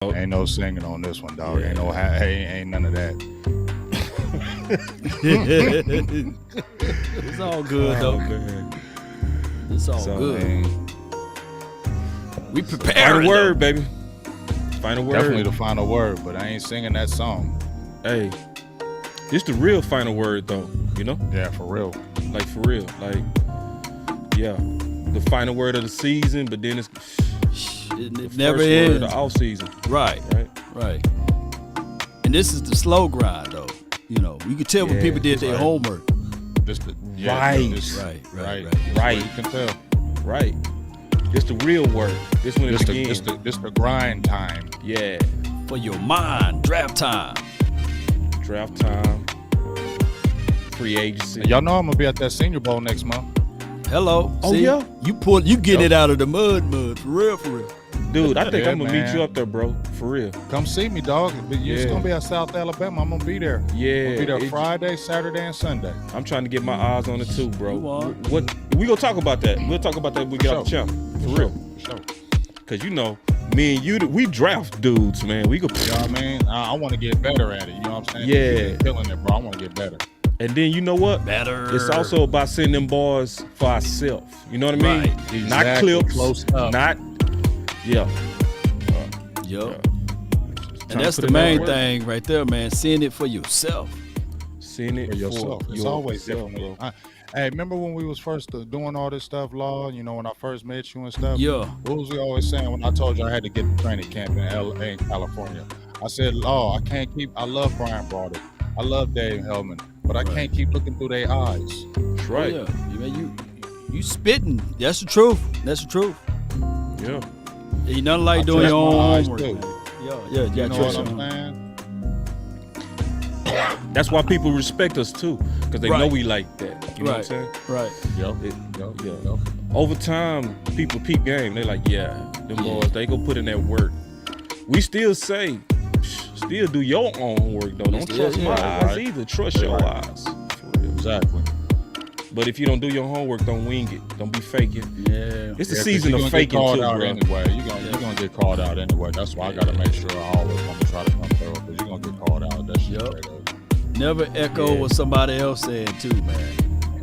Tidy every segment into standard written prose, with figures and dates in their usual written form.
Ain't no singing on this one, dog. Ain't no ain't none of that. It's all good though. Man. It's all good. We prepared. Final word, baby. Final word. Definitely the final word, but I ain't singing that song. Hey, this the real final word though, you know? Yeah, for real. Like for real. Like, yeah. The final word of the season, but then it's It never first ends. word of the off season. Right. And this is the slow grind though. You know, you could tell when people did their homework. Right. You can tell. Right. It's the real work. This when it begins. This the grind time. Yeah. For your mind, draft time. Draft time. Free agency. Y'all know I'm gonna be at that Senior Bowl next month. Hello. Oh, See, yeah? You get it out of the mud, for real. Dude, I think Yeah, I'm gonna meet man. you up there, bro. For real. Come see me, dog. But you're just gonna be at South Alabama. I'm gonna be there. Yeah. I'm gonna be there Friday, Saturday, and Sunday. I'm trying to get my eyes on it too, bro. You are. What we gonna talk about that? We'll talk about that when we get off the channel. For real. For sure. Cause you know, me and you, we draft dudes, man. We go. You know what I mean? I want to get better at it. You know what I'm saying? Yeah. You've been killing it, bro. I want to get better. And then you know what? Better. It's also about sending them boys for ourselves. You know what I mean? Right. Not Exactly. clips. Close up. Not. Yeah. Yup. Trying And that's to the put in that main work. thing right there, man. Seeing it for yourself. Seeing it For yourself. It's always yourself, different. bro. Hey, remember when we was first doing all this stuff, Law? You know, when I first met you and stuff? Yeah. What was we always saying when I told you I had to get to training camp in LA, in California? I said, Law, I can't keep, I love Brian Broderick. I love Dave Hellman, but I can't keep looking through their eyes. That's right. Oh, yeah. You spitting. That's the truth. Yeah. Ain't nothing like I doing trust your my own eyes, homework, too. man. Yeah, You know trust what your I'm own. saying? That's why people respect us too, because they know we like that. You know what I'm saying? Right. Yep. Over time, people peep game. They like, yeah, them boys, they go put in that work. We still say, still do your own work though. Don't trust my eyes either. Trust your eyes. For real. Exactly. But if you don't do your homework, don't wing it. Don't be faking. Yeah. It's the 'cause season you're of gonna get faking called too, out bro. anyway. You're gonna get called out anyway. That's why I gotta make sure I always want to try to come through, because you're gonna get called out. That shit straight up. Never echo what somebody else said too, man.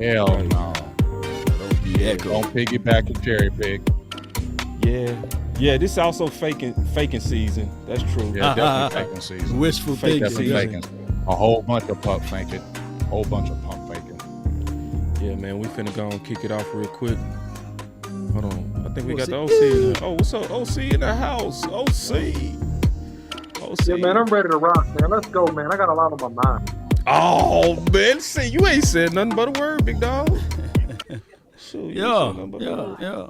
Hell no. Don't be echo. Don't piggyback and cherry pick. Yeah. This also faking season. That's true. Yeah, definitely faking season. Wishful Fake thinking. Definitely faking. A whole bunch of pump faking. Whole bunch of pump faking. Yeah, man, we finna go and kick it off real quick. Hold on. I think we got the OC in there. Oh, what's up? OC in the house. OC. Yeah, man, I'm ready to rock, man. Let's go, man. I got a lot on my mind. Oh, man. See, you ain't said nothing but a word, big dog. Shoot, you ain't said nothing but a word. Yeah.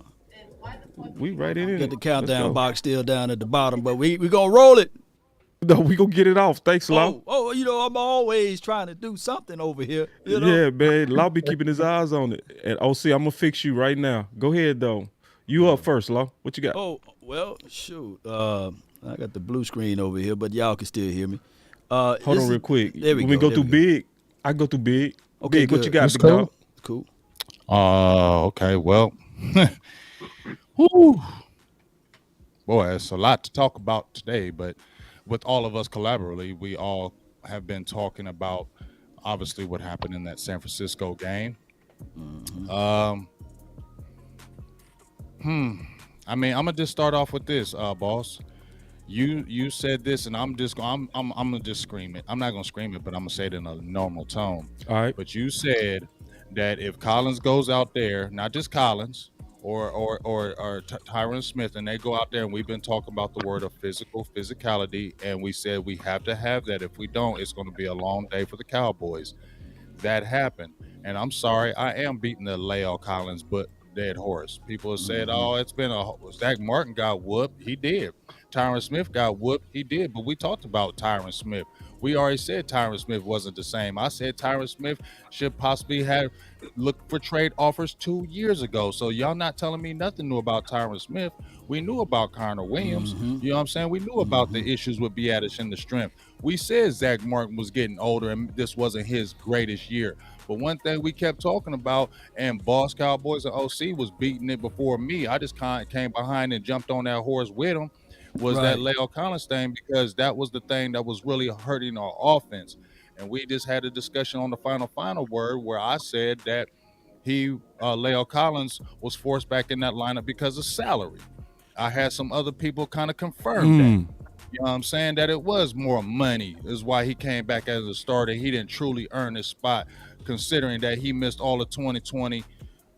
We right in it. Got the countdown box still down at the bottom, but we gonna roll it. No, we gonna get it off. Thanks, Law. Oh, you know, I'm always trying to do something over here. You know? Yeah, man. Law be keeping his eyes on it. And OC, I'm gonna fix you right now. Go ahead, though. You up first, Law. What you got? Oh, well, shoot. I got the blue screen over here, but y'all can still hear me. Hold on real quick. There we When go. we go there through we go. big, I go through big. Okay, Big, what good. you got, That's big cool. dog? Cool. Okay, well. Whew. Boy, it's a lot to talk about today, but with all of us collaboratively, we all have been talking about obviously what happened in that San Francisco game. I mean, I'm gonna just start off with this, boss. You said this, and I'm gonna just scream it. I'm not gonna scream it, but I'm gonna say it in a normal tone. All right. But you said that if Collins goes out there, not just Collins or Tyron Smith, and they go out there, and we've been talking about the word of physicality, and we said we have to have that. If we don't, it's going to be a long day for the Cowboys. That happened, and I'm sorry, I am beating the La'el Collins but dead horse. People have said, "Oh, it's been Zach Martin got whooped." He did. Tyron Smith got whooped. He did. But we talked about Tyron Smith. We already said Tyron Smith wasn't the same. I said Tyron Smith should possibly have looked for trade offers 2 years ago. So y'all not telling me nothing new about Tyron Smith. We knew about Connor Williams. You know what I'm saying? We knew about the issues with Biadasz and the strength. We said Zach Martin was getting older and this wasn't his greatest year. But one thing we kept talking about, and Boss Cowboys and OC was beating it before me. I just kind of came behind and jumped on that horse with him. was that La'el Collins thing, because that was the thing that was really hurting our offense. And we just had a discussion on the final word where I said that La'el Collins was forced back in that lineup because of salary. I had some other people kind of confirm that. You know what I'm saying? That it was more money is why he came back as a starter. He didn't truly earn his spot, considering that he missed all of 2020,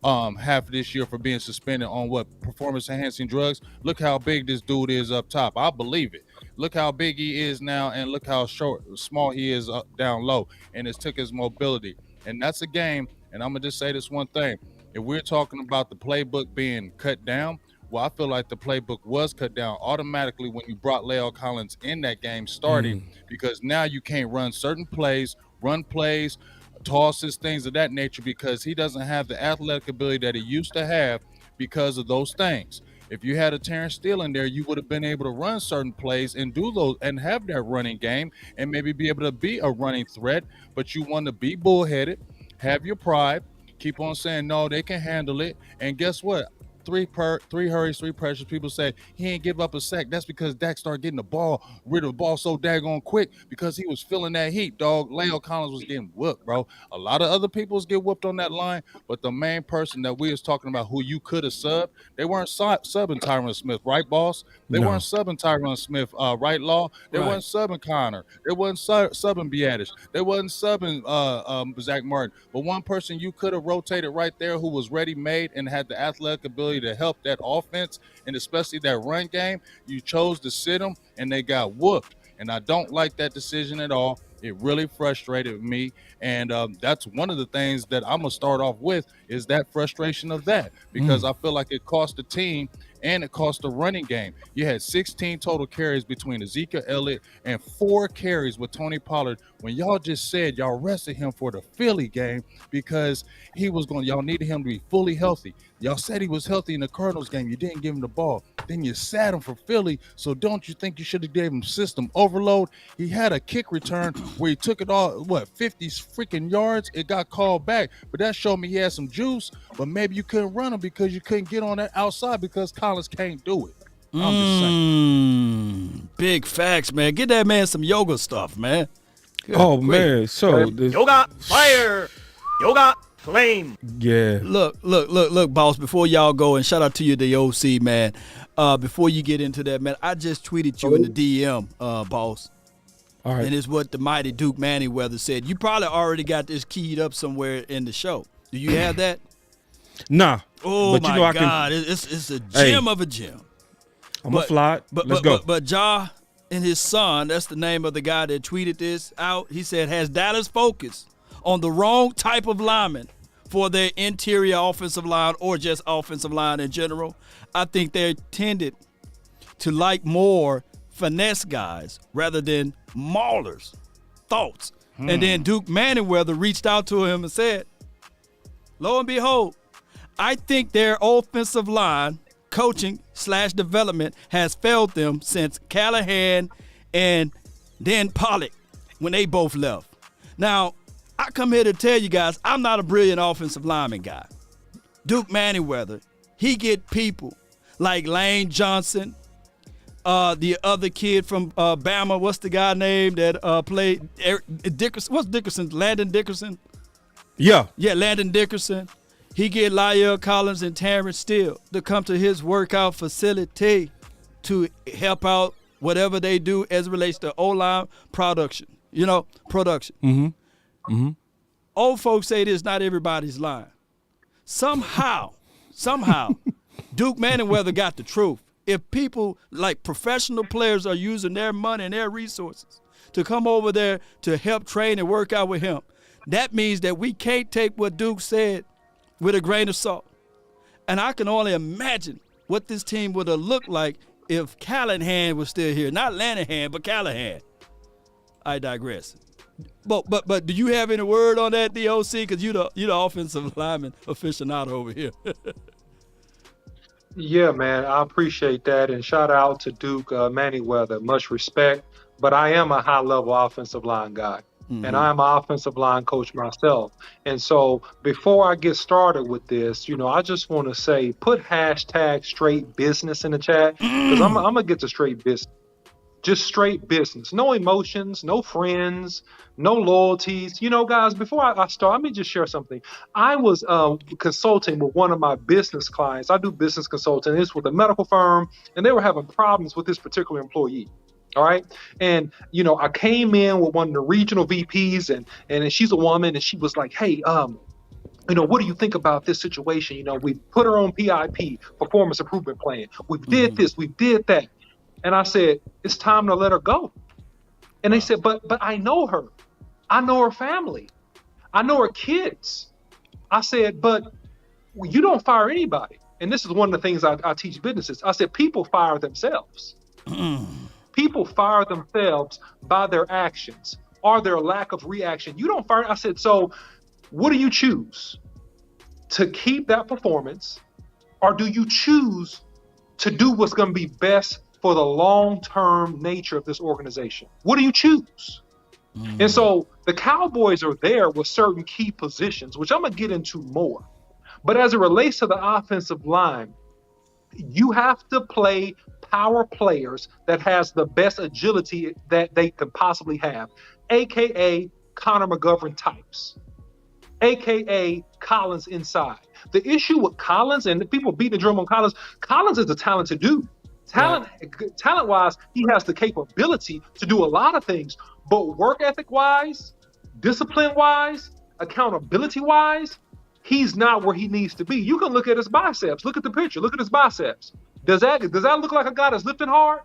half of this year for being suspended on performance enhancing drugs. Look how big this dude is up top. I believe it. Look how big he is now, and look how small he is down low, and it took his mobility. And that's a game. And I'm gonna just say this one thing: if we're talking about the playbook being cut down, well, I feel like the playbook was cut down automatically when you brought La'el Collins in that game starting, because now you can't run certain plays, tosses, things of that nature, because he doesn't have the athletic ability that he used to have because of those things. If you had a Terrence Steele in there, you would have been able to run certain plays and do those and have that running game and maybe be able to be a running threat, but you want to be bullheaded, have your pride, keep on saying, no, they can handle it. And guess what? Three hurries, 3 pressures. People say he ain't give up a sack. That's because Dak started getting rid of the ball so daggone quick because he was feeling that heat, dog. La'el Collins was getting whooped, bro. A lot of other people get whooped on that line, but the main person that we was talking about who you could have subbed, they weren't subbing Tyron Smith, right, boss? They weren't subbing Tyron Smith, right, Law? They weren't subbing Connor. They wasn't subbing Biadish. They wasn't subbing Zach Martin. But one person you could have rotated right there who was ready-made and had the athletic ability to help that offense and especially that run game, you chose to sit them and they got whooped. And I don't like that decision at all. It really frustrated me. And that's one of the things that I'm going to start off with is that frustration of that, because I feel like it cost the team and it cost the running game. You had 16 total carries between Ezekiel Elliott and 4 carries with Tony Pollard when y'all just said y'all rested him for the Philly game because y'all needed him to be fully healthy. Y'all said he was healthy in the Cardinals game. You didn't give him the ball. Then you sat him for Philly. So don't you think you should have gave him system overload? He had a kick return where he took it all, 50 freaking yards. It got called back. But that showed me he had some juice. But maybe you couldn't run him because you couldn't get on that outside because Collins can't do it. I'm just saying. Big facts, man. Get that man some yoga stuff, man. Good man. So yoga, fire, yoga, flame. Yeah. Look, boss, before y'all go, and shout out to you, the OC, man. Before you get into that, man, I just tweeted you in the DM, boss. All right. And it's what the mighty Duke Manyweather said. You probably already got this keyed up somewhere in the show. Do you have that? Nah. Oh, but my God. It's a gem of a gem. I'm going to fly it. Let's go. But Ja and his son, that's the name of the guy that tweeted this out. He said, has Dallas focused on the wrong type of lineman for their interior offensive line or just offensive line in general? I think they're tended to like more finesse guys rather than maulers. Thoughts? And then Duke Manyweather reached out to him and said, lo and behold, I think their offensive line coaching / development has failed them since Callahan and then Pollock when they both left. Now, I come here to tell you guys, I'm not a brilliant offensive lineman guy. Duke Manyweather, he get people like Lane Johnson, the other kid from Bama, what's the guy name that played Dickerson? What's Dickerson? Landon Dickerson? Yeah, Landon Dickerson. He get La'el Collins and Terrence Steele to come to his workout facility to help out whatever they do as it relates to O-line production. Production. Old folks say this, not everybody's lying. Somehow, Duke Manyweather got the truth. If people like professional players are using their money and their resources to come over there to help train and work out with him, that means that we can't take what Duke said with a grain of salt. And I can only imagine what this team would have looked like if Callahan was still here. Not Lanahan, but Callahan. I digress. But do you have any word on that, DOC? Because you the offensive lineman aficionado over here. Yeah, man, I appreciate that. And shout out to Duke Manyweather. Much respect. But I am a high-level offensive line guy. and I'm an offensive line coach myself. And so before I get started with this, I just want to say, put hashtag straight business in the chat, because I'm going to get to straight business. Just straight business. No emotions, no friends, no loyalties. Guys, before I start, let me just share something. I was consulting with one of my business clients. I do business consulting. It's with a medical firm, and they were having problems with this particular employee. All right. And, I came in with one of the regional VPs, and she's a woman, and she was like, hey, what do you think about this situation? We put her on PIP, performance improvement plan. We did this, we did that. And I said, it's time to let her go. And they said, but I know her. I know her family. I know her kids. I said, but you don't fire anybody. And this is one of the things I teach businesses. I said, people fire themselves. People fire themselves by their actions or their lack of reaction. You don't fire. I said, so what do you choose? To keep that performance, or do you choose to do what's going to be best for the long-term nature of this organization? What do you choose? And so the Cowboys are there with certain key positions, which I'm going to get into more. But as it relates to the offensive line, you have to play power players that has the best agility that they could possibly have, AKA Connor McGovern types, AKA Collins inside. The issue with Collins, and the people beat the drum on Collins is a talented dude. Talent-wise, he has the capability to do a lot of things, but work ethic-wise, discipline-wise, accountability-wise, he's not where he needs to be. You can look at his biceps. Look at the picture. Look at his biceps. Does that look like a guy that's lifting hard?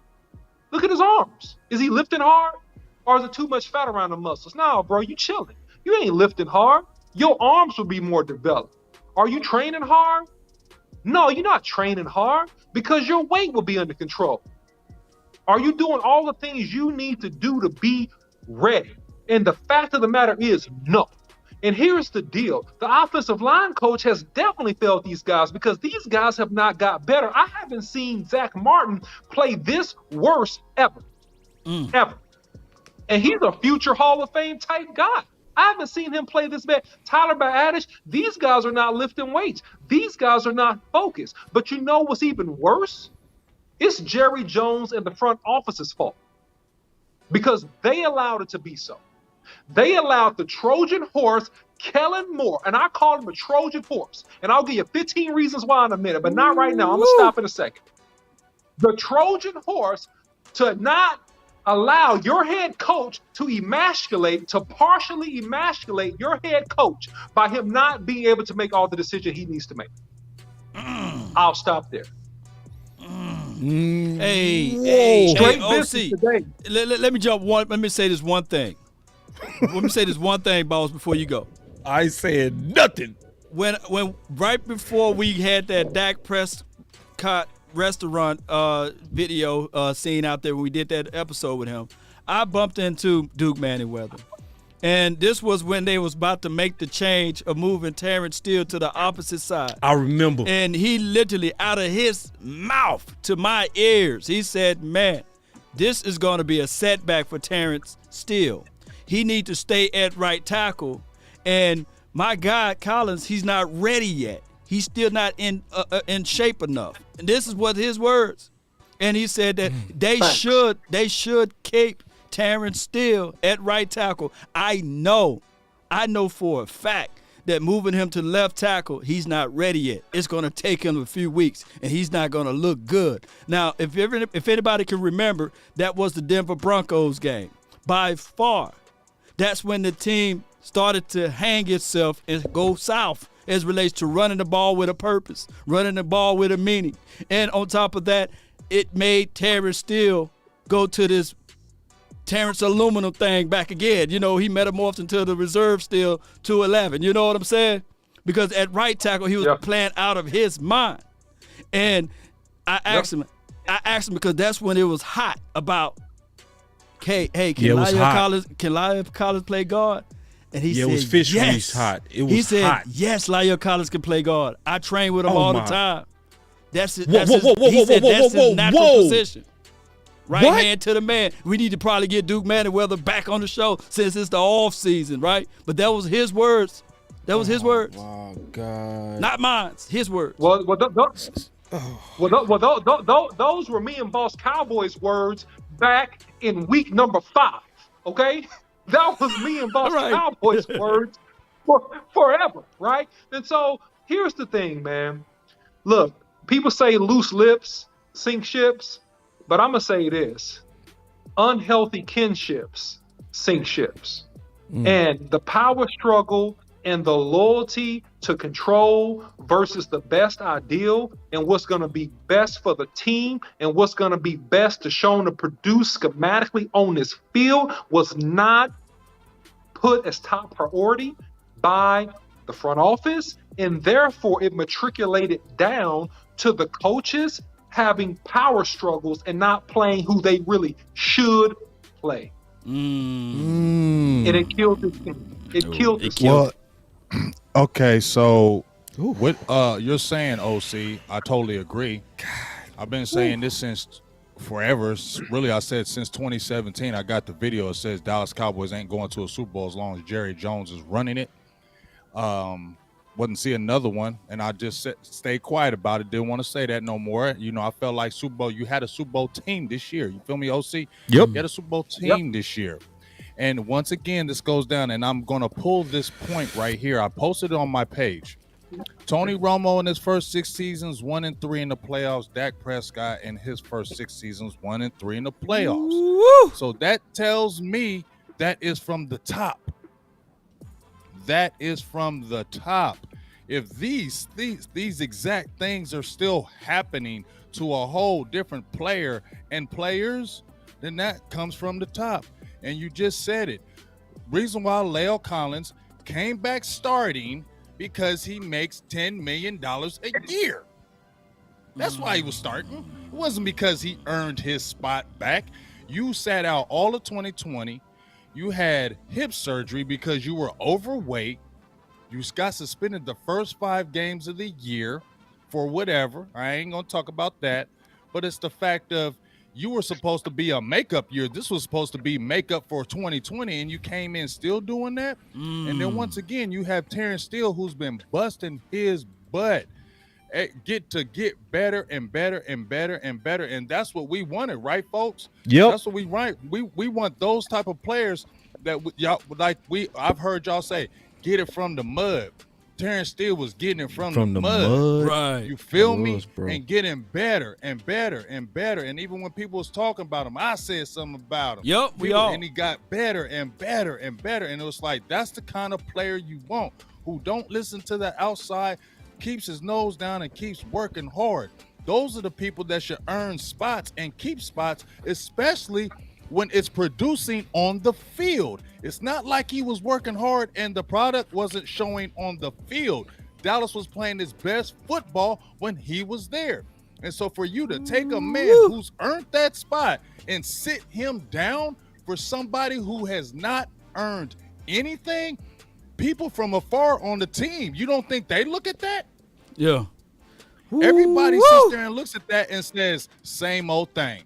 Look at his arms. Is he lifting hard, or is it too much fat around the muscles? No, bro, you chilling. You ain't lifting hard. Your arms will be more developed. Are you training hard? No, you're not training hard because your weight will be under control. Are you doing all the things you need to do to be ready? And the fact of the matter is no. And here's the deal. The offensive line coach has definitely failed these guys because these guys have not got better. I haven't seen Zach Martin play this worse ever. Ever. And he's a future Hall of Fame type guy. I haven't seen him play this bad. Tyler Biadasz, these guys are not lifting weights. These guys are not focused. But you know what's even worse? It's Jerry Jones and the front office's fault because they allowed it to be so. They allowed the Trojan horse, Kellen Moore, and I call him a Trojan horse. And I'll give you 15 reasons why in a minute, but not right now. I'm going to stop in a second. The Trojan horse to not allow your head coach to partially emasculate your head coach by him not being able to make all the decisions he needs to make. I'll stop there. Hey, OC. Let me jump one. Let me say this one thing. Boss, before you go. I said nothing. When right before we had that Dak Prescott restaurant video scene out there when we did that episode with him, I bumped into Duke Manyweather. And this was when they was about to make the change of moving Terrence Steele to the opposite side. I remember. And he literally, out of his mouth to my ears, he said, man, this is going to be a setback for Terrence Steele. He need to stay at right tackle. And my guy, Collins, he's not ready yet. He's still not in shape enough. And this is what his words. And he said that they should keep Tyron Steele at right tackle. I know for a fact that moving him to left tackle, he's not ready yet. It's going to take him a few weeks, and he's not going to look good. Now, if anybody can remember, that was the Denver Broncos game. By far, that's when the team started to hang itself and go south as relates to running the ball with a purpose, running the ball with a meaning. And on top of that, it made Terrence Steele go to this Terrence aluminum thing back again. You know, he metamorphed into the reserve Steele 211. You know what I'm saying? Because at right tackle, he was playing out of his mind. And I asked him because that's when it was hot about, hey, can La'el Collins play guard? And he said, it was fish yes. grease hot. It was hot. He said, yes, La'el Collins can play guard. I train with him all the time. That's his natural position. Right What? hand to the man. We need to probably get Duke Manyweather back on the show since it's the off season, right? But that was his words. That was his words. Oh God. Not mine. His words. Well, those were me and Boss Cowboys' words back in week number 5. Okay, that was me and Boss All right. Cowboys' words forever, right? And so here's the thing, man. Look, people say loose lips sink ships, but I'm gonna say this: unhealthy kinships sink ships, and the power struggle and the loyalty to control versus the best ideal and what's going to be best for the team and what's going to be best to show them to produce schematically on this field was not put as top priority by the front office, and therefore it matriculated down to the coaches having power struggles and not playing who they really should play. And it killed this team. It killed this team. Well, okay, so what you're saying, OC, I totally agree. I've been saying this since forever. Really, I said since 2017. I got the video. It says Dallas Cowboys ain't going to a Super Bowl as long as Jerry Jones is running it. Wouldn't see another one, and I just stayed quiet about it. Didn't want to say that no more. You know, I felt like Super Bowl. You had a Super Bowl team this year. You feel me, OC? Yep. You had a Super Bowl team this year. And once again, this goes down, and I'm going to pull this point right here. I posted it on my page. Tony Romo in his first 6 seasons, 1-3 in the playoffs. Dak Prescott in his first 6 seasons, 1-3 in the playoffs. Woo! So that tells me that is from the top. That is from the top. If these exact things are still happening to a whole different player and players, then that comes from the top. And you just said it. Reason why La'el Collins came back starting because he makes $10 million a year. That's why he was starting. It wasn't because he earned his spot back. You sat out all of 2020. You had hip surgery because you were overweight. You got suspended the first 5 games of the year for whatever. I ain't going to talk about that. But it's the fact of you were supposed to be a makeup year. This was supposed to be makeup for 2020, and you came in still doing that. And then once again, you have Terrence Steele, who's been busting his butt. Get better and better and better and better. And that's what we wanted, right, folks? Yep. That's what we want. We want those type of players that y'all like. I've heard y'all say, get it from the mud. Terrence Steele was getting it from the mud. Right. You feel me? Bro. And getting better and better and better. And even when people was talking about him, I said something about him. Yep, we all. And he got better and better and better. And it was like, that's the kind of player you want, who don't listen to the outside, keeps his nose down and keeps working hard. Those are the people that should earn spots and keep spots, especially when it's producing on the field. It's not like he was working hard and the product wasn't showing on the field. Dallas was playing his best football when he was there. And so for you to take a man who's earned that spot and sit him down for somebody who has not earned anything, people from afar on the team, you don't think they look at that? Yeah. Everybody sits there and looks at that and says, same old thing.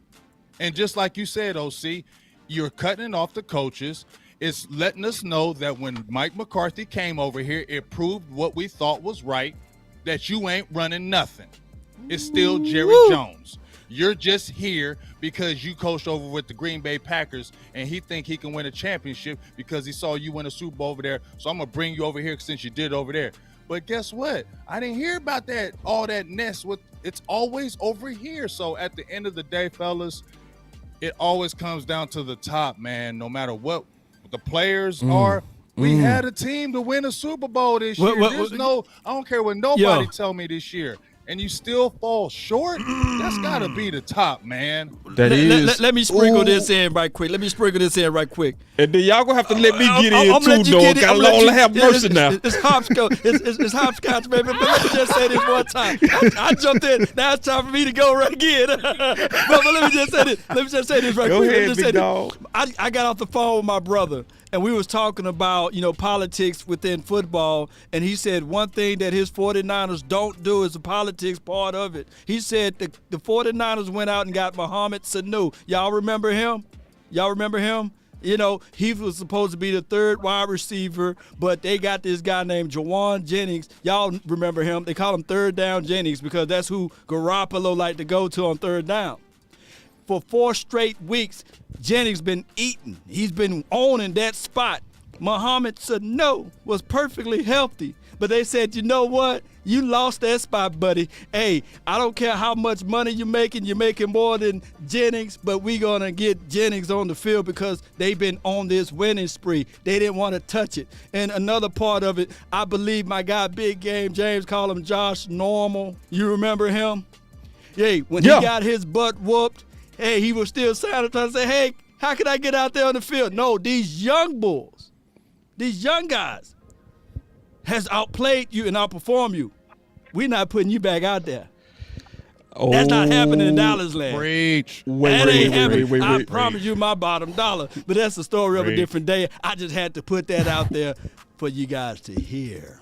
And just like you said, OC, you're cutting off the coaches. It's letting us know that when Mike McCarthy came over here, it proved what we thought was right, that you ain't running nothing. It's still Jerry Jones. You're just here because you coached over with the Green Bay Packers, and he think he can win a championship because he saw you win a Super Bowl over there. So I'm going to bring you over here since you did over there. But guess what? I didn't hear about that, all that nest. It's always over here. So at the end of the day, fellas, it always comes down to the top, man. No matter what the players are, we had a team to win a Super Bowl this year. I don't care what nobody tell me this year. And you still fall short? That's got to be the top, man. Let me sprinkle this in right quick. And then y'all gonna have to let me get in too, dog. I only have mercy now. It's hopscotch. It's hopscotch, baby. But let me just say this one time. I jumped in. Now it's time for me to go right again. but let me just say this. Right go quick. Ahead, big dog. I got off the phone with my brother, and we was talking about, politics within football, and he said one thing that his 49ers don't do is the politics part of it. He said the 49ers went out and got Mohamed Sanu. Y'all remember him? He was supposed to be the third wide receiver, but they got this guy named Jawan Jennings. Y'all remember him. They call him third down Jennings because that's who Garoppolo liked to go to on third down. For 4 straight weeks, Jennings been eating. He's been owning that spot. Mohamed Sanu was perfectly healthy, but they said, you know what? You lost that spot, buddy. Hey, I don't care how much money you're making more than Jennings, but we gonna get Jennings on the field because they've been on this winning spree. They didn't want to touch it. And another part of it, I believe my guy Big Game James, call him Josh Normal. You remember him? Hey, when he got his butt whooped, hey, he was still trying to say, hey, how can I get out there on the field? No, these young bulls, these young guys has outplayed you and outperformed you. We're not putting you back out there. Oh, that's not happening in Dallas land. Preach. Wait. I promise you my bottom dollar. But that's the story of a different day. I just had to put that out there for you guys to hear.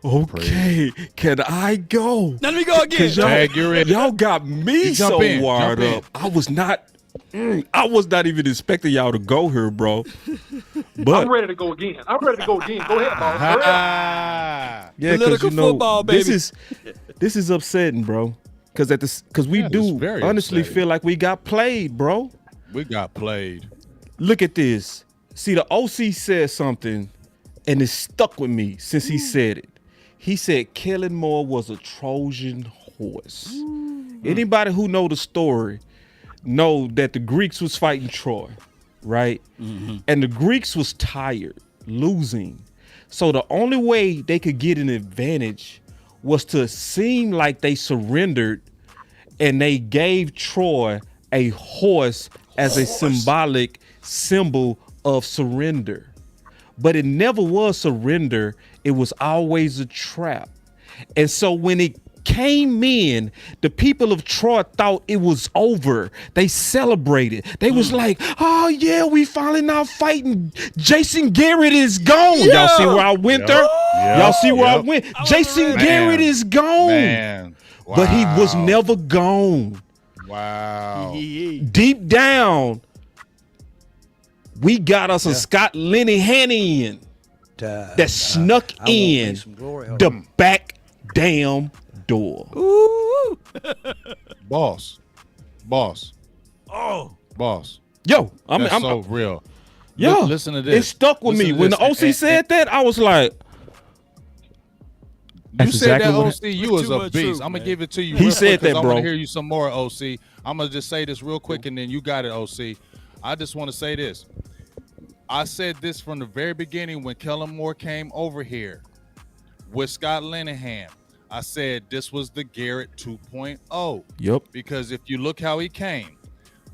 Okay, can I go? Now let me go again. Y'all got me so wired up. I was not even expecting y'all to go here, bro. But I'm ready to go again. Go ahead, boss. Yeah, political football, baby. This is upsetting, bro. Because we do honestly feel like we got played, bro. We got played. Look at this. See, the OC said something, and it stuck with me since he said it. He said Kellen Moore was a Trojan horse. Anybody who know the story know that the Greeks was fighting Troy, right? Mm-hmm. And the Greeks was tired, losing. So the only way they could get an advantage was to seem like they surrendered, and they gave Troy a horse as a symbolic symbol of surrender. But it never was surrender. It was always a trap. And so when it came in, the people of Troy thought it was over. They celebrated. They was like, oh yeah, we finally not fighting. Jason Garrett is gone. Y'all see where I went there? Y'all see where I went? Jason Garrett is gone. Man. Wow. But he was never gone. Wow. Deep down, we got us a Scott Linehan that snuck in the back damn door. Ooh. Boss. Oh. Boss. Yo, I'm so real. Yo, listen to this. It stuck with me. When the OC said that, I was like, you said that, OC, you was a beast. I'm going to give it to you. He said that, bro. bro. I want to hear you some more, OC. I'm going to just say this real quick, and then you got it, OC. I just want to say this. I said this from the very beginning when Kellen Moore came over here with Scott Linehan. I said this was the Garrett 2.0. Yep. Because if you look how he came,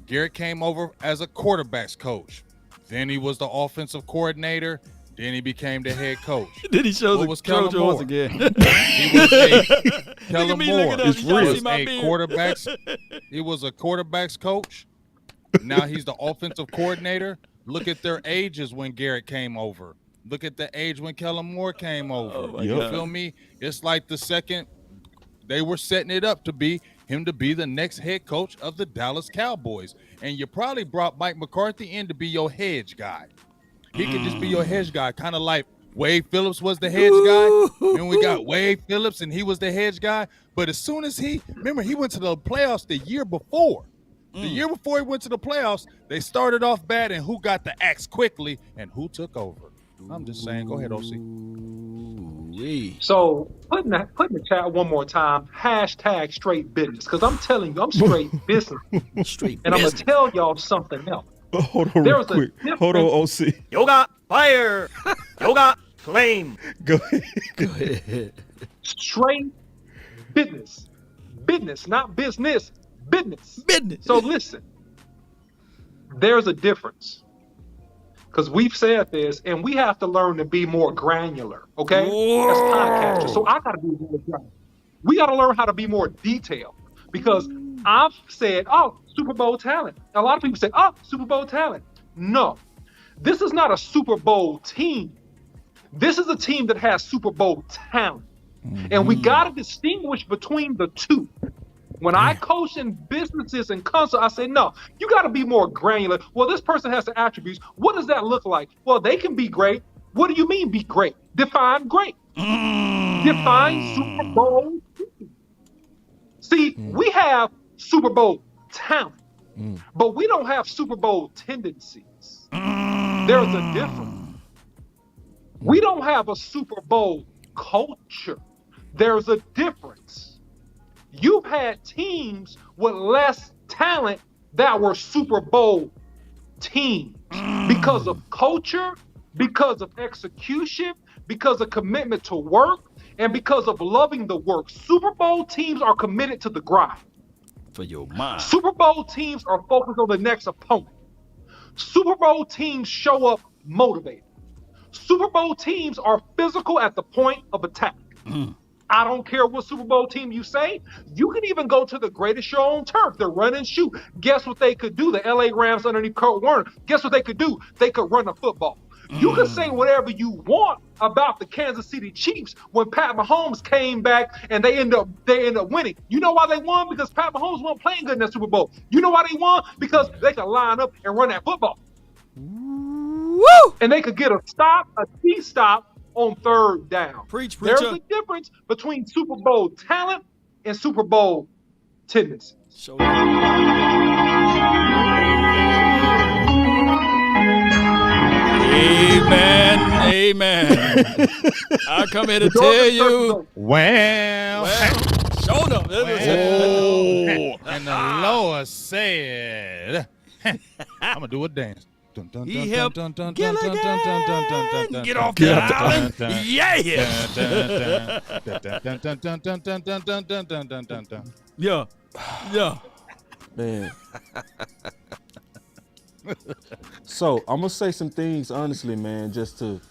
Garrett came over as a quarterbacks coach. Then he was the offensive coordinator. Then he became the head coach. Then he shows was Trojan Moore? once again. He was a Kellen Moore. It's real. He was a quarterbacks coach. Now he's the offensive coordinator. Look at their ages when Garrett came over. Look at the age when Kellen Moore came over. You feel me? It's like the second they were setting it up to be him to be the next head coach of the Dallas Cowboys. And you probably brought Mike McCarthy in to be your hedge guy. He could just be your hedge guy, kind of like Wade Phillips was the hedge guy. Then we got Wade Phillips and he was the hedge guy. But as soon as he went to the playoffs the year before. The year before he went to the playoffs, they started off bad, and who got the axe quickly and who took over? I'm just saying. Go ahead, OC. So put in the chat one more time, hashtag straight business, because I'm telling you, I'm straight business. And I'm going to tell y'all something else. Hold on real quick. Hold on, OC. Yoga fire. Yoga flame. Go ahead. Straight business. Business, not business. Business. So listen, there's a difference. Because we've said this, and we have to learn to be more granular, okay? Whoa. As podcasters. So I got to be more granular. We got to learn how to be more detailed. Because I've said, Super Bowl talent. A lot of people say, Super Bowl talent. No. This is not a Super Bowl team. This is a team that has Super Bowl talent. And we got to distinguish between the two. When I coach in businesses and consult, I say, no, you got to be more granular. Well, this person has the attributes. What does that look like? Well, they can be great. What do you mean be great? Define great. Define Super Bowl. See, we have Super Bowl talent, but we don't have Super Bowl tendencies. There's a difference. We don't have a Super Bowl culture. There's a difference. You've had teams with less talent that were Super Bowl teams because of culture, because of execution, because of commitment to work, and because of loving the work. Super Bowl teams are committed to the grind. For your mind. Super Bowl teams are focused on the next opponent. Super Bowl teams show up motivated. Super Bowl teams are physical at the point of attack. I don't care what Super Bowl team you say. You can even go to the greatest show on turf, the run and shoot. Guess what they could do? The LA Rams underneath Kurt Warner. Guess what they could do? They could run the football. You can say whatever you want about the Kansas City Chiefs when Pat Mahomes came back and they end up winning. You know why they won? Because Pat Mahomes wasn't playing good in that Super Bowl. You know why they won? Because they could line up and run that football. Woo! And they could get a stop, a key stop on third down. Preach, There's preacher. a difference between Super Bowl talent and Super Bowl tendencies. Show Amen. I come here to tell you. Well, Show them. and the Lord said, I'm going to do a dance. He helped Gilligan. get off the island. Yeah. Yeah. Man. So I'm gonna say some things honestly, man, just to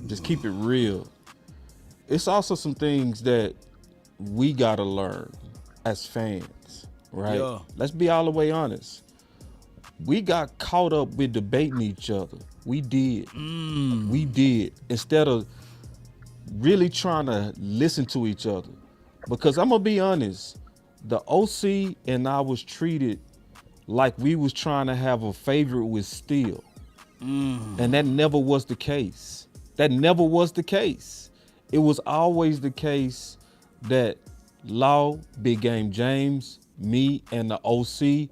just keep it real. It's also some things that we gotta learn as fans, right? Yeah. Let's be all the way honest. We got caught up with debating each other. We did. We did. Instead of really trying to listen to each other. Because I'm gonna be honest, the OC and I was treated like we was trying to have a favorite with Steel. And that never was the case. That never was the case. It was always the case that Law, Big Game James, me, and the OC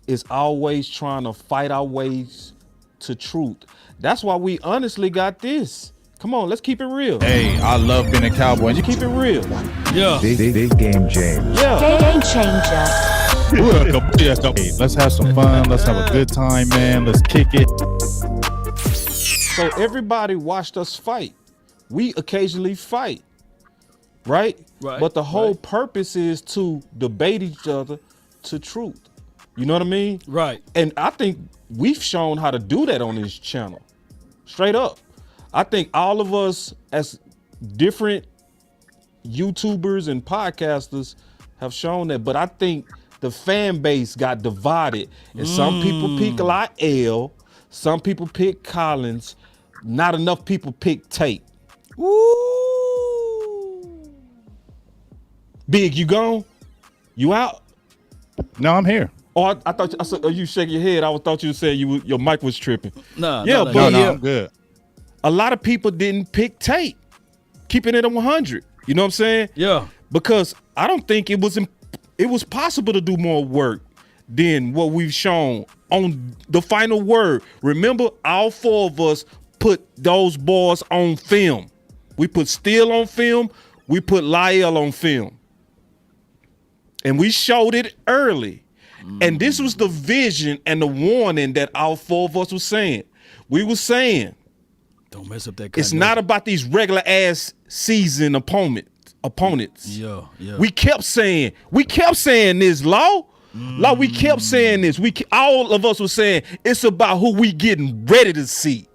is always trying to fight our ways to truth. That's why we honestly got this. Come on, let's keep it real. Hey, I love being a Cowboy. You keep it real. Yeah. Big Game James. Yeah. Game changer. Welcome. Hey, let's have some fun. Let's have a good time, man. Let's kick it. So everybody watched us fight. We occasionally fight, right? Right. But the whole purpose is to debate each other to truth. You know what I mean? Right. And I think we've shown how to do that on this channel. Straight up. I think all of us as different YouTubers and podcasters have shown that. But I think the fan base got divided. And some people pick L, some people pick Collins. Not enough people pick Tate. Woo! Big, you gone? You out? No, I'm here. Oh, I thought I said, you shake your head. I thought you said your mic was tripping. Nah, Yeah, nah, but No, yeah. I'm good. A lot of people didn't pick Tate, keeping it at 100. You know what I'm saying? Yeah. Because I don't think it was possible to do more work than what we've shown on the final word. Remember, all four of us put those boys on film. We put Steele on film. We put Lyle on film. And we showed it early. And this was the vision and the warning that all four of us was saying. We were saying, Don't mess up that. it's not about these regular ass season opponents. Yeah. We kept saying this, Law. Law, we kept saying this. All of us were saying it's about who we getting ready to see.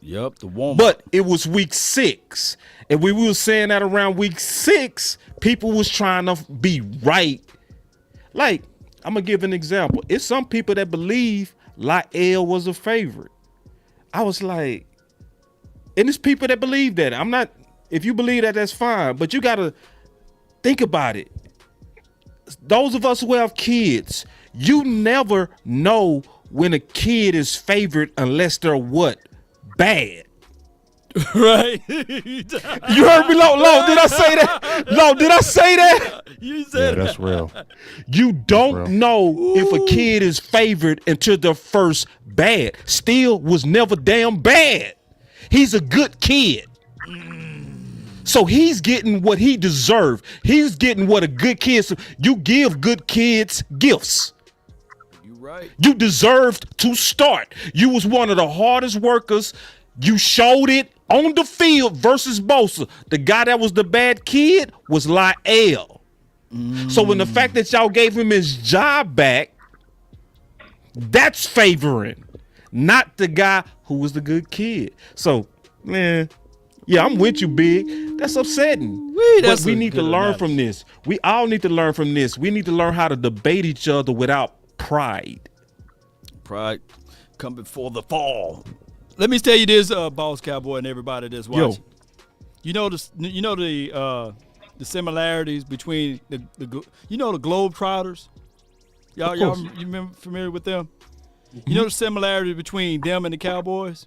Yep. The warm. But it was week 6. And we were saying that around week 6, people was trying to be right. Like, I'm gonna give an example. It's some people that believe Lyle was a favorite. I was like, and there's people that believe that. I'm not, if you believe that, that's fine. But you got to think about it. Those of us who have kids, you never know when a kid is favored unless they're what? Bad. Right. You heard me, Low. Did I say that? Low, did I say that? You said that's real. You don't know if a kid is favored until they're first bad. Steele was never damn bad. He's a good kid. So he's getting what he deserved. He's getting what a good kid. You give good kids gifts. You right. You deserved to start. You was one of the hardest workers. You showed it on the field versus Bosa. The guy that was the bad kid was Lyle. So when the fact that y'all gave him his job back, that's favoring, not the guy who was the good kid. So, man, yeah, I'm with you, Big. That's upsetting. But we need to learn from this. We all need to learn from this. We need to learn how to debate each other without pride. Pride come before the fall. Let me tell you this, Boss Cowboy and everybody that's watching. You know the similarities between the Globetrotters. Y'all you familiar with them? Mm-hmm. You know the similarity between them and the Cowboys?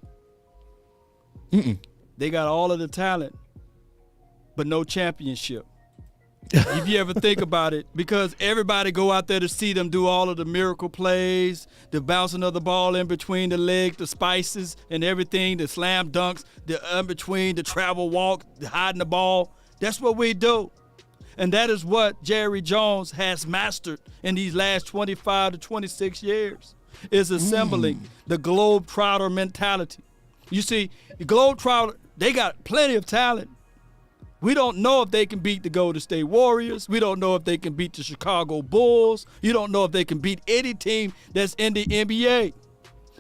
They got all of the talent, but no championship. If you ever think about it, because everybody go out there to see them do all of the miracle plays, the bouncing of the ball in between the legs, the spices and everything, the slam dunks, the in between, the travel walk, the hiding the ball. That's what we do. And that is what Jerry Jones has mastered in these last 25 to 26 years, is assembling the Globetrotter mentality. You see, the Globetrotter, they got plenty of talent. We don't know if they can beat the Golden State Warriors. We don't know if they can beat the Chicago Bulls. You don't know if they can beat any team that's in the NBA.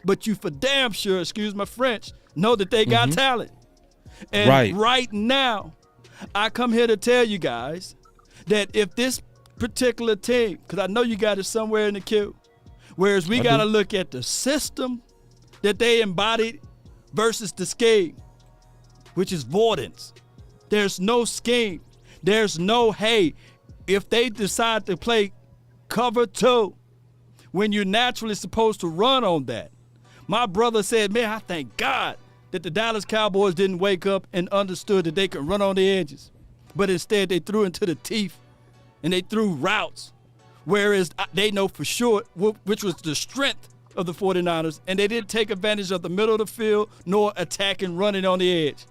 But you for damn sure, excuse my French, know that they got talent. And right now, I come here to tell you guys that if this particular team, because I know you got it somewhere in the queue, whereas we got to look at the system that they embodied versus the scheme, which is avoidance. There's no scheme. There's no, hey, if they decide to play cover 2, when you're naturally supposed to run on that. My brother said, man, I thank God that the Dallas Cowboys didn't wake up and understood that they could run on the edges. But instead they threw into the teeth and they threw routes, whereas they know for sure, which was the strength of the 49ers, and they didn't take advantage of the middle of the field nor attacking, running on the edge.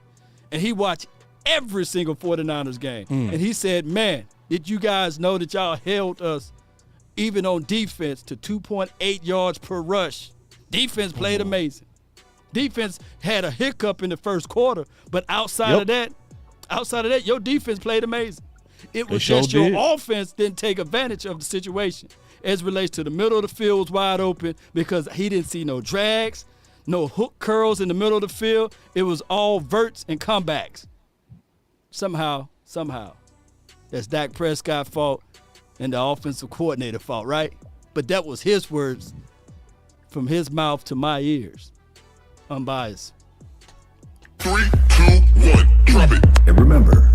And he watched every single 49ers game. And he said, man, did you guys know that y'all held us, even on defense, to 2.8 yards per rush? Defense played amazing. Defense had a hiccup in the first quarter, but outside of that, your defense played amazing. It was just your offense didn't take advantage of the situation as relates to the middle of the field was wide open because he didn't see no drags, no hook curls in the middle of the field. It was all verts and comebacks. Somehow, that's Dak Prescott's fault and the offensive coordinator fault, right? But that was his words from his mouth to my ears. Unbiased. 3, 2, 1, drop it. And remember,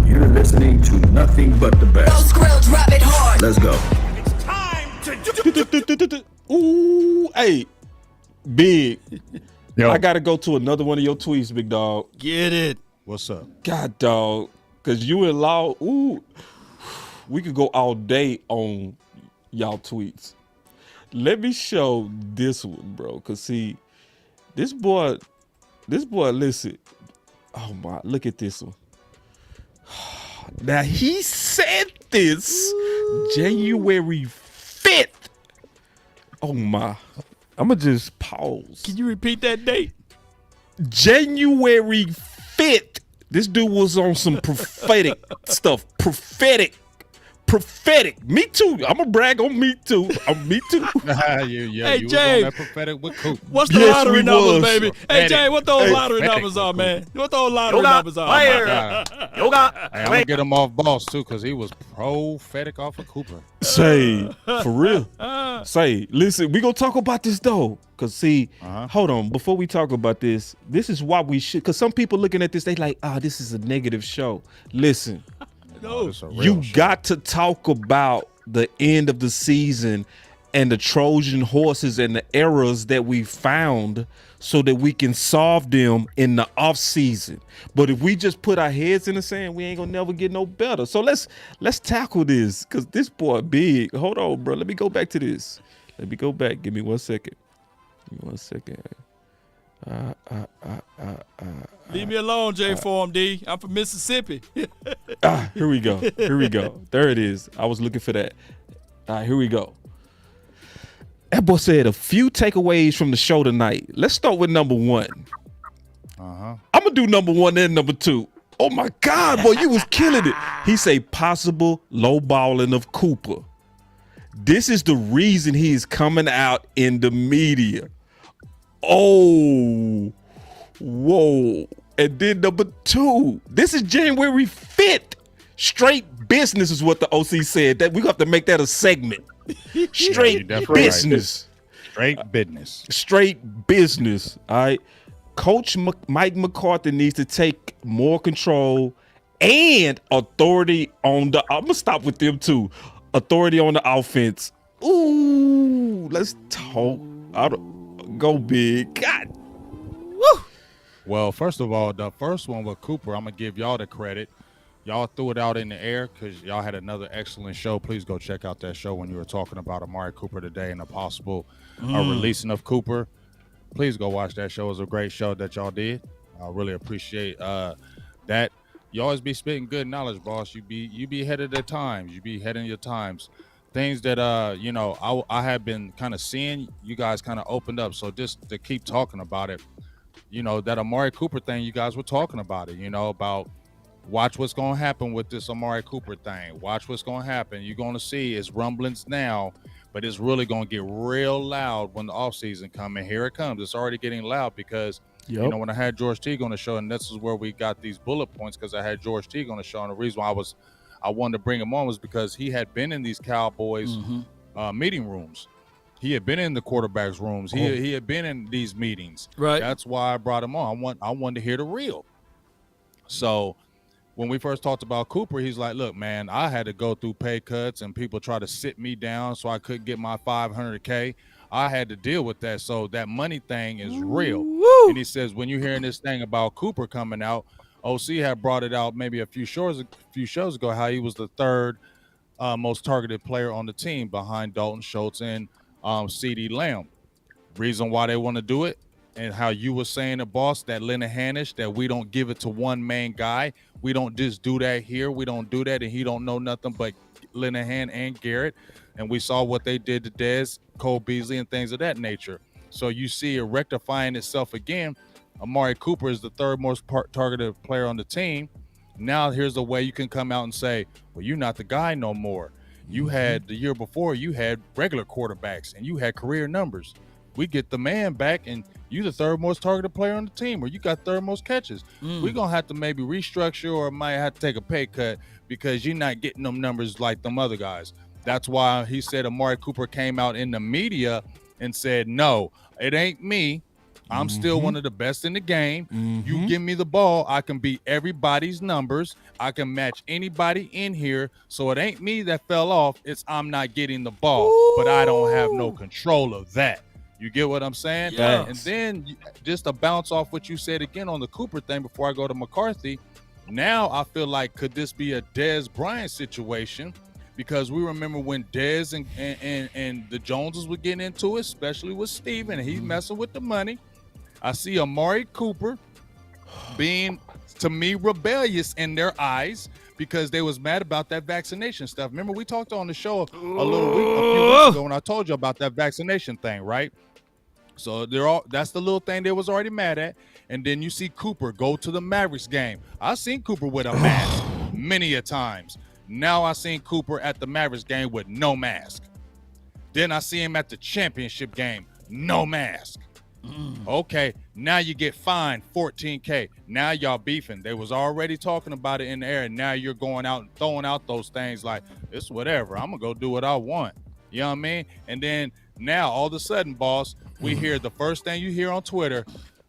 you're listening to nothing but the best. Drop it hard. Let's go. It's time to Ooh, hey, Big. Yo, I got to go to another one of your tweets, big dog. Get it. what's up? God, dog. Because you and Law, we could go all day on y'all tweets. Let me show this one, bro. Because, see, this boy, listen. Oh, my, look at this one. Now, he said this January 5th. Oh, my. I'm going to just pause. Can you repeat that date? January 5th. This dude was on some prophetic stuff. Prophetic prophetic. Me too. I'm gonna brag on me too. Me too. Hey, Hey, you was James. on that prophetic with Cooper. What's the Yes, lottery we numbers, was. baby? Hey, Prophetic. Jay, what those Hey, lottery prophetic numbers with are, Cooper. man? What those lottery Yoga numbers are? fire. God. Yoga. Hey, I'm gonna get him off boss too, because he was prophetic off of Cooper. Say, for real. Say, listen, we gonna talk about this though. Cause see, hold on, before we talk about this is why we should, cause some people looking at this, they like, this is a negative show. Listen, No, this a real you show. got to talk about the end of the season and the Trojan horses and the errors that we found so that we can solve them in the off season. But if we just put our heads in the sand, we ain't gonna never get no better. So let's tackle this, because this boy big. Hold on, bro. Let me go back to this. Let me go back. Give me 1 second. Give me 1 second. Leave me alone, J Form D. I'm from Mississippi. Here we go. Here we go. There it is. I was looking for that. All right, here we go. That boy said a few takeaways from the show tonight. Let's start with number 1. I'm gonna do number 1 and number 2. Oh my God, boy, you was killing it. He say possible low balling of Cooper. This is the reason he is coming out in the media. Oh, whoa. And then number 2, this is January 5th. Straight business is what the OC said. That we have to make that a segment. Straight business. Straight business. Straight business. All right. Coach Mike McCarthy needs to take more control and authority on the. I'm gonna stop with them too. Authority on the offense. Ooh, let's talk. Go big. God. Woo. Well, first of all, the first one with Cooper, I'm gonna give y'all the credit. Y'all threw it out in the air because y'all had another excellent show. Please go check out that show when you were talking about Amari Cooper today and the possible releasing of Cooper. Please go watch that show. It was a great show that y'all did. I really appreciate that. You always be spitting good knowledge, boss. You be ahead of the times. You be ahead of your times. Things that I have been kind of seeing, you guys kind of opened up. So just to keep talking about it, that Amari Cooper thing, you guys were talking about it, about watch what's going to happen with this Amari Cooper thing. Watch what's going to happen. You're going to see it's rumblings now, but it's really going to get real loud when the offseason comes. And here it comes. It's already getting loud because, when I had George Teague on the show, and this is where we got these bullet points because I had George Teague on the show. And the reason why I wanted to bring him on was because he had been in these Cowboys meeting rooms. He had been in the quarterbacks' rooms. He had been in these meetings. Right. That's why I brought him on. I wanted to hear the real. So when we first talked about Cooper, he's like, look, man, I had to go through pay cuts and people try to sit me down so I couldn't get my $500K. I had to deal with that. So that money thing is real. Woo. And he says, when you're hearing this thing about Cooper coming out, OC had brought it out maybe a few shows ago, how he was the third most targeted player on the team behind Dalton Schultz and CeeDee Lamb. Reason why they want to do it, and how you were saying, the boss, that Lineman, that we don't give it to one main guy. We don't just do that here. We don't do that, and he don't know nothing but Lineman and Garrett. And we saw what they did to Dez, Cole Beasley, and things of that nature. So you see it rectifying itself again. Amari Cooper is the third most targeted player on the team. Now here's a way you can come out and say, well, you're not the guy no more. You had the year before, you had regular quarterbacks and you had career numbers. We get the man back and you the third most targeted player on the team, or you got third most catches. We're going to have to maybe restructure or might have to take a pay cut because you're not getting them numbers like them other guys. That's why he said Amari Cooper came out in the media and said, no, it ain't me. I'm still one of the best in the game. You give me the ball, I can beat everybody's numbers. I can match anybody in here. So it ain't me that fell off. It's I'm not getting the ball, but I don't have no control of that. You get what I'm saying? Yeah. And then just to bounce off what you said again on the Cooper thing before I go to McCarthy, now I feel like could this be a Dez Bryant situation? Because we remember when Dez and the Joneses were getting into it, especially with Steven, and he's messing with the money. I see Amari Cooper being, to me, rebellious in their eyes because they was mad about that vaccination stuff. Remember, we talked on the show a few weeks ago when I told you about that vaccination thing, right? So that's the little thing they was already mad at. And then you see Cooper go to the Mavericks game. I've seen Cooper with a mask many a times. Now I seen Cooper at the Mavericks game with no mask. Then I see him at the championship game, no mask. Okay, now you get fined $14K. Now y'all beefing. They was already talking about it in the air, and now you're going out and throwing out those things like, it's whatever. I'm going to go do what I want. You know what I mean? And then now all of a sudden, boss, we hear the first thing you hear on Twitter,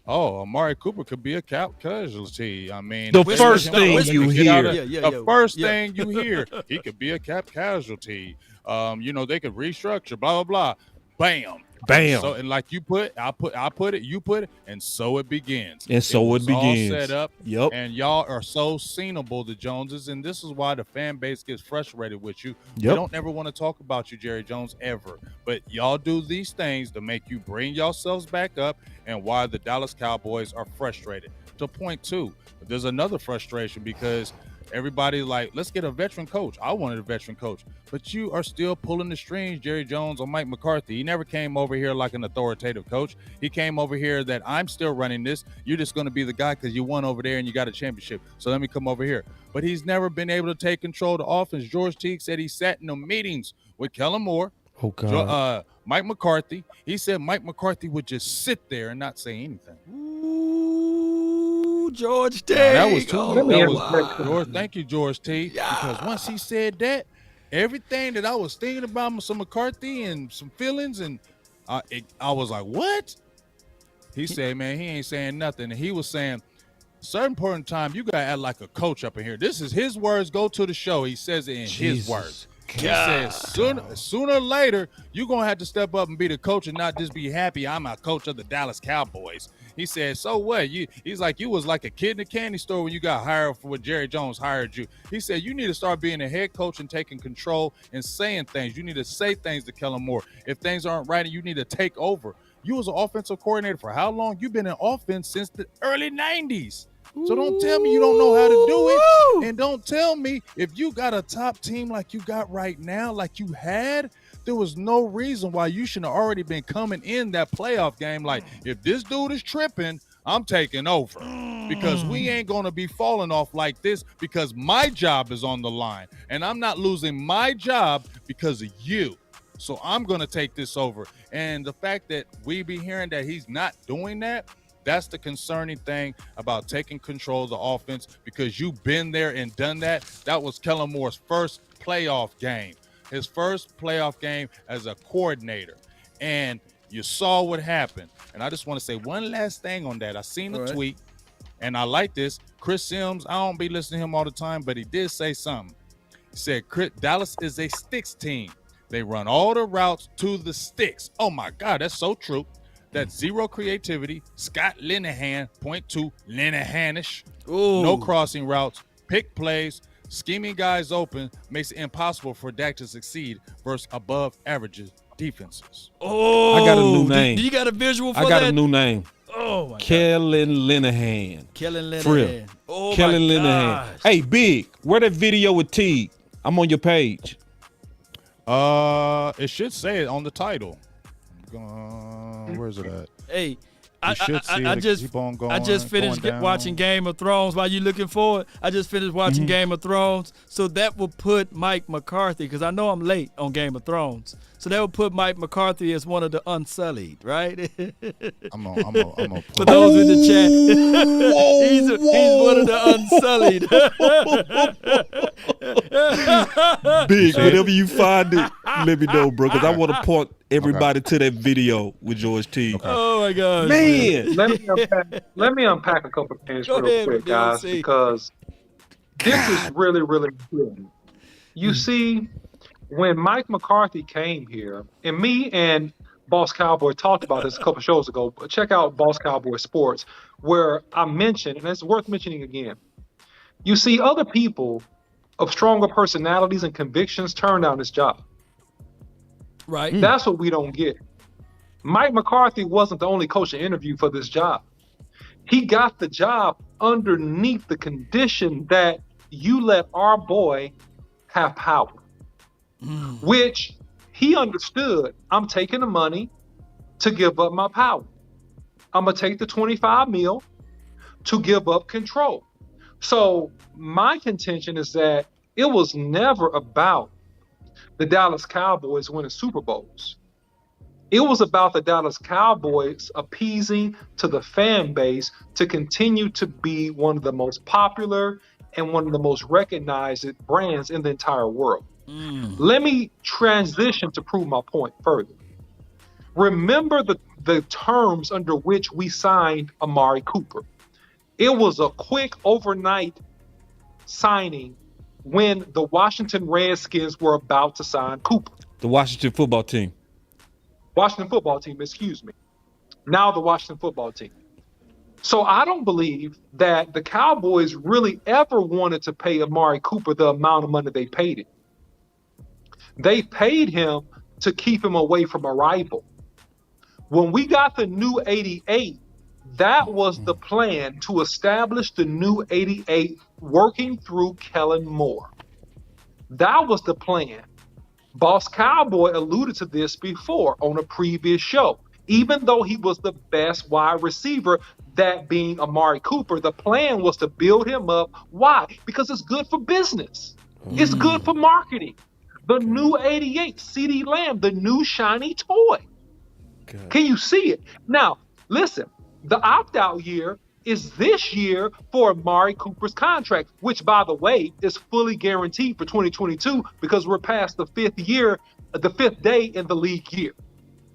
oh, Amari Cooper could be a casualty. I mean, The first thing you hear. The first thing you hear, he could be a casualty. They could restructure, blah, blah, blah. Bam. Bam. So, and like you put, I put it, you put it, and so it begins. And so it begins. All set up. Yep. And y'all are so seenable, the Joneses, and this is why the fan base gets frustrated with you. Yep. We don't ever want to talk about you, Jerry Jones, ever. But y'all do these things to make you bring yourselves back up, and why the Dallas Cowboys are frustrated. To point two, there's another frustration because everybody like, let's get a veteran coach. I wanted a veteran coach, but you are still pulling the strings, Jerry Jones, on Mike McCarthy. He never came over here like an authoritative coach. He came over here that I'm still running this. You're just going to be the guy because you won over there and you got a championship. So let me come over here. But he's never been able to take control of the offense. George Teague said he sat in the meetings with Kellen Moore, Mike McCarthy. He said Mike McCarthy would just sit there and not say anything. George T. That was too. George, thank you, George T. Yeah. Because once he said that, everything that I was thinking about some McCarthy and some feelings, and I was like, what? He said, man, he ain't saying nothing. And he was saying, certain point in time, you got to act like a coach up in here. This is his words. Go to the show. He says it in his words. He says, sooner or later, you're going to have to step up and be the coach and not just be happy I'm a coach of the Dallas Cowboys. He said, so what? He's like, you was like a kid in a candy store when you got hired for what Jerry Jones hired you. He said, you need to start being a head coach and taking control and saying things. You need to say things to Kellen Moore. If things aren't right, you need to take over. You was an offensive coordinator for how long? You've been in offense since the early 90s. So don't tell me you don't know how to do it. And don't tell me if you got a top team like you got right now, like you had, there was no reason why you shouldn't have already been coming in that playoff game. Like, if this dude is tripping, I'm taking over. Because we ain't going to be falling off like this because my job is on the line. And I'm not losing my job because of you. So I'm going to take this over. And the fact that we be hearing that he's not doing that, that's the concerning thing about taking control of the offense, because you've been there and done that. That was Kellen Moore's first playoff game, his first playoff game as a coordinator. And you saw what happened. And I just want to say one last thing on that. I seen the tweet, and I like this. Chris Sims, I don't be listening to him all the time, but he did say something. He said, Dallas is a sticks team. They run all the routes to the sticks. Oh, my God, that's so true. That's zero creativity. Scott Linehan, .2, Linehanish. No crossing routes, pick plays, scheming guys open makes it impossible for Dak to succeed versus above average defenses. I got a new name. Do you got a visual for that? I got a new name. Oh, my Kellen Linehan. Kellen Linehan. Oh, Kellen my Linehan. gosh. Hey, Big, where that video with Teague? I'm on your page. It should say it on the title. Where's it at? Hey, I just finished watching Game of Thrones. While you looking for it, I just finished watching Game of Thrones. So that will put Mike McCarthy, because I know I'm late on Game of Thrones. So that will put Mike McCarthy as one of the Unsullied, right? I'm gonna for those in the chat, he's one of the Unsullied. Big, whenever you find it, let me know, bro, because I want to point everybody to that video with George T. Okay. Oh my God, man! Let me unpack a couple of things real quick, guys, because this is really, really important. You see, when Mike McCarthy came here, and me and Boss Cowboy talked about this a couple shows ago. Check out Boss Cowboy Sports, where I mentioned, and it's worth mentioning again. You see, other people of stronger personalities and convictions turn down this job. Right. That's what we don't get. Mike McCarthy wasn't the only coach to interview for this job. He got the job underneath the condition that you let our boy have power, which he understood. I'm taking the money to give up my power. I'm going to take the 25 mil to give up control. So my contention is that It was never about the Dallas Cowboys winning Super Bowls. It was about the Dallas Cowboys appeasing to the fan base to continue to be one of the most popular and one of the most recognized brands in the entire world. Let me transition to prove my point further. Remember the terms under which we signed Amari Cooper. It was a quick overnight signing when the Washington Redskins were about to sign Cooper. The Washington football team. Washington football team, excuse me. Now the Washington football team. So I don't believe that the Cowboys really ever wanted to pay Amari Cooper the amount of money they paid him. They paid him to keep him away from a rival. When we got the new 88, that was the plan to establish the new 88 working through Kellen Moore. That was the plan. Boss Cowboy alluded to this before on a previous show. Even though he was the best wide receiver, that being Amari Cooper, the plan was to build him up. Why? Because it's good for business. It's good for marketing. The new 88, CeeDee Lamb, the new shiny toy. God. Can you see it? Now, listen, the opt-out year is this year for Amari Cooper's contract, which, by the way, is fully guaranteed for 2022 because we're past the fifth day in the league year.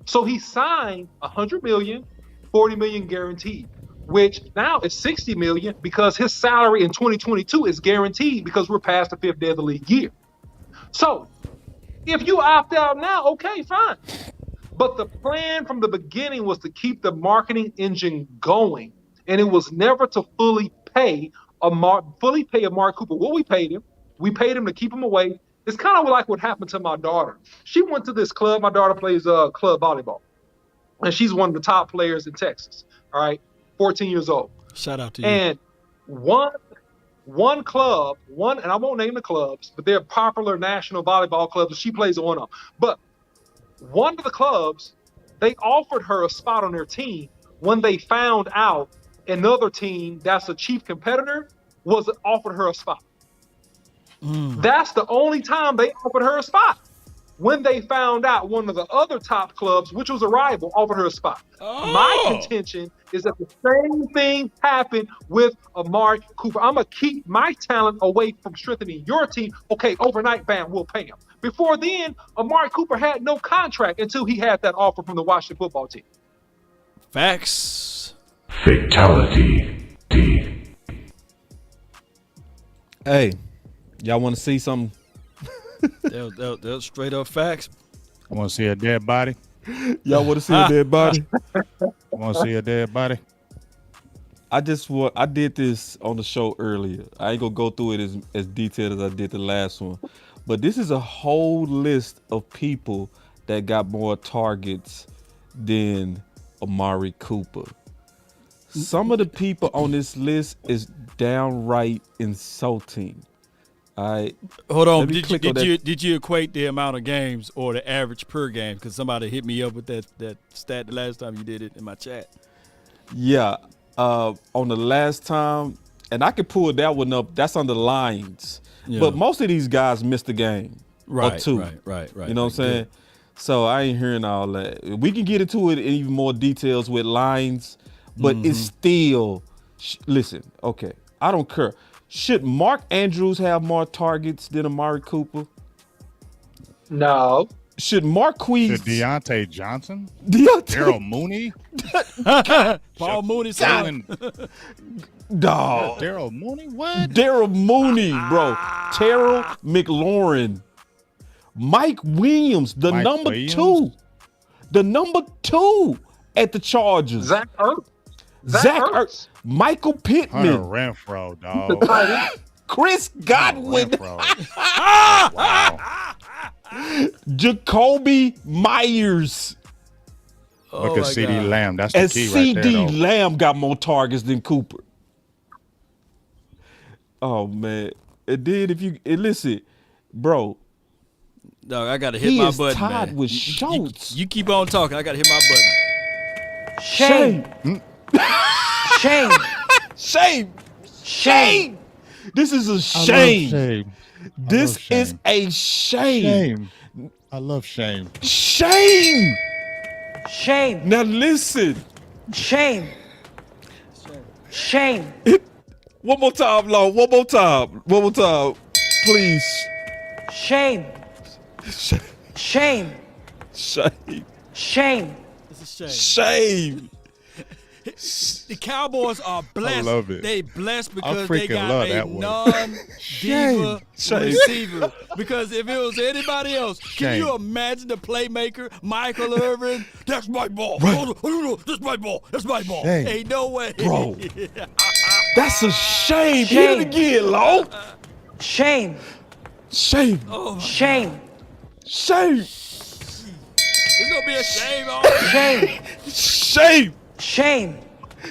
So he signed $100 million, $40 million guaranteed, which now is $60 million because his salary in 2022 is guaranteed because we're past the fifth day of the league year. So if you opt out now, okay, fine. But the plan from the beginning was to keep the marketing engine going, and it was never to fully pay Amari Cooper. What we paid him to keep him away. It's kind of like what happened to my daughter. She went to this club. My daughter plays club volleyball, and she's one of the top players in Texas. All right, 14 years old. Shout out to you. And one club, and I won't name the clubs, but they're popular national volleyball clubs, and she plays at one of them. But one of the clubs, they offered her a spot on their team when they found out another team that's a chief competitor was offered her a spot. That's the only time they offered her a spot. When they found out one of the other top clubs, which was a rival, offered her a spot. My contention is that the same thing happened with Amari Cooper. I'm going to keep my talent away from strengthening your team. Okay, overnight, bam, we'll pay him. Before then, Amari Cooper had no contract until he had that offer from the Washington football team. Facts. Fatality. Hey, y'all want to see something? They're straight up facts. I want to see a dead body. Y'all want to see a dead body? I want to see a dead body. I did this on the show earlier. I ain't gonna go through it as detailed as I did the last one. But this is a whole list of people that got more targets than Amari Cooper. Some of the people on this list is downright insulting. All right. Hold on. Did you equate the amount of games or the average per game? Because somebody hit me up with that stat the last time you did it in my chat. Yeah. On the last time, and I could pull that one up. That's on the lines. Yeah. But most of these guys missed a game or two. Right. You know what I'm saying? So I ain't hearing all that. We can get into it in even more details with lines, but it's still, listen, okay, I don't care. Should Mark Andrews have more targets than Amari Cooper? No. Should Marquise? Should Deontay Johnson? Daryl Mooney? Paul Mooney? Dog. Daryl Mooney? What? Daryl Mooney, bro. Terrell McLaurin. Mike Williams, the number two at the Chargers. Zach Ertz. Zach Ertz. Michael Pittman. Hunter Renfrow, dog. Chris Godwin. Wow. Jacoby Myers. Look at CeeDee Lamb. That's the and key right there. CeeDee Lamb got more targets than Cooper. Oh, man. And then listen, bro. Dog, I got to hit my button, He is tied man. with Schultz. You keep on talking. I got to hit my button. Shame. This is a shame. This shame. is a shame. I love shame. Shame. Shame. Now listen. Shame. Shame. One more time, Law. One more time. Please. Shame. Shame. Shame. Shame. Shame. It's a shame. Shame. The Cowboys are blessed. I love it. They blessed because freaking they got love a that one. non-diva Shame. receiver. Because if it was anybody else, can Shame. you imagine the playmaker, Michael Irvin? That's my ball. Right. Oh, that's my ball. That's my ball. Shame. Ain't no way. Bro. That's a shame. Hit Shame. it again, Law. Shame. Shame. Oh, my Shame. Shame. It's going to be a shame. Shame. Shame. Shame.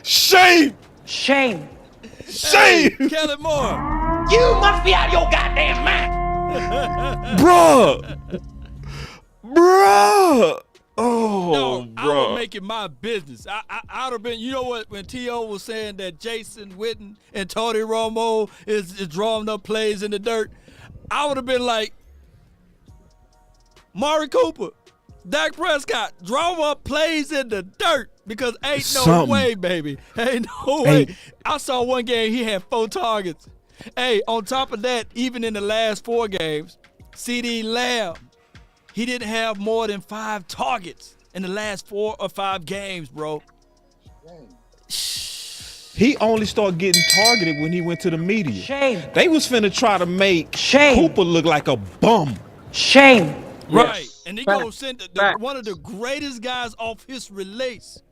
Shame. Shame. Shame. Kelly Moore. You must be out of your goddamn mind. Bruh. Oh, No, I would bruh. make it my business. I would have been, you know what, when T.O. was saying that Jason Witten and Tony Romo is drawing up plays in the dirt, I would have been like, Amari Cooper, Dak Prescott, draw up plays in the dirt because ain't no Something. way, baby. Ain't no way. Ain't- I saw one game, he had 4 targets. Hey, on top of that, even in the last 4 games, CD Lamb, he didn't have more than 5 targets in the last 4 or 5 games, bro. He only started getting targeted when he went to the media. Shame. They was finna try to make Shame. Cooper look like a bum. Shame. Right. And he Facts. gonna send Facts. one of the greatest guys off his release.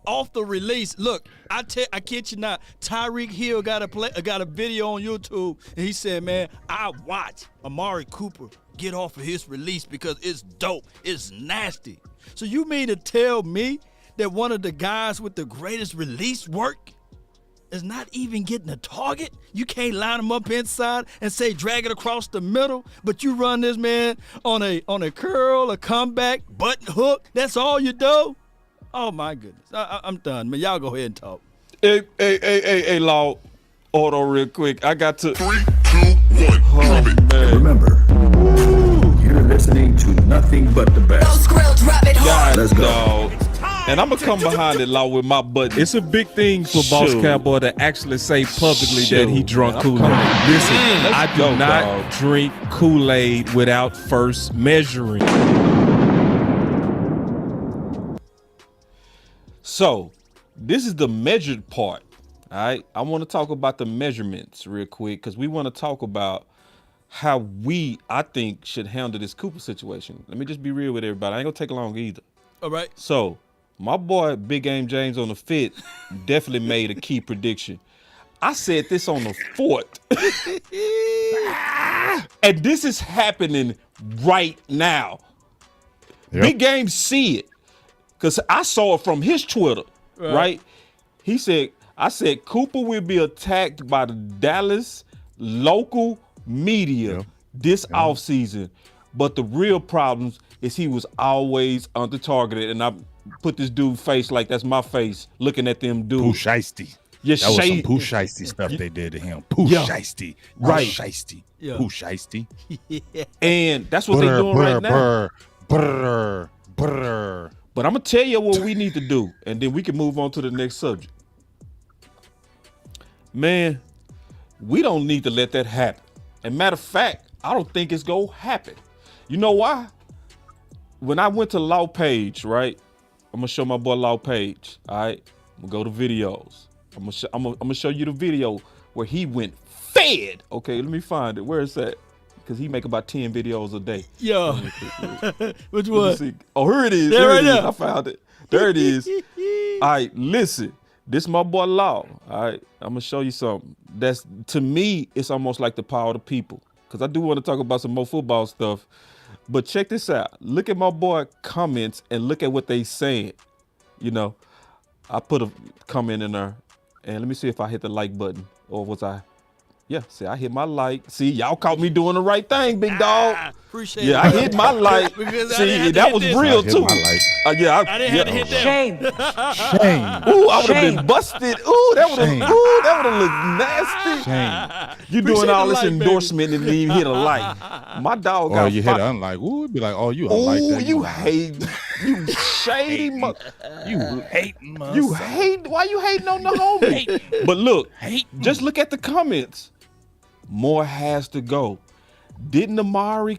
Off the release. Look, I kid you not, Tyreek Hill got a video on YouTube, and he said, man, I watch Amari Cooper get off of his release because it's dope. It's nasty. So you mean to tell me that one of the guys with the greatest release work is not even getting a target? You can't line him up inside and say drag it across the middle, but you run this man on a curl, a comeback, button hook. That's all you do? Oh my goodness. I'm done, man. Y'all go ahead and talk. Hey, Law. Hold on real quick. I got to. 3, 2, 1, drop it. Man. Remember, you're listening to nothing but the best. God, Let's go. dog. And I'm gonna come behind it, Law, with my butt. It's a big thing for Boss Shoot. Cowboy to actually say publicly that he Shoot, drunk man, I'm Kool-Aid. coming. Listen, Let's I do go, not dog. drink Kool-Aid without first measuring. So, this is the measured part. All right. I want to talk about the measurements real quick because we want to talk about how we, I think, should handle this Cooper situation. Let me just be real with everybody. I ain't gonna take long either. All right. So, my boy Big Game James on the Fit definitely made a key prediction. I said this on the 4th. And this is happening right now. Yep. Big Game see it. Because I saw it from his Twitter, right? He said, I said, Cooper will be attacked by the Dallas local media this offseason. But the real problems is he was always under targeted. And I put this dude face like that's my face looking at them Pooh dudes. Shiesty. Yeah, That was some shade- Pooh Shiesty stuff they did to him. Pooh Yeah. Shiesty. Right. Shiesty. Yeah. Pooh Shiesty. And that's what they're doing right now. Brr. But I'm going to tell you what we need to do, and then we can move on to the next subject. Man, we don't need to let that happen. And matter of fact, I don't think it's going to happen. You know why? When I went to Law Page, right? I'm going to show my boy Law Page, all right? I'm going to go to videos. I'm gonna show you the video where he went fed. Okay, let me find it. Where is that? Because he make about 10 videos a day. Yo. Which Let me one? see. Oh, here it is. There Here right it is. there. I found it. There it is. All right, listen. This my boy Law. All right, I'm gonna show you something. That's, to me, it's almost like the power of the people. Because I do want to talk about some more football stuff. But check this out. Look at my boy comments and look at what they saying. You know, I put a comment in there. And let me see if I hit the like button. Or was I? Yeah, see, I hit my like. See, y'all caught me doing the right thing, big dog. Appreciate Yeah, it. I hit my like. Because I See, didn't have to that hit was this. real I hit too. my like. Yeah, I didn't have to hit them. Shame. Shame. Ooh, I would have been busted. Ooh, that would Shame. have looked nasty. Shame. You doing Appreciate all the this like, endorsement and didn't even hit a like. My dog Or got you hit unlike. Ooh, it'd be like, oh, you Ooh, unlike that. you hate, you shady You hating my You son. hate. Why you hating on the homie? But look, just look at the comments. More has to go. Didn't Amari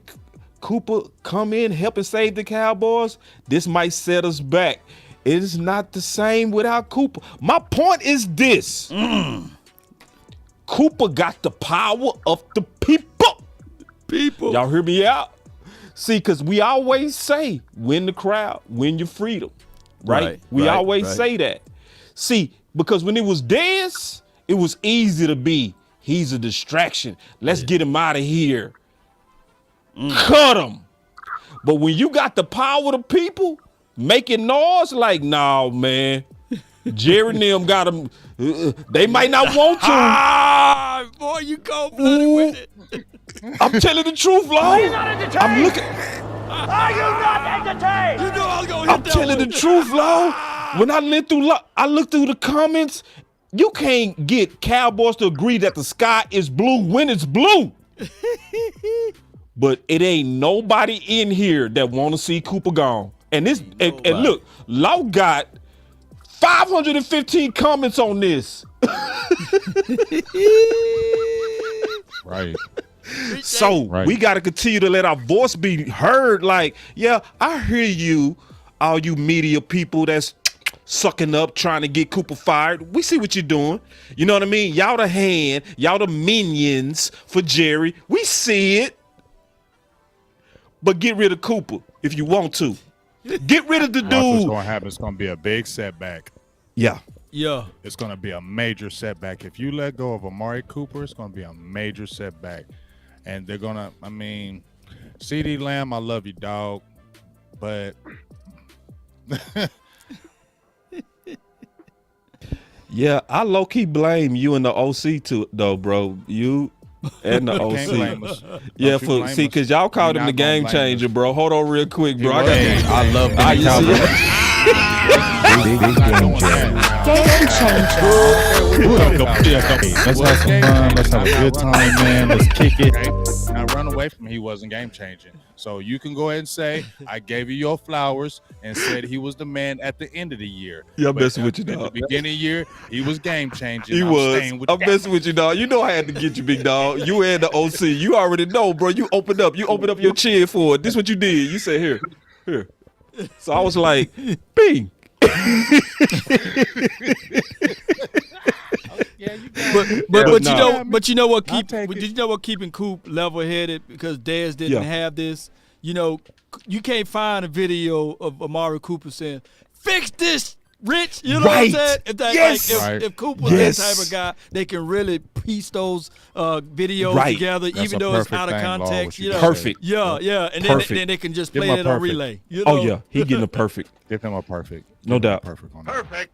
Cooper come in, help and save the Cowboys? This might set us back. It is not the same without Cooper. My point is this. Cooper got the power of the people. Y'all hear me out? See, because we always say, win the crowd, win your freedom. Right? We always say that. See, because when it was Dez, it was easy to be, he's a distraction. Let's get him out of here. Cut him. But when you got the power of the people making noise, like, nah, man. Jerry and them got them. They might not want to. Boy, you cold-blooded with it. I'm telling the truth, Lord. Are you not entertained? I'm looking. Are you not entertained? You know I was gonna hit I'm that telling one. the truth, Lord. When I looked through the comments, you can't get Cowboys to agree that the sky is blue when it's blue. But it ain't nobody in here that want to see Cooper gone. And this, and look, Law got 515 comments on this. Right. So we got to continue to let our voice be heard. Like, yeah, I hear you, all you media people that's sucking up, trying to get Cooper fired. We see what you're doing. You know what I mean? Y'all the hand, y'all the minions for Jerry. We see it. But get rid of Cooper if you want to. Get rid of the Watch what's dude. going to happen. It's going to be a big setback. Yeah. Yeah. It's going to be a major setback. If you let go of Amari Cooper, it's going to be a major setback. And they're going to, I mean, CD Lamb, I love you, dog. But Yeah, I low-key blame you and the OC too, though, bro. You and the can't blame OC. us. Yeah, Don't you blame us. because y'all called You're him the not gonna game blame changer, us. bro. Hold on real quick, bro. I love Ah, the you see Cowboys. it? Big game changer. Game changer. Let's have some fun. Let's have a good time, man. Let's kick it. Now run away from him. He wasn't game changing. So you can go ahead and say, I gave you your flowers and said he was the man at the end of the year. Yeah, I'm But messing with you, at the dog. beginning of the year, he was game changing. He I'm was. staying with I'm that. messing with you, dog. You know I had to get you, big dog. You and the OC. You already know, bro. You opened up. You opened up your chin for it. This what you did. You said, here. So I was like, bing. Yeah, you got it. But you know what I'll take it. did you know what keeping Coop level headed because Dez didn't have this? You know, you can't find a video of Amari Cooper saying, "Fix this, Rich." You know what I'm saying? If that, if Cooper was that type of guy, they can really piece those videos together, That's even a though it's perfect out of thing, Law, context. what you You know, Perfect. Yeah, and then they can just Give play him a it on perfect. relay. You know? Oh, yeah. He getting a perfect. Give him a perfect. No Give him a doubt. Perfect on that. Perfect.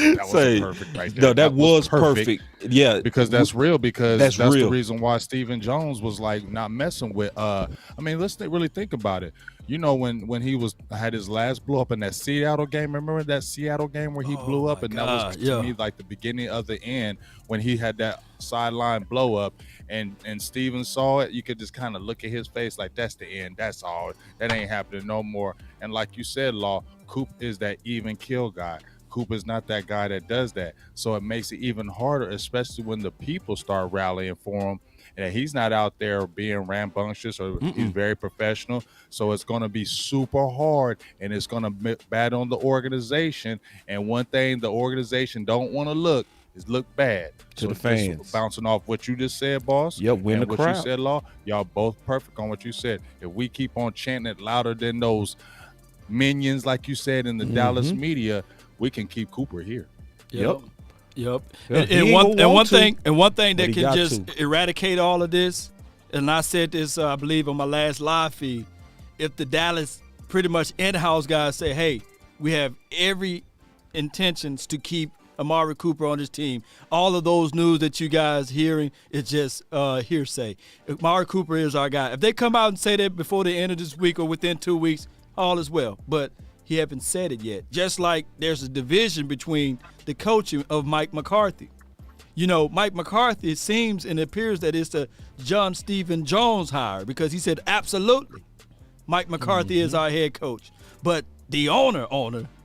That was Say, perfect right there. no, that was perfect. Yeah. Because that's real. Because That's that's real. the reason why Stephen Jones was like not messing with. I mean, let's really think about it. You know, when he had his last blow up in that Seattle game. Remember that Seattle game where he blew up, and that was to me like the beginning of the end when he had that sideline blow up, and Steven saw it. You could just kind of look at his face like that's the end. That's all. That ain't happening no more. And like you said, Law, Coop is that even kill guy. Coop is not that guy that does that. So it makes it even harder, especially when the people start rallying for him. And he's not out there being rambunctious or he's very professional. So it's going to be super hard and it's going to bad on the organization. And one thing the organization don't want to look bad. To the fans. Bouncing off what you just said, boss. Yep, win and the what crowd. you said, Law. Y'all both perfect on what you said. If we keep on chanting it louder than those minions, like you said, in the Dallas media, we can keep Cooper here. Yep. Yeah, And one thing that but he can got just to. eradicate all of this, and I said this, I believe, on my last live feed, if the Dallas pretty much in-house guys say, hey, we have every intentions to keep Amari Cooper on his team. All of those news that you guys hearing is just hearsay. Amari Cooper is our guy. If they come out and say that before the end of this week or within 2 weeks, all is well. But he haven't said it yet. Just like there's a division between the coaching of Mike McCarthy. You know, Mike McCarthy, it seems and it appears that it's the John Stephen Jones hire because he said absolutely Mike McCarthy is our head coach. But the owner,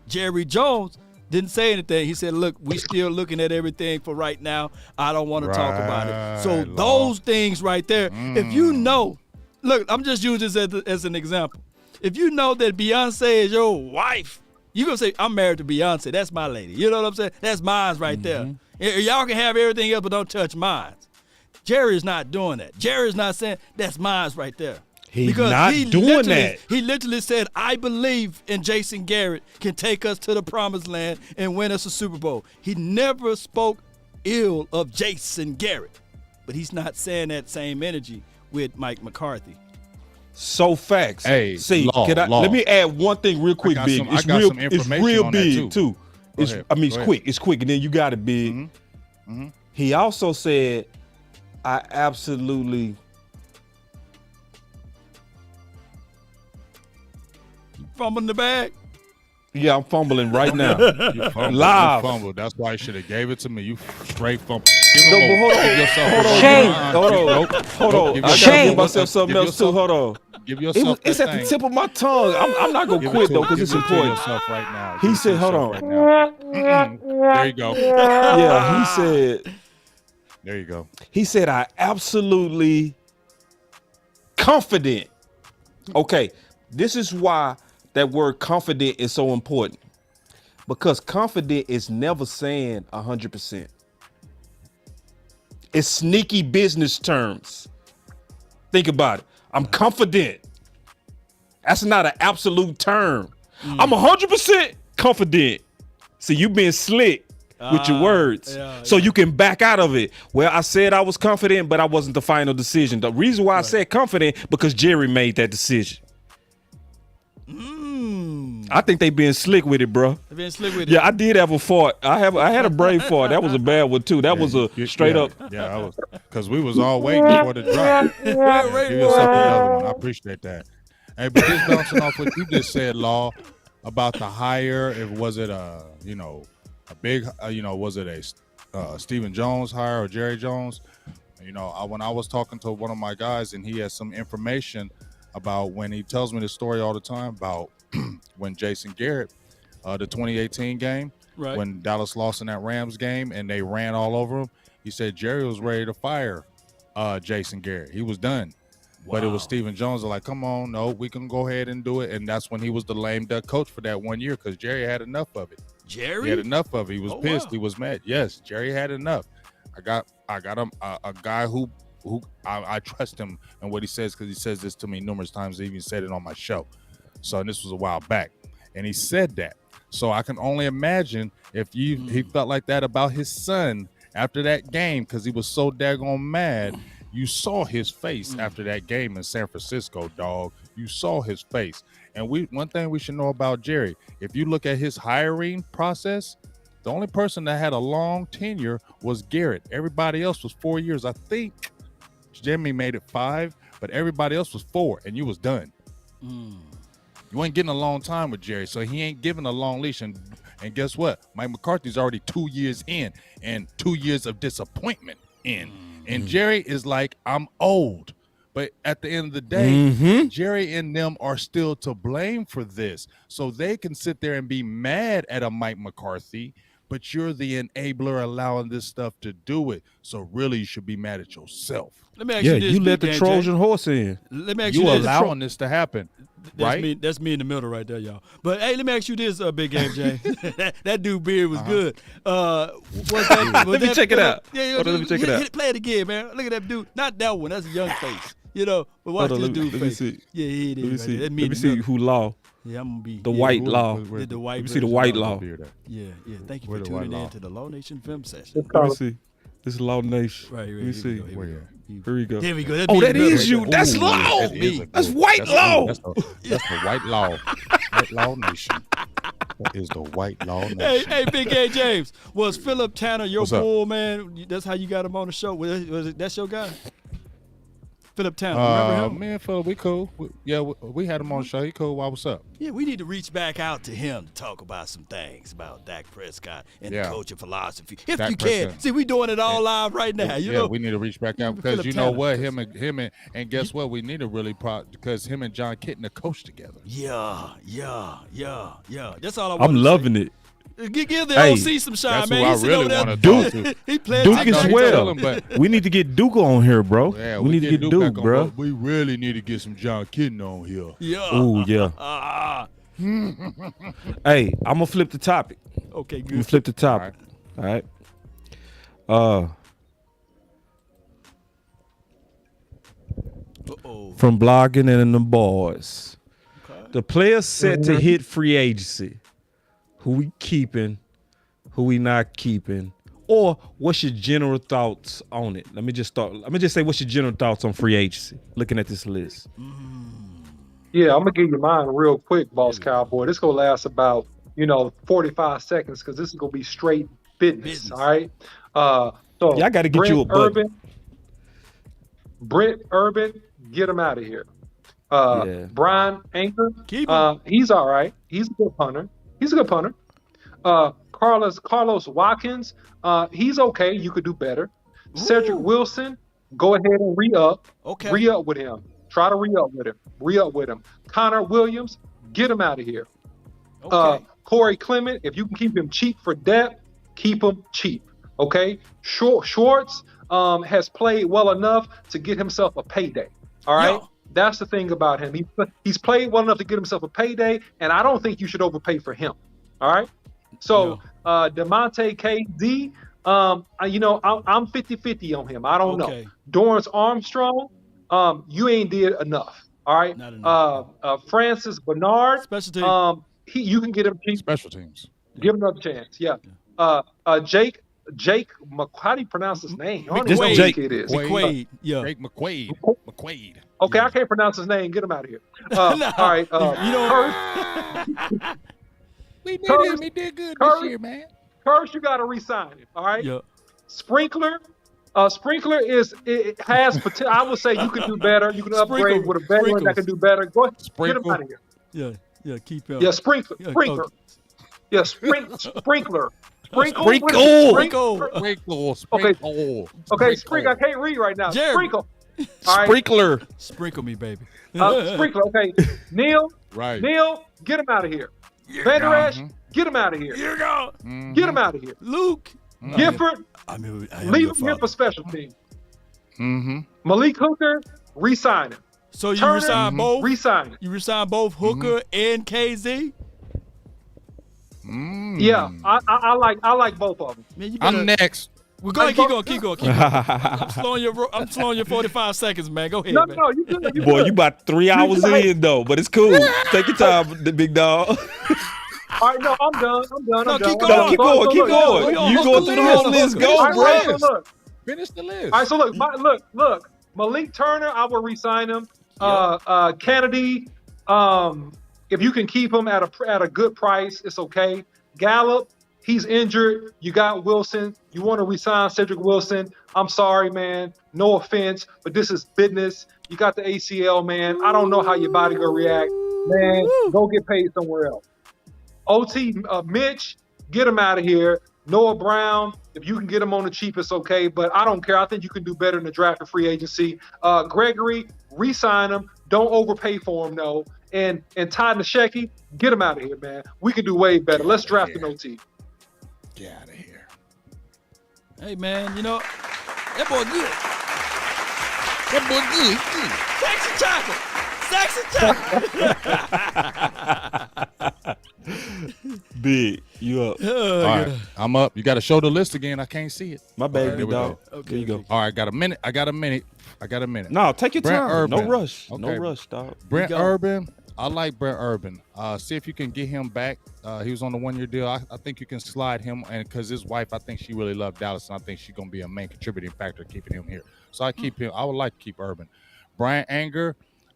Jerry Jones, didn't say anything. He said, look, we still looking at everything for right now. I don't want to talk about it. So those things right there, if you know, look, I'm just using this as an example. If you know that Beyonce is your wife, you're going to say, I'm married to Beyonce. That's my lady. You know what I'm saying? That's mine right there. Y'all can have everything else, but don't touch mine. Jerry's not doing that. Jerry's not saying, that's mine right there. He's not doing that. He literally said, I believe in Jason Garrett can take us to the promised land and win us a Super Bowl. He never spoke ill of Jason Garrett, but he's not saying that same energy with Mike McCarthy. So facts. Hey, see, Law. Let me add one thing real quick, Big. It's real big too. It's quick. It's quick, and then you got it, Big. He also said, I absolutely. Fumbling the bag? Yeah, I'm fumbling right now. You fumbled, Live. You fumbled. That's why you should have gave it to me. You straight fumbled. Hold on. I gotta give myself something else too. Hold on. Give yourself. It's at the tip of my tongue. I'm not gonna quit though because it's important. Right now. He said, "Hold on." There you go. Yeah, he said. There you go. He said, "I absolutely confident." Okay, this is why that word confident is so important, because confident is never saying 100%. It's sneaky business terms. Think about it. I'm confident. That's not an absolute term. I'm 100% confident. See, you being slick with your words, so you can back out of it. Well, I said I was confident, but I wasn't the final decision. The reason why I said confident, because Jerry made that decision. I think they being slick with it, bro. They being slick with it. Yeah, I did have a fart. I had a brain fart. That was a bad one too. That was a straight up. Yeah, I was, because we was all waiting for the drop. Give yourself another one. I appreciate that. Hey, but just bouncing off what you just said, Law, about the hire. Was it a big was it a Stephen Jones hire or Jerry Jones? When I was talking to one of my guys and he has some information about when he tells me the story all the time about when Jason Garrett, the 2018 game, right, when Dallas lost in that Rams game and they ran all over him, he said Jerry was ready to fire Jason Garrett. He was done. Wow. But it was Stephen Jones like, come on, no, we can go ahead and do it. And that's when he was the lame duck coach for that 1 year because Jerry had enough of it. Jerry? He had enough of it. He was pissed. Wow. He was mad. Yes, Jerry had enough. I got him a guy who I trust him and what he says, because he says this to me numerous times. He even said it on my show. So, and this was a while back, and he said that. So I can only imagine if he felt like that about his son after that game, because he was so daggone mad. You saw his face after that game in San Francisco, dog. You saw his face. And one thing we should know about Jerry, if you look at his hiring process, the only person that had a long tenure was Garrett. Everybody else was 4 years. I think Jimmy made it 5, but everybody else was 4, and you was done. You ain't getting a long time with Jerry, so he ain't giving a long leash. And guess what? Mike McCarthy's already 2 years in, and 2 years of disappointment in. And Jerry is like, I'm old. But at the end of the day, Jerry and them are still to blame for this. So they can sit there and be mad at a Mike McCarthy, but you're the enabler allowing this stuff to do it. So really, you should be mad at yourself. Let me ask you this. You let the Trojan horse in. Let me ask you this. You allowing this to happen, right? That's me in the middle right there, y'all. But hey, let me ask you this, Big Game James. that dude beard was good. Let me check it out. Let me check it out. Play it again, man. Look at that dude. Not that one. That's a young face. But watch this dude face. Yeah, it is. Let me see who Law. Yeah, I'm gonna be the white Law. The white. Let me see the white Law. Yeah. Thank you for tuning in to the Law Nation Film Session. Let me see. This is Law Nation. Right. Let me see. Here we go. There we go. That is you. That's Law. That's white Law. That's the white Law. White Law Nation. is the white law Hey, nation. hey, Big A James, was Philip Tanner your What's up? bull, man? That's how you got him on the show. That's your guy? Philip Tanner, remember him? Man, Philip, we cool. We had him on the show. He cool. What's up? Yeah, we need to reach back out to him to talk about some things about Dak Prescott and the coaching philosophy. If Dak you can. Prescott. See, we doing it all live right now. You know? We need to reach back out because Philip you know Tanner. what? Him and guess what? We need to really because him and John Kitten are coached together. Yeah. That's all I want. I'm loving it. Give the Hey, OC some shine, That's man. who I He's sitting really over want there. to talk to. He playing Duke I know as he well. tell him, but We need to get Duke on here, bro. yeah, we need to get Duke, back on, bro. but we really need to get some John Kitten on here. Yeah. Ooh, yeah. Hey, I'm gonna flip the topic. Okay, I'm gonna good. flip the topic. All right. Uh-oh. From blogging and the boys. The players set to hit free agency. Who we keeping? Who we not keeping? Or what's your general thoughts on it? Let me just say what's your general thoughts on free agency? Looking at this list. Yeah, I'm gonna give you mine real quick, Boss Cowboy. This gonna last about 45 seconds because this is gonna be straight business. All right. So Yeah, I gotta get you a button. Brent Urban, get him out of here. Yeah. Brian Anchor, Keep him. he's all right. He's a good punter. Carlos Watkins, he's okay. You could do better. Cedric Wilson, go ahead and re-up. Okay. Re-up with him. Try to re-up with him. Connor Williams, get him out of here. Okay. Corey Clement, if you can keep him cheap for depth, keep him cheap. Okay. Schwartz has played well enough to get himself a payday. All right. Yeah. That's the thing about him. He's played well enough to get himself a payday, and I don't think you should overpay for him. All right. So DeMonte KD, I'm 50-50 on him. I don't know. Dorrance Armstrong, you ain't did enough. All right. Not enough. Francis Bernard, Special team. you can get him cheap. Special teams. Give him another chance. Yeah. Jake, how do you pronounce his name? I don't This know what Jake- it is. McQuaid. Yeah. Jake McQuaid. McQuaid. Okay, Yeah. I can't pronounce his name. Get him out of here. All right. We did Curse- him. He did good Curse- this year, man. First, you got to re-sign him. All right. Yeah. Sprinkler it has potential. I would say you could do better. You can upgrade with a veteran that can do better. Go ahead. Get him out of here. Yeah. Keep him. Yeah, Sprinkler. Yeah, Sprinkler. okay. Yeah, Sprinkler. Sprinkle. Okay, Sprinkle. I can't read right now. Jerry. Sprinkle. All right. Sprinkler. Sprinkle me, baby. Sprinkler. Okay. Neil. Right. Neil, get him out of here. Van Der Esch, get him out of here. Here you go. Get him out of here. Luke. Gifford, I am leave your him here father. for special teams. Mm-hmm. Malik Hooker, re-sign him. So you Turner, resign both? Re-sign him. You resign both Hooker and KZ? Yeah, I like both of them. Man, you better, I'm next. Well, go ahead, keep going. I'm slowing your 45 seconds, man. Go ahead, No, man. you good. Boy, you about 3 hours in though, but it's cool. Take your time, the big dog. All right, no, I'm done. No, keep I'm going. done. Keep So going. look, You go through the whole list. Go, All bro. right, so look. Finish the list. All right, so look. Malik Turner, I will re-sign him. Kennedy, if you can keep him at a good price, it's okay. Gallup, he's injured. You got Wilson. You want to re-sign Cedric Wilson. I'm sorry, man. No offense, but this is business. You got the ACL, man. I don't know how your body gonna react. Man, go get paid somewhere else. OT, Mitch, get him out of here. Noah Brown, if you can get him on the cheap, it's okay, but I don't care. I think you can do better in the draft and free agency. Gregory, re-sign him. Don't overpay for him, no. And Ty Nasheki, get him out of here, man. We can do way better. Let's draft an OT. Get out of here. Hey, man, that boy good. Big, you up? All right, I'm up. You got to show the list again. I can't see it. My bad, There big we dog. go. There you go. All right, got a minute. I got a minute. No, take your Brent time. Urban. No rush. Okay. No rush, dog. Brent Urban. I like Brent Urban. See if you can get him back. He was on the 1-year deal. I think you can slide him, and because his wife, I think she really loved Dallas, and I think she's gonna be a main contributing factor keeping him here. So I keep him. I would like to keep Urban. Brian Anger.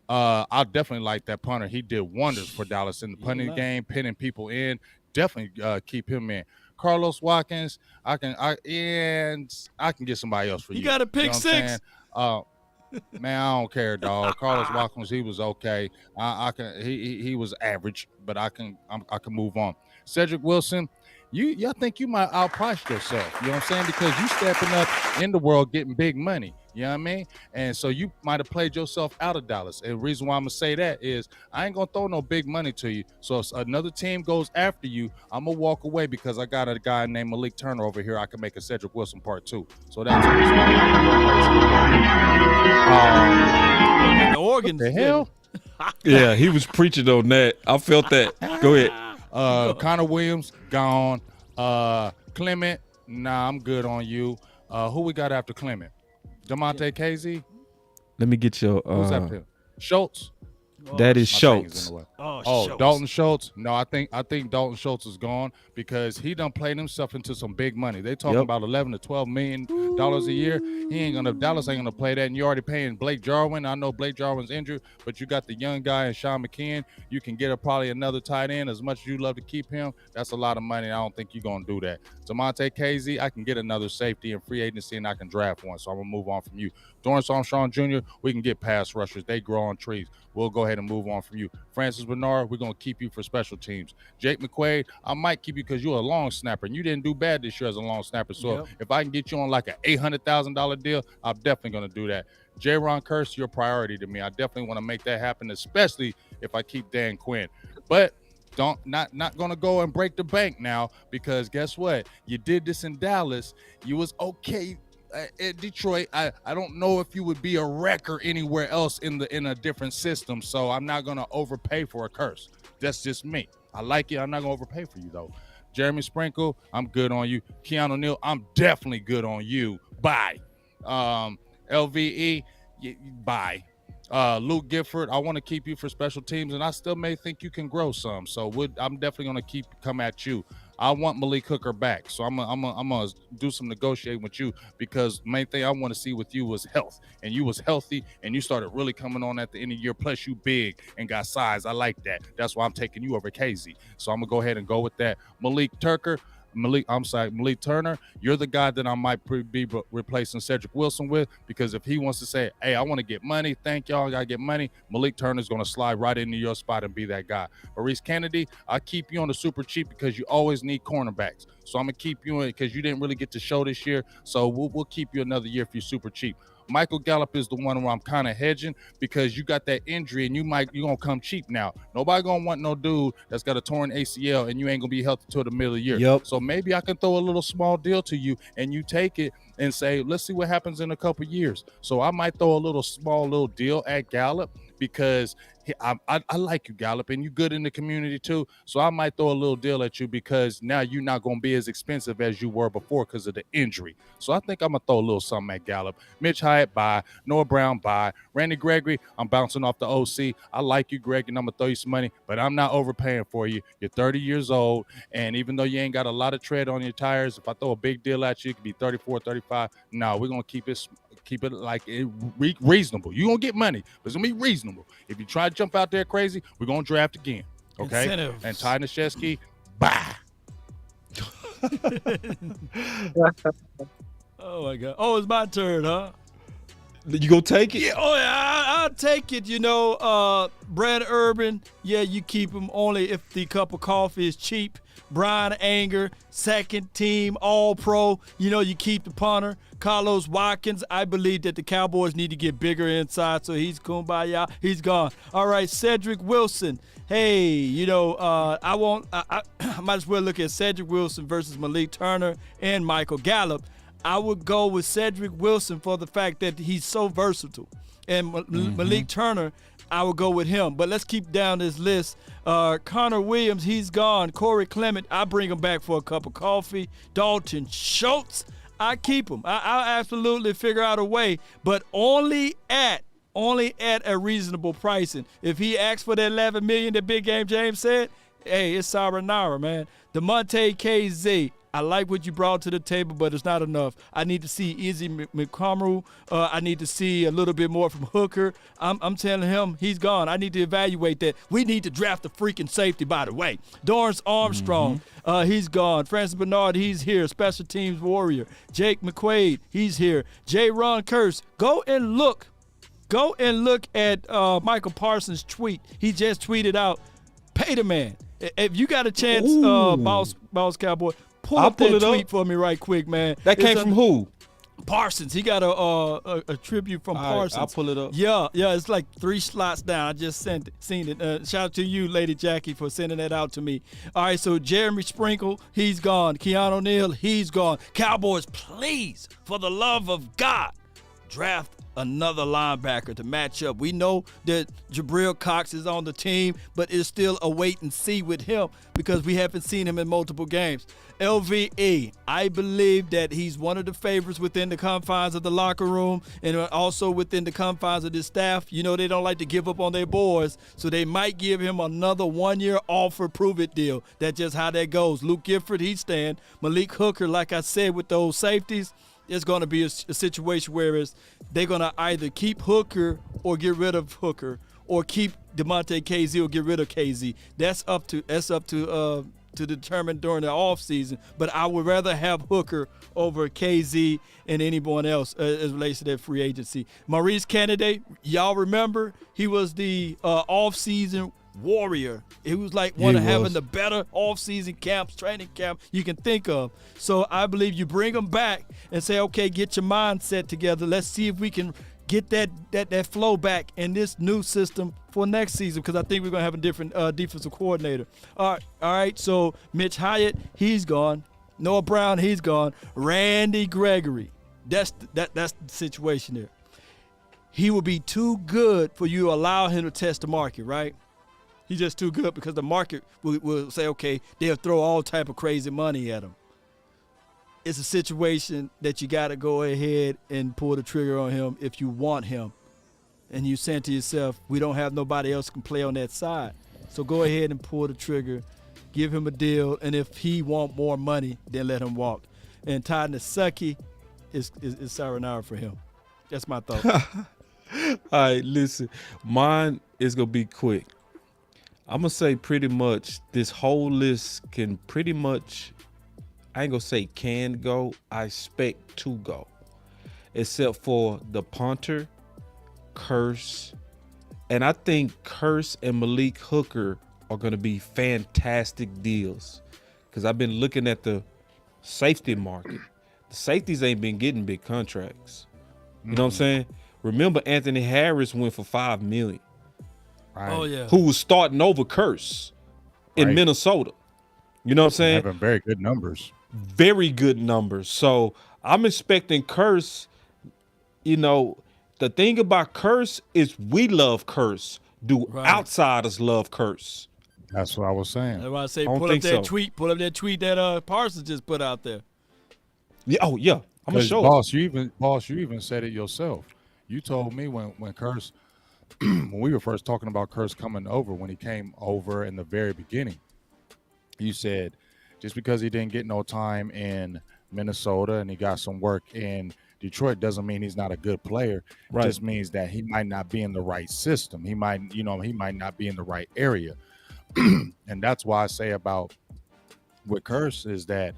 I definitely like that punter. He did wonders for Dallas in the punting game, pinning people in, definitely keep him in. Carlos Watkins, I can get somebody else for you. You got to pick know what I'm six. saying? Man, I don't care, dog. Carlos Watkins, he was okay. I can he was average, but I can move on. Cedric Wilson, I think you might outprice yourself. You know what I'm saying? Because you stepping up in the world getting big money. You know what I mean? And so you might have played yourself out of Dallas. And the reason why I'm gonna say that is I ain't gonna throw no big money to you. So if another team goes after you, I'm gonna walk away because I got a guy named Malik Turner over here. I can make a Cedric Wilson part 2. So that's the organs. the hell? Yeah, he was preaching on that. I felt that. Go ahead. Connor Williams, gone. Clement, nah, I'm good on you. Who we got after Clement? Demonte Casey? Let me get your Who's after him? Schultz? that is My Schultz. thing is in the way. Oh, Schultz. Dalton Schultz. No, I think Dalton Schultz is gone because he done played himself into some big money. They talking about $11 to $12 million a year. Dallas ain't gonna play that. And you're already paying Blake Jarwin. I know Blake Jarwin's injured, but you got the young guy and Sean McKeon. You can get probably another tight end. As much as you love to keep him, that's a lot of money. I don't think you're gonna do that. Demonte Casey, I can get another safety in free agency and I can draft one. So I'm gonna move on from you. Dorrance Armstrong Jr., we can get pass rushers. They grow on trees. We'll go ahead and move on from you. Francis Bernard, we're going to keep you for special teams. Jake McQuaid, I might keep you because you're a long snapper, and you didn't do bad this year as a long snapper. So if I can get you on like an $800,000 deal, I'm definitely going to do that. J-Ron Curse, you're a priority to me. I definitely want to make that happen, especially if I keep Dan Quinn. But not going to go and break the bank now because guess what? You did this in Dallas. You was okay at Detroit. I don't know if you would be a wrecker anywhere else in a different system, so I'm not gonna overpay for a Curse. That's just me. I like it. I'm not gonna overpay for you though. Jeremy Sprinkle, I'm good on you. Keanu Neal, I'm definitely good on you. Bye. LVE, bye. Luke Gifford, I want to keep you for special teams, and I still may think you can grow some. So I'm definitely gonna come at you. I want Malik Hooker back, so I'm gonna do some negotiating with you because the main thing I want to see with you was health, and you was healthy, and you started really coming on at the end of the year. Plus, you big and got size. I like that. That's why I'm taking you over KZ. So I'm gonna go ahead and go with that. Malik Turner, you're the guy that I might be replacing Cedric Wilson with because if he wants to say, hey, I want to get money, thank y'all, I got to get money, Malik Turner's going to slide right into your spot and be that guy. Maurice Kennedy, I keep you on the super cheap because you always need cornerbacks. So I'm going to keep you in because you didn't really get to show this year. So we'll keep you another year if you're super cheap. Michael Gallup is the one where I'm kind of hedging because you got that injury and you're going to come cheap now. Nobody going to want no dude that's got a torn ACL and you ain't going to be healthy till the middle of the year. Yep. So maybe I can throw a little small deal to you and you take it and say, let's see what happens in a couple years. So I might throw a little deal at Gallup because I like you, Gallup, and you good in the community too. So I might throw a little deal at you because now you're not going to be as expensive as you were before because of the injury. So I think I'm going to throw a little something at Gallup. Mitch Hyatt, bye. Noah Brown, bye. Randy Gregory, I'm bouncing off the OC. I like you, Greg, and I'm going to throw you some money, but I'm not overpaying for you. You're 30 years old, and even though you ain't got a lot of tread on your tires, if I throw a big deal at you, it could be 34, 35. No, we're going to keep it like reasonable. You're going to get money, but it's going to be reasonable. If you try to jump out there crazy, we're going to draft again. Okay? Incentives. And Ty Nashevsky, bye. Oh, my God. Oh, it's my turn, huh? You gonna take it? Yeah, I'll take it. Brad Urban, you keep him only if the cup of coffee is cheap. Brian Anger, second team, all-pro. You keep the punter. Carlos Watkins, I believe that the Cowboys need to get bigger inside, so he's kumbaya. He's gone. All right, Cedric Wilson. Hey, I might as well look at Cedric Wilson versus Malik Turner and Michael Gallup. I would go with Cedric Wilson for the fact that he's so versatile. And Malik Turner, I would go with him. But let's keep down this list. Connor Williams, he's gone. Corey Clement, I bring him back for a cup of coffee. Dalton Schultz, I keep him. I'll absolutely figure out a way, but only at a reasonable pricing. If he asks for the $11 million that Big Game James said, hey, it's Saranara, man. DeMonte KZ, I like what you brought to the table, but it's not enough. I need to see Izzy McComru. I need to see a little bit more from Hooker. I'm telling him he's gone. I need to evaluate that. We need to draft a freaking safety, by the way. Dorrance Armstrong, he's gone. Francis Bernard, he's here. Special teams warrior. Jake McQuaid, he's here. J. Ron Curse, go and look at Michael Parsons' tweet. He just tweeted out, pay the man. If you got a chance, Boss Cowboy, pull up that tweet for me right quick, man. That came from who? Parsons. He got a tribute from Parsons. I'll pull it up. Yeah, it's like 3 slots down. I just seen it. Shout out to you, Lady Jackie, for sending that out to me. All right, so Jeremy Sprinkle, he's gone. Keanu Neal, he's gone. Cowboys, please, for the love of God, draft another linebacker to match up. We know that Jabril Cox is on the team, but it's still a wait and see with him because we haven't seen him in multiple games. LVE, I believe that he's one of the favorites within the confines of the locker room and also within the confines of the staff. You know, they don't like to give up on their boys, so they might give him another 1-year offer, prove it deal. That's just how that goes. Luke Gifford, he's staying. Malik Hooker, like I said, with those safeties, it's going to be a situation where they're going to either keep Hooker or get rid of Hooker, or keep DeMonte KZ or get rid of KZ. That's up to determine during the offseason. But I would rather have Hooker over KZ and anyone else as relates to that free agency. Maurice Kennedy, y'all remember, he was the offseason warrior. He was like one of having the better off-season camps, training camp you can think of. So I believe you bring him back and say, okay, get your mindset together. Let's see if we can get that flow back in this new system for next season, because I think we're going to have a different defensive coordinator. All right, so Mitch Hyatt, he's gone. Noah Brown, he's gone. Randy Gregory, that's the situation there. He will be too good for you to allow him to test the market, right? He's just too good because the market will say, okay, they'll throw all type of crazy money at him. It's a situation that you got to go ahead and pull the trigger on him if you want him. And you saying to yourself, we don't have nobody else can play on that side. So go ahead and pull the trigger, give him a deal, and if he want more money, then let him walk. And Ty Nsekhe is sayonara for him. That's my thought. All right, listen, mine is going to be quick. I'm going to say pretty much this whole list can pretty much, I ain't going to say can go, I expect to go. Except for the punter, Curse, and I think Curse and Malik Hooker are going to be fantastic deals because I've been looking at the safety market. The safeties ain't been getting big contracts. You know what I'm saying? Remember, Anthony Harris went for $5 million. Right. Oh, yeah. Who was starting over Curse in Minnesota. You know what I'm saying? Having very good numbers. Very good numbers. So I'm expecting Curse. You know, the thing about Curse is we love Curse. Do outsiders love Curse? That's what I was saying. That's why I say I don't pull up think that so. tweet. Pull up that tweet that Parsons just put out there. Yeah. Oh, yeah. I'm going to show Boss, you even said it yourself. You told me when Curse, when we were first talking about Curse coming over, when he came over in the very beginning, you said just because he didn't get no time in Minnesota and he got some work in Detroit doesn't mean he's not a good player. It just means that he might not be in the right system. He might not be in the right area. And that's why I say about with Curse is that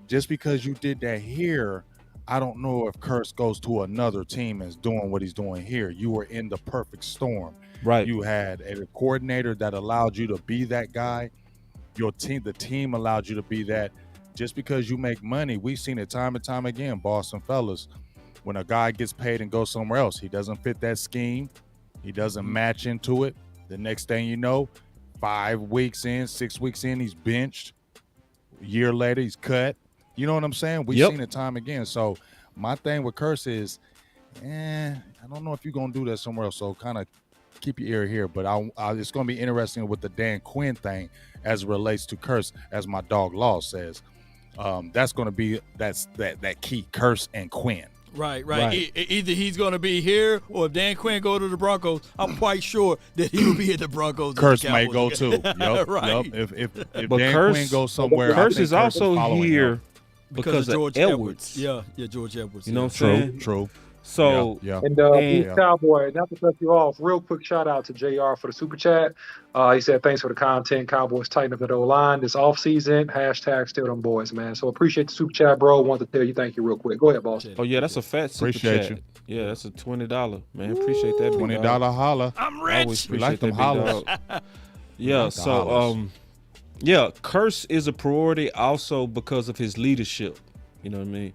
just because you did that here, I don't know if Curse goes to another team and is doing what he's doing here. You were in the perfect storm. Right. You had a coordinator that allowed you to be that guy. The team allowed you to be that. Just because you make money, we've seen it time and time again, Boston fellas. When a guy gets paid and goes somewhere else, he doesn't fit that scheme. He doesn't match into it. The next thing you know, 5 weeks in, 6 weeks in, he's benched. A year later, he's cut. You know what I'm saying? We've seen it time again. So my thing with Curse is, I don't know if you're going to do that somewhere else. So kind of keep your ear here. But it's going to be interesting with the Dan Quinn thing as it relates to Curse, as my dog Law says. That's going to be that key, Curse and Quinn. Right. Either he's going to be here, or if Dan Quinn go to the Broncos, I'm quite sure that he will be at the Broncos. Curse may go too. Yep. Right. Yep. If But Dan Curse- Quinn goes somewhere, Curse I think is also following here him. because of George Edwards. Yeah, George Edwards. You know what I'm saying? True. So Yeah. And And- Beast Cowboy, not to cut you off, real quick shout out to JR for the super chat. He said, thanks for the content. Cowboys tighten up the O-line this offseason. Hashtag still them boys, man. So appreciate the super chat, bro. Want to tell you thank you real quick. Go ahead, boss. Oh yeah, that's a fat super Appreciate chat. you. Yeah, that's a $20, man. Appreciate that. Big $20 dog. holla. I'm I always rich. We appreciate like them that, big hollers. dog. Yeah, like the so hollers. yeah, Curse is a priority also because of his leadership. You know what I mean?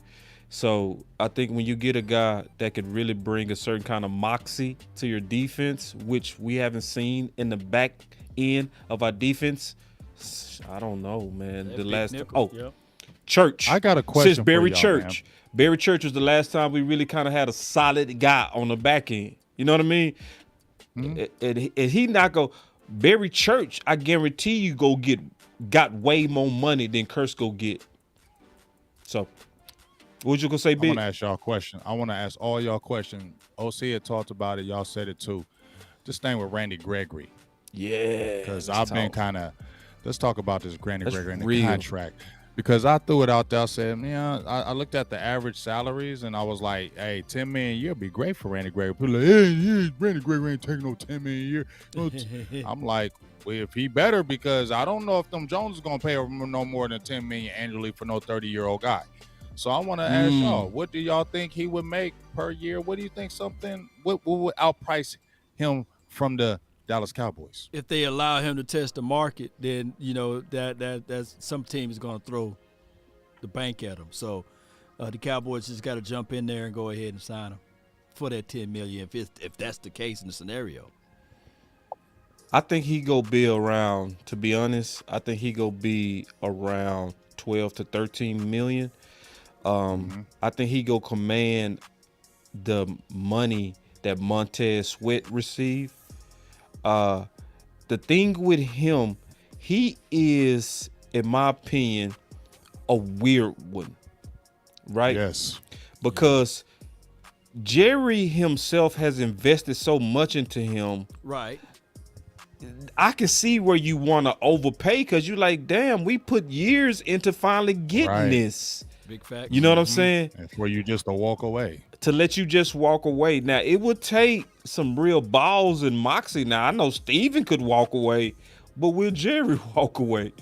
So I think when you get a guy that can really bring a certain kind of moxie to your defense, which we haven't seen in the back end of our defense, I don't know, man. The last Church. I got a question Since Barry for y'all, Church. Barry Church was the last time we really kind of had a solid guy on the back end. You know what I mean? And he not go Barry Church, I guarantee you got way more money than Curse go get. So what you gonna say, I Big? want to ask y'all a question. I want to ask all y'all a question. OC had talked about it. Y'all said it too. This thing with Randy Gregory. Yeah. Because I've been kind of, let's talk about this Randy That's Gregory and the real. contract. Because I threw it out there. I said, yeah, I looked at the average salaries and I was like, hey, $10 million a year would be great for Randy Gregory. People like, hey, Randy Gregory ain't taking no $10 million a year. No I'm like, well, if he better, because I don't know if them Jones is going to pay him no more than $10 million annually for no 30-year-old guy. So I want to ask y'all, what do y'all think he would make per year? What do you think what would outprice him from the Dallas Cowboys? If they allow him to test the market, then you know that's some team is going to throw the bank at him. So the Cowboys just got to jump in there and go ahead and sign him for that $10 million. If that's the case in the scenario, I think he go be around. To be honest, I think he go be around 12 to 13 million. I think he go command the money that Montez Sweat received. The thing with him, he is, in my opinion, a weird one, right? Yes. Because Jerry himself has invested so much into him. right? I can see where you want to overpay because you're like, damn, we put years into finally getting Right. this. Big fact. You know what I'm saying? And for you just to walk away. To let you just walk away. Now, it would take some real balls and moxie. Now, I know Steven could walk away, but will Jerry walk away?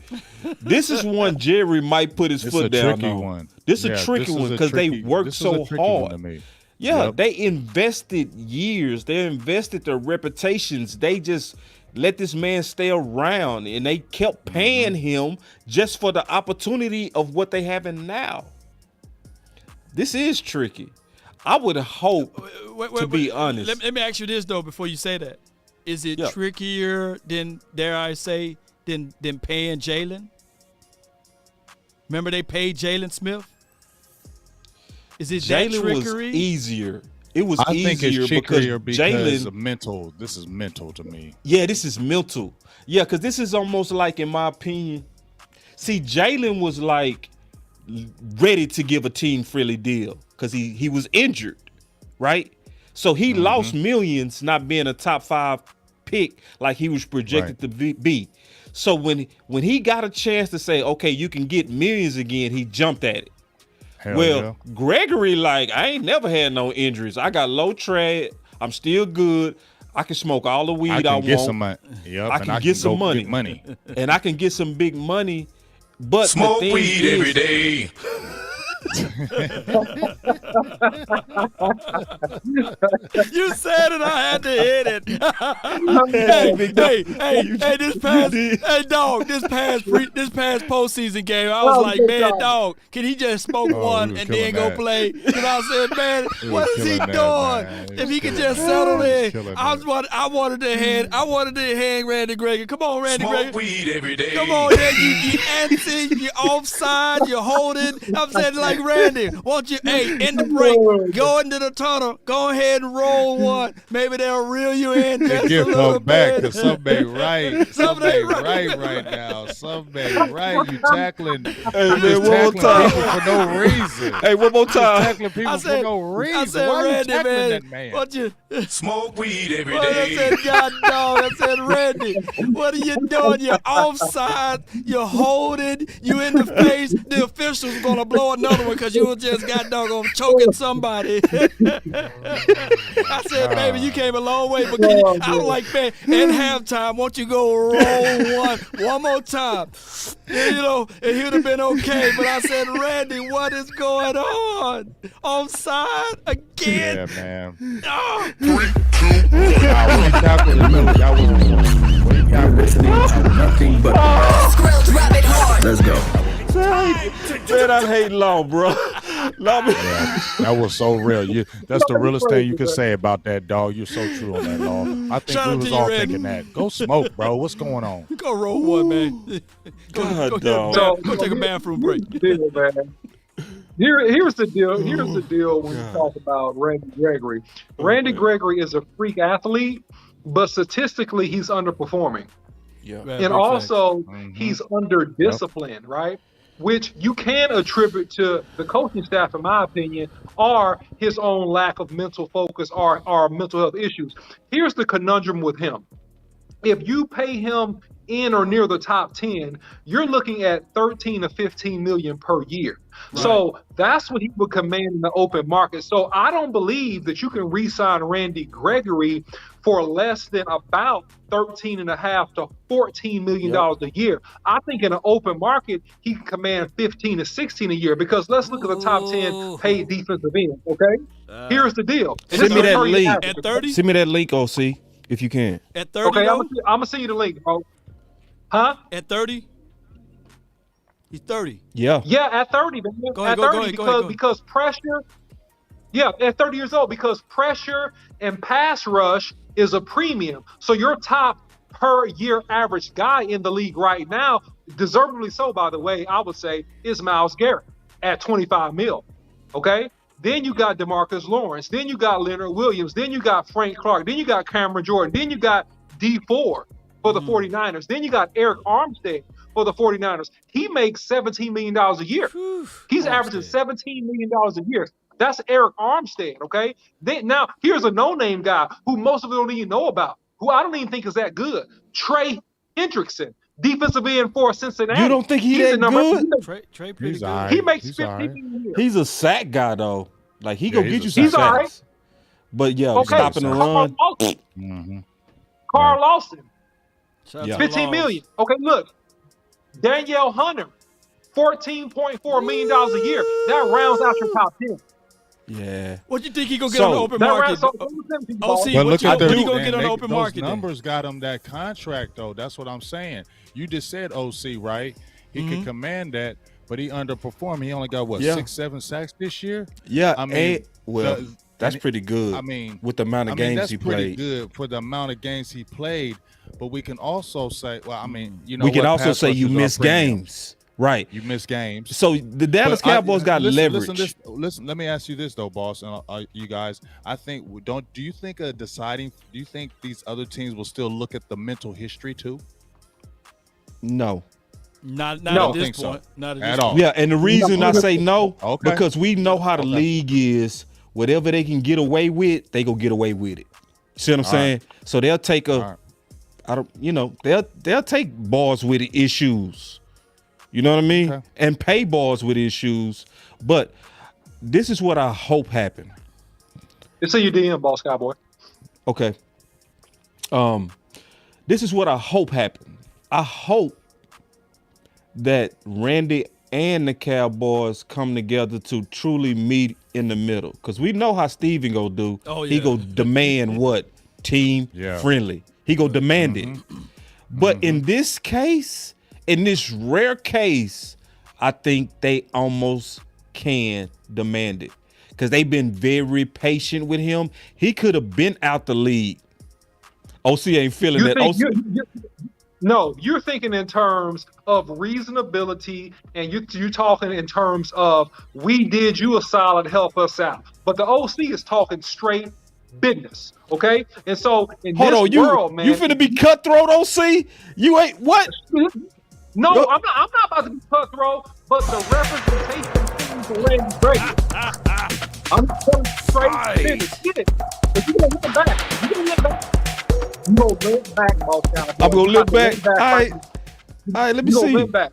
This is one Jerry might put his It's foot a down tricky on. one. This Yeah, is a tricky this is one a because they tricky- worked this is a so tricky one hard. to me. Yeah, Yep. they invested years. They invested their reputations. They just let this man stay around, and they kept paying him just for the opportunity of what they having now. This is tricky. I would hope, to be honest. Let me ask you this though before you say that: is it Yeah. trickier than, dare I say, than paying Jalen? Remember they paid Jalen Smith. Is it that Jalen was trickery? easier. It was I think easier it's trickier because because Jalen. of mental. This is mental to me. Yeah, this is mental. Yeah, because this is almost like, in my opinion, see, Jalen was like ready to give a team-friendly deal because he was injured, right? So he lost millions not being a top 5 pick like he was projected to be. So when he got a chance to say, okay, you can get millions again, he jumped at it. Hell Well, yeah. Gregory, like, I ain't never had no injuries. I got low trade. I'm still good. I can smoke all the weed I, I can get want. some money. Yep, I and can get some go money. get money. And I can get some big money. But Smoke the thing weed is, every day. You said it, I had to hit it. This past postseason game, I was like, man, dog, can he just smoke one we was and then killing go that. play? And I said, man, We what was is he killing doing? that, man. We If was he could killing just that. settle We was in, killing I wanted to hang Randy Gregory. Come on, Randy Smoke Gregory. weed every day. Come on, there, you antsy, you offside, you're holding. I'm saying like like Randy. Won't you, in the break, go into the tunnel, go ahead and roll one. Maybe they'll reel you in just a little back bit. because something ain't right. Something ain't right now. Something ain't right. You tackling, people for no reason. Hey, one more time. Tackling people for no reason. I said, Why Randy, you tackling man, that man? what you? Smoke weed every Well, I day. said, God dog. I said, Randy, what are you doing? You're offside. You're holding. You in the face. The official's going to blow another one because you was just, God dog, choking somebody. I said, baby, you came a long way. But I was like, man, at halftime, won't you go roll one more time? You know, and he'd have been okay. But I said, Randy, what is going on? Offside again? Yeah, man. Oh. 3, 2, 1. You're listening to nothing but the best. Let's go. Man, I hate Law, bro. Law, Yeah, that was so real. That's the realest thing you can say about that, dog. You're so true on that, Law. I think Shout we out was to you, all Randy. thinking that. Go smoke, bro. What's going on? Go roll one, man. God, Go dog. take a bathroom break. Deal, man. Here's the deal. Here's the deal when you talk about Randy Gregory. Randy Gregory is a freak athlete, but statistically he's underperforming. Yeah. And also he's under discipline, right? Which you can attribute to the coaching staff, in my opinion, or his own lack of mental focus or mental health issues. Here's the conundrum with him. If you pay him in or near the top 10, you're looking at 13 to 15 million per year. Right. So that's what he would command in the open market. So I don't believe that you can re-sign Randy Gregory for less than about 13.5 to 14 million dollars a year. I think in an open market he can command 15 to 16 a year, because let's look at the top 10 paid defensive ends. Okay, here's the deal. And Send me that link. At 30? Send me that link, OC, if you can. At 30? Okay, I'm gonna send you the link, bro. Huh? At 30? He's 30. Yeah. Yeah, at 30, man. Go ahead, at go 30, ahead. because pressure. Yeah, at 30 years old, because pressure and pass rush is a premium. So your top per year average guy in the league right now, deservedly so, by the way, I would say, is Myles Garrett at 25 mil. Okay? Then you got DeMarcus Lawrence. Then you got Leonard Williams. Then you got Frank Clark. Then you got Cameron Jordan. Then you got D4 for the 49ers. Then you got Eric Armstead for the 49ers. He makes $17 million a year. He's averaging $17 million a year. That's Eric Armstead, okay? Now, here's a no-name guy who most of them don't even know about, who I don't even think is that good. Trey Hendrickson, defensive end for Cincinnati. You don't think he's that good? Trey pretty good. Right. He makes He's 15 all right. million a year. He's a sack guy, though. Like, he gonna he's get you a some sack guy. sacks. But, yeah, Okay, stopping the run. Carl Lawson, Yeah. 15 million. Okay, look. Danielle Hunter, $14.4 million a year. That rounds out your top 10. Yeah. What you think he gonna get on the open That market? rounds out OC, But what look you at gonna get on the open those market? numbers got him that contract, though. That's what I'm saying. You just said OC, right? He could command that, but he underperformed. He only got, 6, 7 sacks this year? Yeah, I mean, that's pretty good. I mean, with the amount of games that's he pretty played. good for the amount of games he played. But we can also say, you know, we can what, also pass say you rushers are miss premium. games. Right. You miss games. So the Dallas But Cowboys got leverage. Listen, let me ask you this though, boss, and you guys. I think do you think do you think these other teams will still look at the mental history too? No. Not No. at this Think so. point. Not At this all. point. Yeah, and the reason I say no, Okay. because we know how the league is. Whatever they can get away with, they go get away with it. See what I'm saying? So they'll take they'll take balls with issues. You know what I mean? Okay. And pay balls with issues. But this is what I hope happened. It's in your DM, boss cowboy. Okay. This is what I hope happened. I hope that Randy and the Cowboys come together to truly meet in the middle. Because we know how Steven go do. Oh, yeah. He go demand what? Team friendly. He go demand it. But in this case, in this rare case, I think they almost can demand it. Because they've been very patient with him. He could have been out the league. OC ain't feeling that. No, you're thinking in terms of reasonability, and you're talking in terms of we did you a solid, help us out. But the OC is talking straight business, okay? And so in Hold this on, world, you man, finna be cutthroat, OC? You ain't what? no, Yo- I'm not about to be cutthroat, but the representation seems already Gregory. I'm telling you straight business. Right. Get it? If you gonna win back, you gonna win back. You gonna win back, boss Cowboy. I'm gonna You about look to back. win back All right right, now. all right. Let me You gonna see. win back.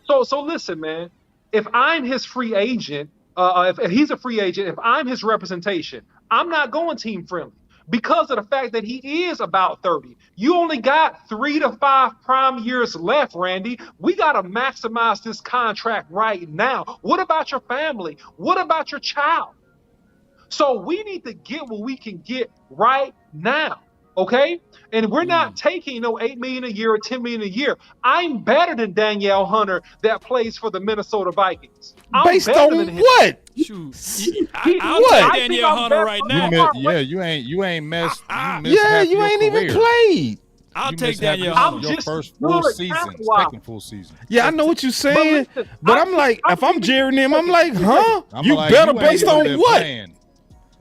So listen, man. If I'm his free agent, if he's a free agent, if I'm his representation, I'm not going team friendly because of the fact that he is about 30. You only got 3 to 5 prime years left, Randy. We got to maximize this contract right now. What about your family? What about your child? So we need to get what we can get right now. Okay. And we're not taking no 8 million a year or 10 million a year. I'm better than Danielle Hunter that plays for the Minnesota Vikings. I'm Based better on than him. what? Shoot. I'll What? take Danielle Hunter right now. You ain't missed. You missed Yeah, half you your ain't even career. played. I'll You take missed half Danielle your- Hunter. Your just first good full season, talent-wise. second full season. Yeah, I know what you're saying, listen, but I'm like, if I'm Jerry and them, I'm like, huh? I'm You like, better ain't based even on been what? playing.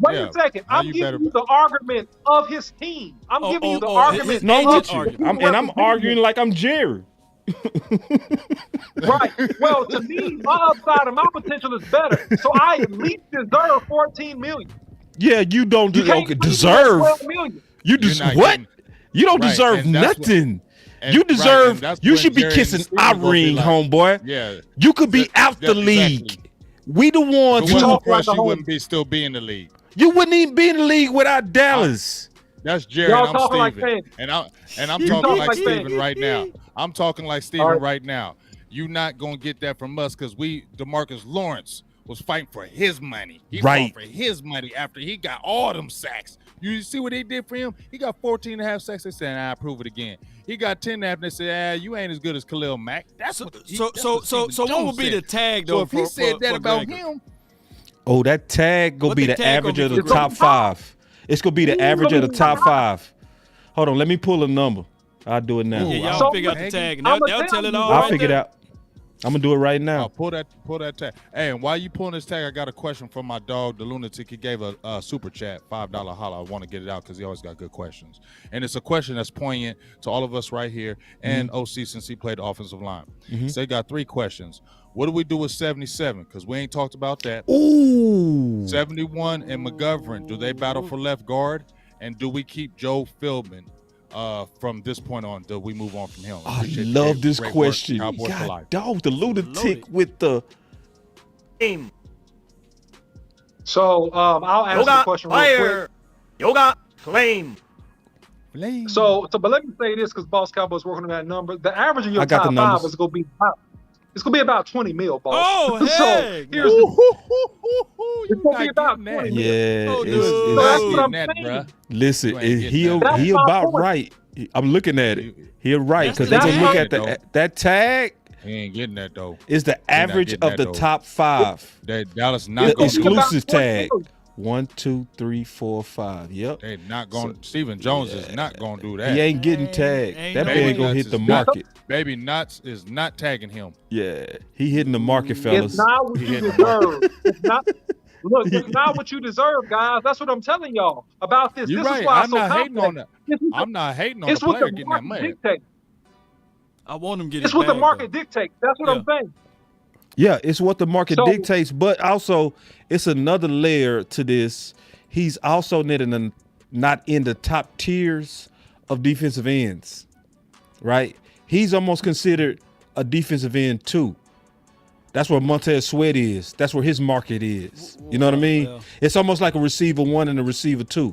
Wait Yeah. a second. How I'm you giving better- you the argument of his team. I'm giving you the his argument. No, I'm agent with you. argument. I'm arguing like I'm Jerry. Right. Well, to me, my upside and my potential is better. So I at least deserve 14 million. Yeah, you don't You can't okay, pay me deserve. 12 million. You You're just not what? getting- You don't Right, deserve and that's what- nothing. And- You right, deserve. and that's You when should be Jerry and kissing Steven our gonna be ring, like, homeboy. Yeah. You could be That- out the that- league. exactly. We the If ones it wasn't who talk for like us, a you home- wouldn't be still be in the league. you wouldn't even be in the league without Dallas. That's Jerry Y'all and I'm talking like Steven. fans. And I'm You talking talk like like Steven fans. right now. I'm talking like Steven All right. right now. You not gonna get that from us because DeMarcus Lawrence was fighting for his money. He Right. fought for his money after he got all them sacks. You see what they did for him? He got 14 and a half sacks. They said, I prove it again. He got 10 and a half, and they said, you ain't as good as Khalil Mack. That's So what what would be the tag So though? if he said that for about Gregory? him, Oh, that tag gonna What be the the tag average gonna of be the for top Gregory? 5. It's gonna be the average of the top Ooh. 5. Hold on, let me pull a number. I'll do it now. Yeah, y'all So figure out the listen, tag, and I'ma they'll tell it tell all. you, I'll right figure it there. out. I'm gonna do it right now. pull that tag. Hey, and while you pulling this tag, I got a question from my dog, the lunatic. He gave a super chat, $5 holla. I want to get it out because he always got good questions. And it's a question that's poignant to all of us right here and OC since he played the offensive line. So he got 3 questions. What do we do with 77? Because we ain't talked about that. Ooh. 71 and McGovern, do they battle for left guard? And do we keep Joe Philbin from this point on? Do we move on from him? I Appreciate the love great- this great work, question. Cowboys for life. God, dog, the lunatic Loaded. with the. Game. So I'll answer the Yoga question real fire. Yoga flame. Flame. quick. So, but let me say this because Boss Cowboy's working on that number. The average of your I got the top 5 numbers. is going to be about 20 mil, boss. Oh, so heck. here's Ooh, the, hoo, hoo, hoo, hoo. it's You going to be not about getting 20 that. mil. Yeah, Oh, it's, dude. So Not that's it's, what I'm getting that, saying. bruh. listen, You ain't getting he'll that. That's he my about point. right. I'm looking at it. He right That's because the they gonna look tag. at that tag He ain't getting that though. is the average getting of that, the though. top 5. That Dallas The not going to exclusive about 20 tag. mil. 1, 2, 3, 4, 5. Yep. They not going. Stephen Jones is not going to do that. He ain't getting Ain't- tagged. ain't That no man way. gonna hit Nuts the is not- market. Baby Nuts is not tagging him. Yeah, he hitting the market, It's fellas. not what you deserve. It's not. Look, it's not what you deserve, guys. That's what I'm telling y'all about this. You're This right. is why I'm it's so not hating on complex. that. This is I'm not hating on it's the what player the getting that market money. dictates. I want him to get It's his what the bag, market though. dictates. That's what I'm saying. Yeah, it's what the market So- dictates, but also it's another layer to this. He's also not in the top tiers of defensive ends, right? He's almost considered a defensive end too. That's where Montez Sweat is. That's where his market is. You know what I mean? Well. It's almost like a receiver 1 and a receiver 2.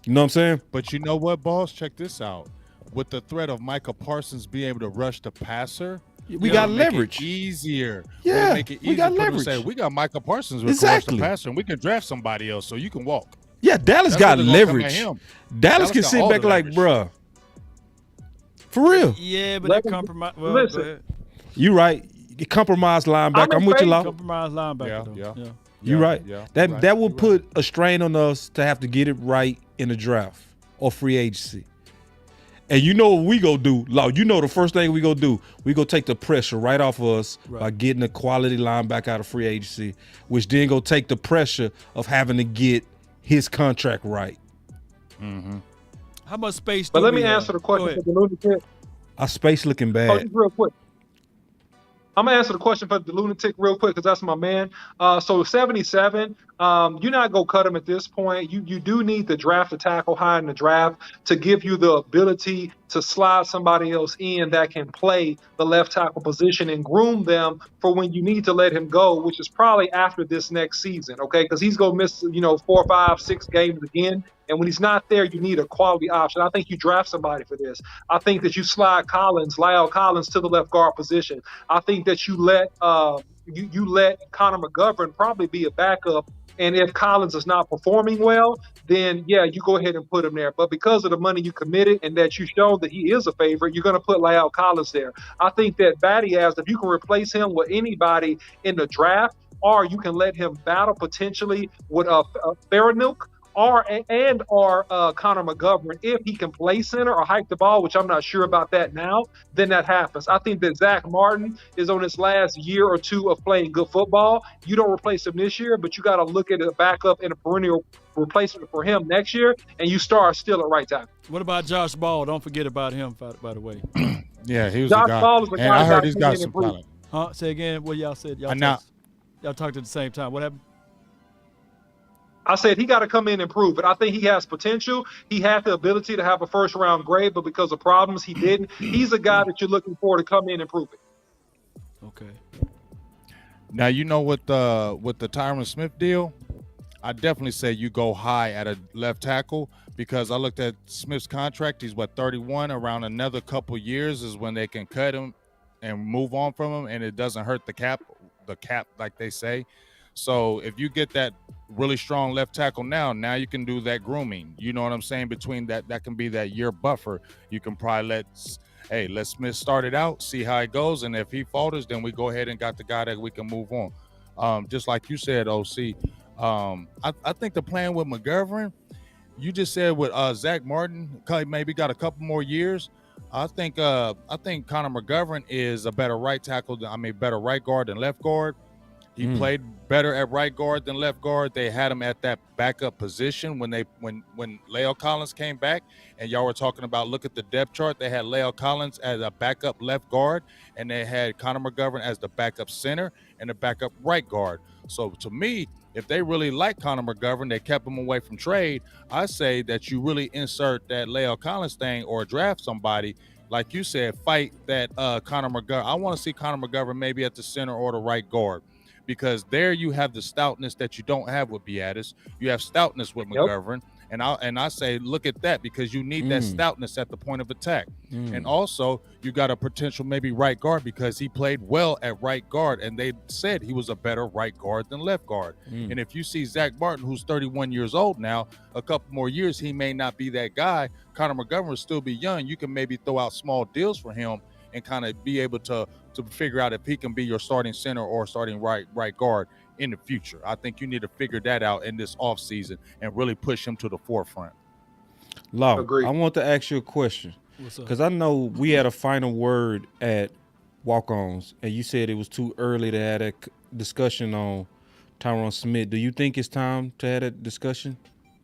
You know what I'm saying? But you know what, boss? Check this out. With the threat of Micah Parsons being able to rush the passer, We got make it leverage. easier. Yeah, make it we got for them to leverage. Say, we got Micah Parsons with Exactly. the passer, and we can draft somebody else, so you can walk. Yeah, Dallas That's got what they're gonna come at leverage. him. Dallas can got sit all back the like, leverage. bruh. For real. Yeah, but Let that him- compromise. Well, listen. go ahead. You right. Compromised linebacker. I'm with you, Law. Compromise linebacker. Yeah, though. yeah. You Yeah, right. yeah, that you right, that will you right. put a strain on us to have to get it right in the draft or free agency. And you know what we go do, Law? You know the first thing we go do, we go take the pressure right off of us by getting a quality linebacker out of free agency, which then go take the pressure of having to get his contract right. Mm-hmm. How much space? But let me answer the question for the lunatic. Our space looking bad. Oh, just real quick. I'm gonna answer the question for the lunatic real quick because that's my man. So 77, you're not gonna cut him at this point. You do need to draft a tackle high in the draft to give you the ability to slide somebody else in that can play the left tackle position and groom them for when you need to let him go, which is probably after this next season, okay? Because he's gonna miss 4, 5, 6 games again. And when he's not there, you need a quality option. I think you draft somebody for this. I think that you slide Lyle Collins to the left guard position. I think that you let you let Connor McGovern probably be a backup. And if Collins is not performing well, then yeah, you go ahead and put him there. But because of the money you committed and that you showed that he is a favorite, you're going to put Lyle Collins there. I think that Batty if you can replace him with anybody in the draft, or you can let him battle potentially with Faranuk or Connor McGovern, if he can play center or hike the ball, which I'm not sure about that now, then that happens. I think that Zach Martin is on his last year or two of playing good football. You don't replace him this year, but you got to look at a backup and a perennial replacement for him next year, and you start still at right time. What about Josh Ball? Don't forget about him, by the way. Yeah, he was Josh a guy. Ball is a guy and I heard that he's can got get some improved. talent. Huh? Say again what y'all said. Y'all talked at the same time. What happened? I said he got to come in and prove it. I think he has potential. He had the ability to have a first-round grade, but because of problems, he didn't. He's a guy that you're looking for to come in and prove it. Okay. Now, with the Tyron Smith deal, I definitely say you go high at a left tackle because I looked at Smith's contract. He's 31. Around another couple years is when they can cut him and move on from him, and it doesn't hurt the cap like they say. So if you get that really strong left tackle now you can do that grooming. You know what I'm saying? Between that can be that year buffer. You can probably let Smith start it out, see how it goes, and if he falters, then we go ahead and got the guy that we can move on. Just like you said, OC. I think the plan with McGovern, you just said with Zach Martin, maybe got a couple more years. I think Connor McGovern is a better right tackle. Better right guard than left guard. He played better at right guard than left guard. They had him at that backup position when Lyle Collins came back, and y'all were talking about look at the depth chart. They had Lyle Collins as a backup left guard, and they had Connor McGovern as the backup center and the backup right guard. So to me, if they really like Connor McGovern, they kept him away from trade. I say that you really insert that Lyle Collins thing or draft somebody. Like you said, fight that Connor McGovern. I want to see Connor McGovern maybe at the center or the right guard. Because there you have the stoutness that you don't have with Biadasz. You have stoutness with McGovern. And I say, look at that, because you need that stoutness at the point of attack. And also, you got a potential maybe right guard because he played well at right guard, and they said he was a better right guard than left guard. And if you see Zach Martin, who's 31 years old now, a couple more years, he may not be that guy. Connor McGovern will still be young. You can maybe throw out small deals for him and kind of be able to figure out if he can be your starting center or starting right guard in the future. I think you need to figure that out in this offseason and really push him to the forefront. Law, I want to ask you a question because I know we had a final word at walk-ons, and you said it was too early to have a discussion on Tyron Smith. Do you think it's time to have a discussion?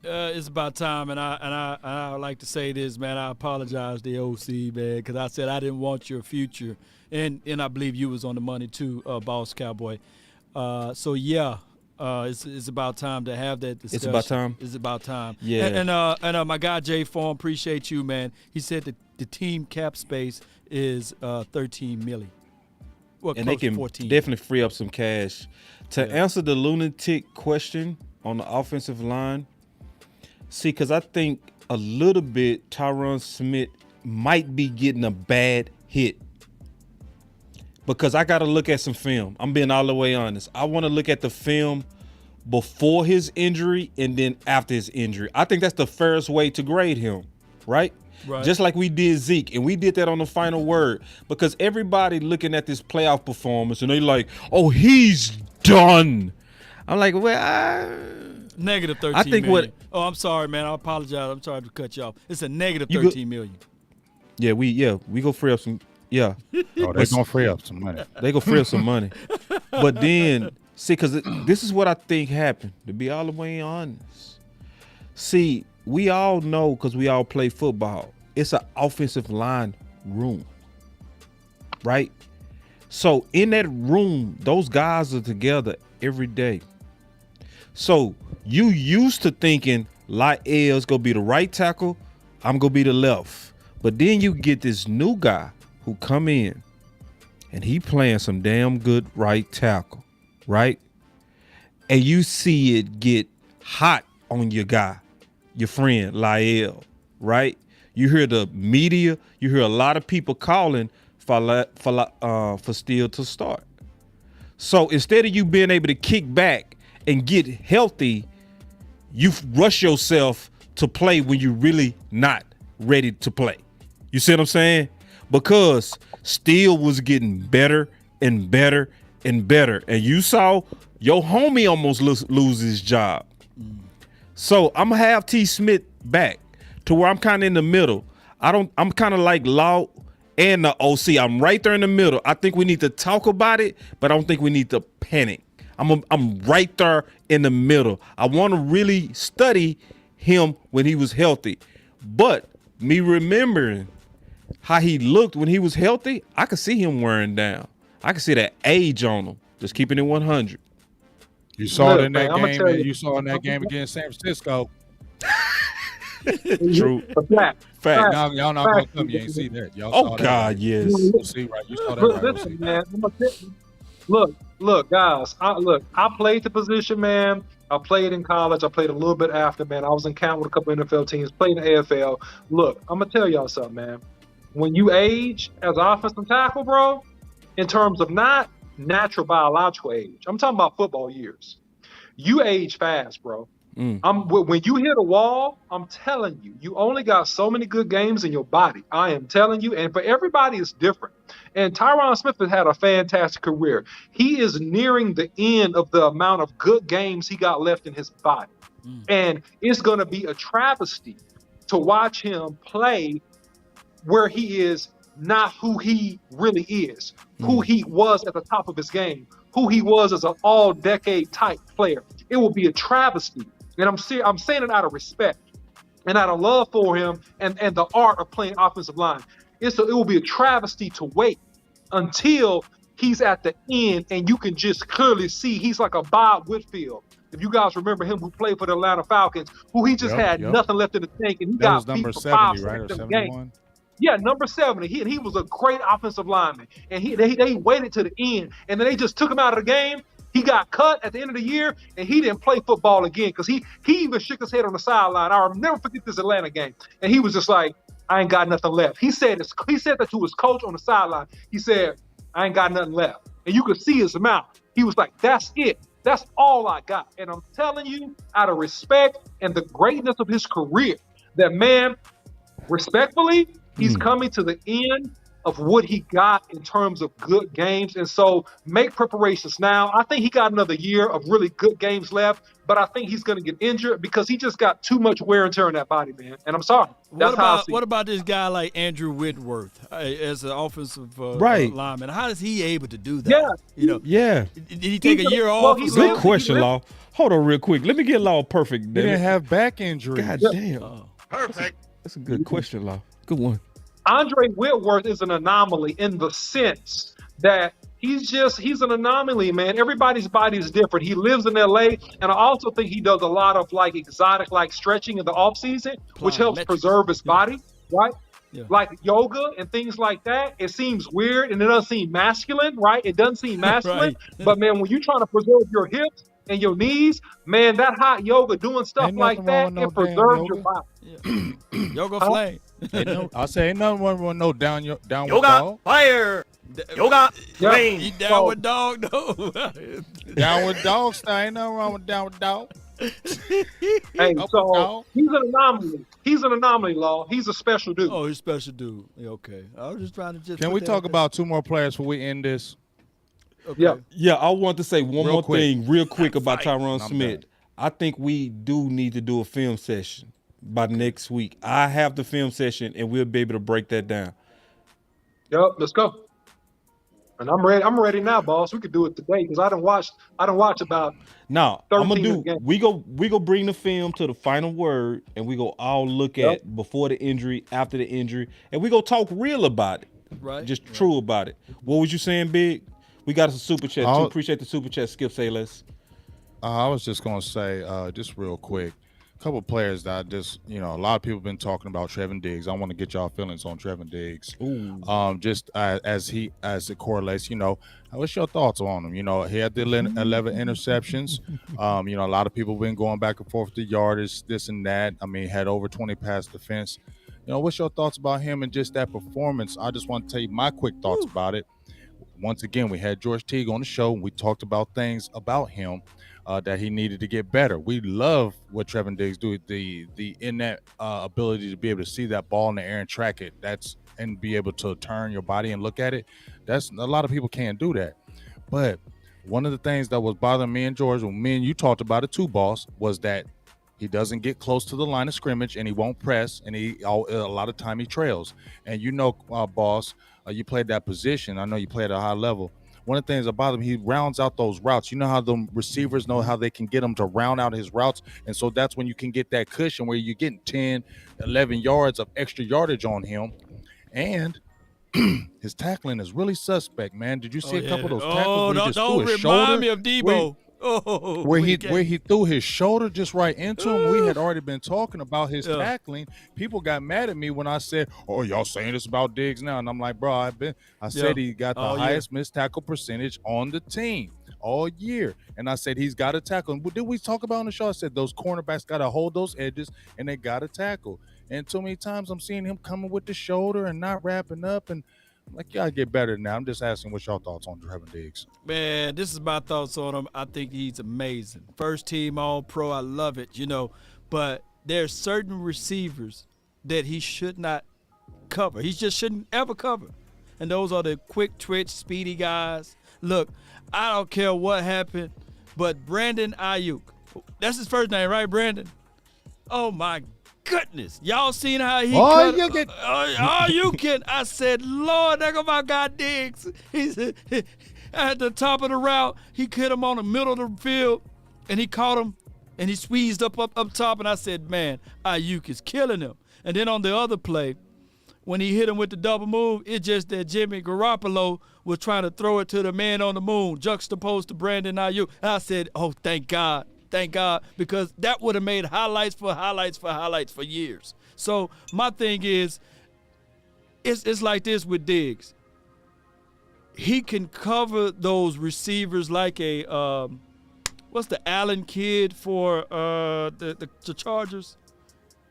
It's about time, and I would like to say this, man. I apologize to the OC, man, because I said I didn't want your future, and I believe you was on the money too, Boss Cowboy. So yeah, it's about time to have that discussion. It's about time. It's about time. Yeah. And my guy Jay Form, appreciate you, man. He said that the team cap space is $13 million. Well, and they can 14. definitely free up some cash. To answer the lunatic question on the offensive line. See, because I think a little bit Tyron Smith might be getting a bad hit. Because I got to look at some film. I'm being all the way honest. I want to look at the film before his injury and then after his injury. I think that's the fairest way to grade him, right? Just like we did Zeke, and we did that on the final word. Because everybody looking at this playoff performance, and they're like, oh, he's done. I'm like, well, negative 13 I think million. Oh, I'm sorry, man. I apologize. I'm sorry to cut you off. It's a negative 13 million. Yeah, we go free up some. Yeah, Oh, they're gonna free up some money. they go free up some money. But then, see, because this is what I think happened. To be all the way honest, see, we all know because we all play football. It's an offensive line room, right? So in that room, those guys are together every day. So you used to thinking Lyell's gonna be the right tackle, I'm gonna be the left. But then you get this new guy who come in and he playing some damn good right tackle, right? And you see it get hot on your guy, your friend Lyell, right? You hear the media, you hear a lot of people calling for Steele to start. So instead of you being able to kick back and get healthy, you rush yourself to play when you're really not ready to play. You see what I'm saying? Because Steele was getting better and better and better. And you saw your homie almost lose his job. So I'm gonna have T. Smith back to where I'm kind of in the middle. I'm kind of like Law and the OC. I'm right there in the middle. I think we need to talk about it, but I don't think we need to panic. I'm right there in the middle. I want to really study him when he was healthy. But me remembering how he looked when he was healthy, I could see him wearing down. I could see that age on him. Just keeping it 100. You saw it in man, that I'ma game. tell And you- you saw in that game against San Francisco. True. Fact. Fact. Now, y'all not gonna come. You ain't see that. Y'all Oh saw that. God, Right? yes. You see, right? You saw that. Look, Right? listen, OC. man. Look, guys. I played the position, man. I played in college. I played a little bit after, man. I was in camp with a couple NFL teams, played in the AFL. Look, I'm gonna tell y'all something, man. When you age as an offensive tackle, bro, in terms of not natural biological age, I'm talking about football years. You age fast, bro. When you hit a wall, I'm telling you, you only got so many good games in your body. I am telling you, and for everybody, it's different. And Tyron Smith has had a fantastic career. He is nearing the end of the amount of good games he got left in his body. And it's going to be a travesty to watch him play where he is not who he really is, who he was at the top of his game, who he was as an all-decade type player. It will be a travesty. And I'm saying it out of respect and out of love for him and the art of playing offensive line. It will be a travesty to wait until he's at the end and you can just clearly see he's like a Bob Whitfield. If you guys remember him, who played for the Atlanta Falcons, who he just had nothing left in the tank and he That was got number beat for 5 70, right? Or seconds in the game. 71. Yeah, number 70. He was a great offensive lineman. And they waited to the end. And then they just took him out of the game. He got cut at the end of the year, and he didn't play football again because he even shook his head on the sideline. I'll never forget this Atlanta game. And he was just like, I ain't got nothing left. He said that to his coach on the sideline. He said, I ain't got nothing left. And you could see his mouth. He was like, that's it. That's all I got. And I'm telling you, out of respect and the greatness of his career, that man, respectfully, he's coming to the end of what he got in terms of good games. And so make preparations now. I think he got another year of really good games left, but I think he's going to get injured because he just got too much wear and tear in that body, man. And I'm sorry. That's What about this guy like Andrew Whitworth as an offensive lineman? How is he able to do that? Yeah. You know, Yeah. Did he take a year well, off? he's Good question, Law. Hold on real quick. Let me get Law perfect. He damn didn't it. have back injuries. God damn. Perfect. That's a good question, Law. Good one. Andre Whitworth is an anomaly in the sense that he's an anomaly, man. Everybody's body is different. He lives in LA, and I also think he does a lot of like exotic like stretching in the offseason, which helps preserve his body, right? Yeah. Like yoga and things like that. It seems weird and it doesn't seem masculine, right? It doesn't seem masculine. But man, when you're trying to preserve your hips and your knees, man, that hot yoga doing stuff like that, it preserves your body. Yeah. Yoga flame. I say ain't nothing wrong with no down with Yoga dog. fire. Yoga flame. You down with dog though? Down with dog style. Ain't nothing wrong with down with dog. Hey, so he's an anomaly. He's an anomaly, Law. He's a special dude. Oh, he's a special dude. Yeah, okay. I was just trying to Can we talk about two more players before we end this? Okay. Yeah. Yeah, I want to say one more thing real quick about Tyron I'm Smith. done. I think we do need to do a film session by next week. I have the film session, and we'll be able to break that down. Yep, let's go. And I'm ready. I'm ready now, boss. We could do it today because I don't watch about. Now I'm gonna 13 do. again. We go bring the film to the final word, and we go all look at before the injury, after the injury, and we go talk real about it. Right. Just true about it. What was you saying, Big? We got us a super chat too. Appreciate the super chat. Skip, say less. I was just gonna say, just real quick, a couple of players that I just, a lot of people have been talking about Trevon Diggs. I want to get y'all feelings on Trevon Diggs. Ooh. Just as it correlates, what's your thoughts on him? He had the 11 interceptions. A lot of people been going back and forth the yardage, this and that. I mean, had over 20 pass defense. What's your thoughts about him and just that performance? I just want to tell you my quick thoughts about it. Once again, we had George Teague on the show, and we talked about things about him that he needed to get better. We love what Trevon Diggs do, the in that ability to be able to see that ball in the air and track it. And be able to turn your body and look at it. That's a lot of people can't do that. But one of the things that was bothering me and George, when me and you talked about it too, boss, was that he doesn't get close to the line of scrimmage and he won't press, and a lot of time he trails. And boss, you played that position. I know you play at a high level. One of the things that bother him, he rounds out those routes. You know how the receivers know how they can get him to round out his routes. And so that's when you can get that cushion where you're getting 10, 11 yards of extra yardage on him. And his tackling is really suspect, man. Did you see a couple of those tackles where he just threw his shoulder? Don't remind me of Debo. Where he threw his shoulder just right into him. We had already been talking about his tackling. People got mad at me when I said, "Oh, y'all saying this about Diggs now?" And I'm like, "Bro, I said he got the highest missed tackle percentage on the team all year." And I said he's got to tackle. And did we talk about on the show? I said those cornerbacks got to hold those edges and they got to tackle. And too many times I'm seeing him coming with the shoulder and not wrapping up, and I'm like, y'all get better now. I'm just asking what's your thoughts on Trevon Diggs. Man, this is my thoughts on him. I think he's amazing. First team All-Pro, I love it, But there's certain receivers that he should not cover. He just shouldn't ever cover. And those are the quick twitch, speedy guys. Look, I don't care what happened, but Brandon Ayuk, that's his first name, right, Brandon? Oh, my goodness. Y'all seen how he cut? You can. I said, Lord, there go my guy Diggs. He's at the top of the route. He hit him on the middle of the field, and he caught him, and he squeezed up top, and I said, man, Ayuk is killing him. And then on the other play, when he hit him with the double move, it's just that Jimmy Garoppolo was trying to throw it to the man on the moon, juxtaposed to Brandon Ayuk. And I said, oh, thank God. Thank God, because that would have made highlights for years. So my thing is, it's like this with Diggs. He can cover those receivers like a what's the Allen kid for the Chargers?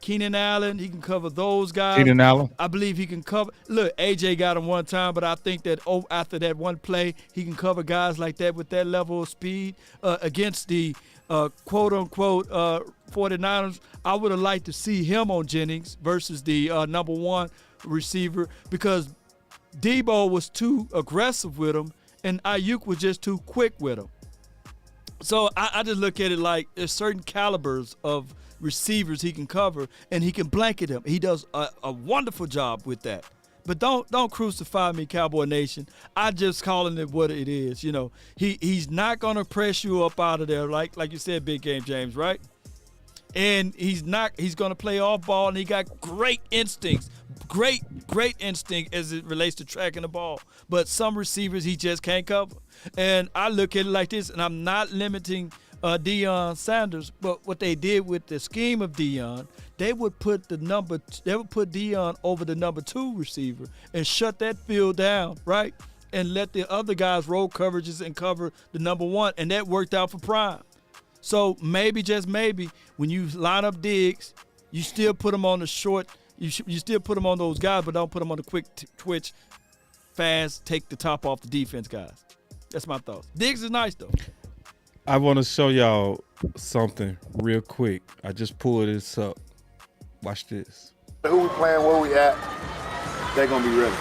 Keenan Allen. He can cover those guys. Keenan Allen. I believe he can cover. Look, AJ got him one time, but I think that after that one play, he can cover guys like that with that level of speed against the quote-unquote 49ers. I would have liked to see him on Jennings versus the number one receiver because Debo was too aggressive with him and Ayuk was just too quick with him. So I just look at it like there's certain calibers of receivers he can cover and he can blanket them. He does a wonderful job with that. But don't crucify me, Cowboy Nation. I just calling it what it is. He's not gonna press you up out of there like you said, Big Game James, right? And he's gonna play off ball, and he got great instincts, great instinct as it relates to tracking the ball. But some receivers he just can't cover. And I look at it like this, and I'm not limiting Deion Sanders, but what they did with the scheme of Deion, they would put Deion over the number 2 receiver and shut that field down, right? And let the other guys roll coverages and cover the number 1, and that worked out for Prime. So maybe, just maybe, when you line up Diggs, you still put him on the short. You still put him on those guys, but don't put him on the quick twitch, fast, take the top off the defense guys. That's my thoughts. Diggs is nice though. I want to show y'all something real quick. I just pulled this up. Watch this. Who we playing, where we at, they're going to be ready.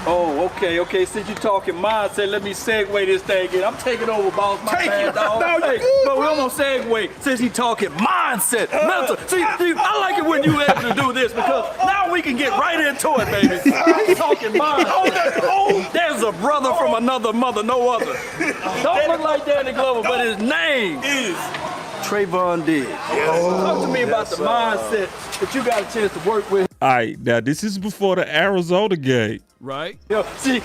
Oh, okay. Since you're talking mindset, let me segue this thing in. I'm taking over, boss. My bad, dog. No, hey, but we're gonna segue since he's talking mindset, mental. See, I like it when you able to do this because now we can get right into it, baby. I'm talking mindset. There's a brother from another mother, no other. Don't look like Danny Glover, but his name is Trevon Diggs. Talk to me about the mindset that you got a chance to work with. All right, now this is before the Arizona game. Right. Yo, see,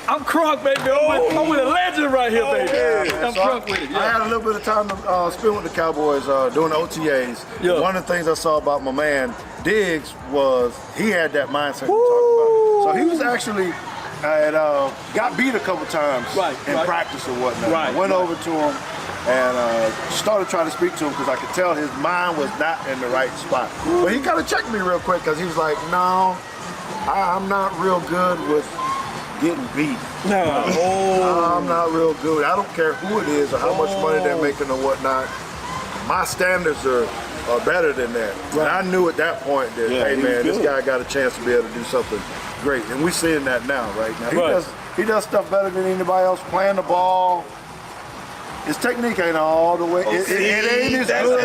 I'm crunk, baby. I'm with a legend right here, baby. I'm So crunk with it. I had a little bit of time to spend with the Cowboys doing the OTAs. Yeah. One of the things I saw about my man Diggs was he had that mindset we talked about. So he was actually got beat a couple times in practice or whatnot. I went over to him and started trying to speak to him because I could tell his mind was not in the right spot. But he kind of checked me real quick because he was like, no, I'm not real good with getting beat. I'm not real good. I don't care who it is or how much money they're making or whatnot. My standards are better than that. And I knew at that point that, hey man, this guy got a chance to be able to do something great. And we're seeing that now, right? Now he does stuff better than anybody else, playing the ball. His technique ain't all the way. It ain't as good.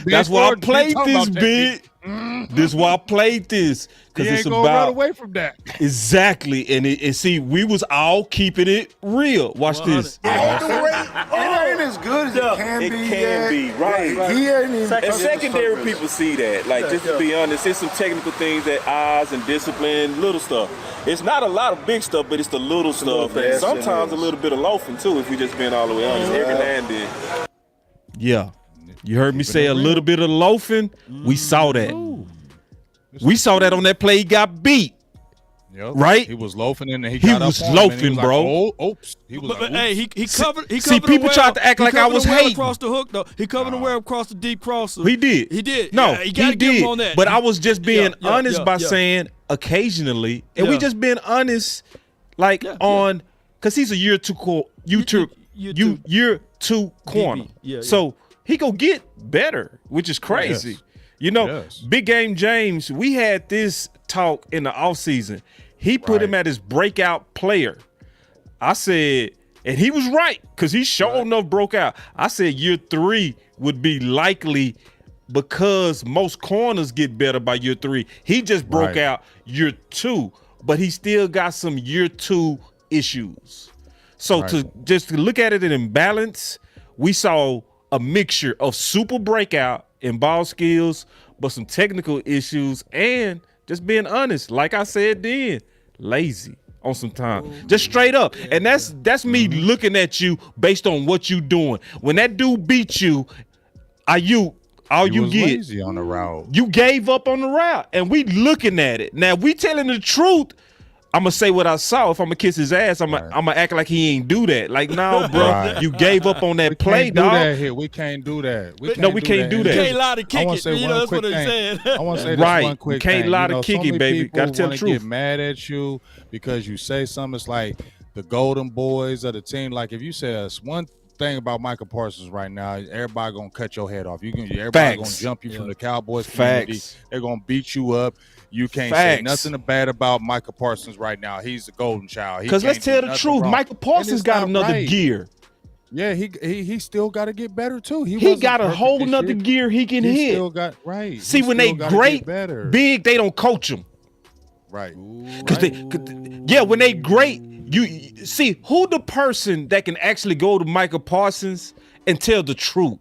That's why I played this, big. This is why I played this. He Because ain't it's gonna run about away from that. exactly. And see, we was all keeping it real. Watch this. It ain't as good as it can be. It can be, right. He ain't even And secondary people see that. Like, just to be honest, it's some technical things that eyes and discipline, little stuff. It's not a lot of big stuff, but it's the little stuff. And sometimes a little bit of loafing, too, if we just being all the way honest. Every now and then. Yeah. You heard me say a little bit of loafing. We saw that. We saw that on that play. He got beat. Yep. Right? He was loafing and he He got was up on him and loafing, he was bro. Like, oops. He was But like, hey, he covered. He See, covered people him tried to act He like I covered was him well hating. across the hook though. He covered him well across the deep crosser. He did. He did. No, Yeah, you gotta he give did. him on that. But I was just being honest by yeah. saying occasionally, and we Yeah. just being honest, like on, because he's a year two corner. Yeah, so he go get better, which is crazy. Yes. You know, Yes. Big Game James, we had this talk in the offseason. He put him at his breakout player. I said, and he was right, because he sure enough broke out. I said year 3 would be likely because most corners get better by year 3. He just broke out year 2, but he still got some year 2 issues. So to look at it in balance, we saw a mixture of super breakout in ball skills, but some technical issues, and just being honest, like I said then, lazy on some time. Just straight up. And that's me looking at you based on what you doing. When that dude beat you, you get lazy on the route. You gave up on the route, and we looking at it. Now, we telling the truth. I'm going to say what I saw. If I'm going to kiss his ass, I'm going to act like he ain't do that. Like, no, bro, you gave up on that play, Can't do dog. that here. We can't do that. We can't do that. You can't lie to kick I want it. to say You one know, that's quick what he's thing. saying. I want to say this Right. one quick Can't thing. lie You to know, kick so it, many baby. people Gotta tell the wanna truth. Get mad at you because you say something. It's like the golden boys of the team. Like if you say us one thing about Michael Parsons right now, everybody gonna cut your head off. Everybody gonna jump you from the Cowboys community. They're gonna beat you up. You can't say nothing bad about Michael Parsons right now. He's the golden child. Because let's tell the truth, Michael Parsons got another gear. Yeah, he still got to get better too. He got a whole nother gear he can hit. Still got See, when they great, big, they don't coach them. Right. When they great, you see who the person that can actually go to Michael Parsons and tell the truth.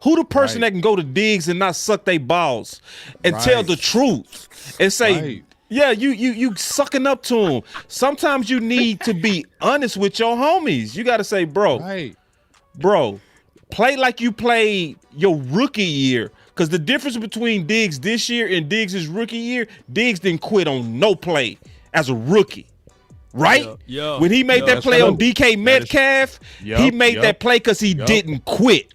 Who the person that can go to Diggs and not suck their balls and tell the truth and say, yeah, you sucking up to him. Sometimes you need to be honest with your homies. You got to say, bro, play like you played your rookie year. Because the difference between Diggs this year and Diggs' rookie year, Diggs didn't quit on no play as a rookie. Right? When he made that play on DK Metcalf, he made that play because he didn't quit.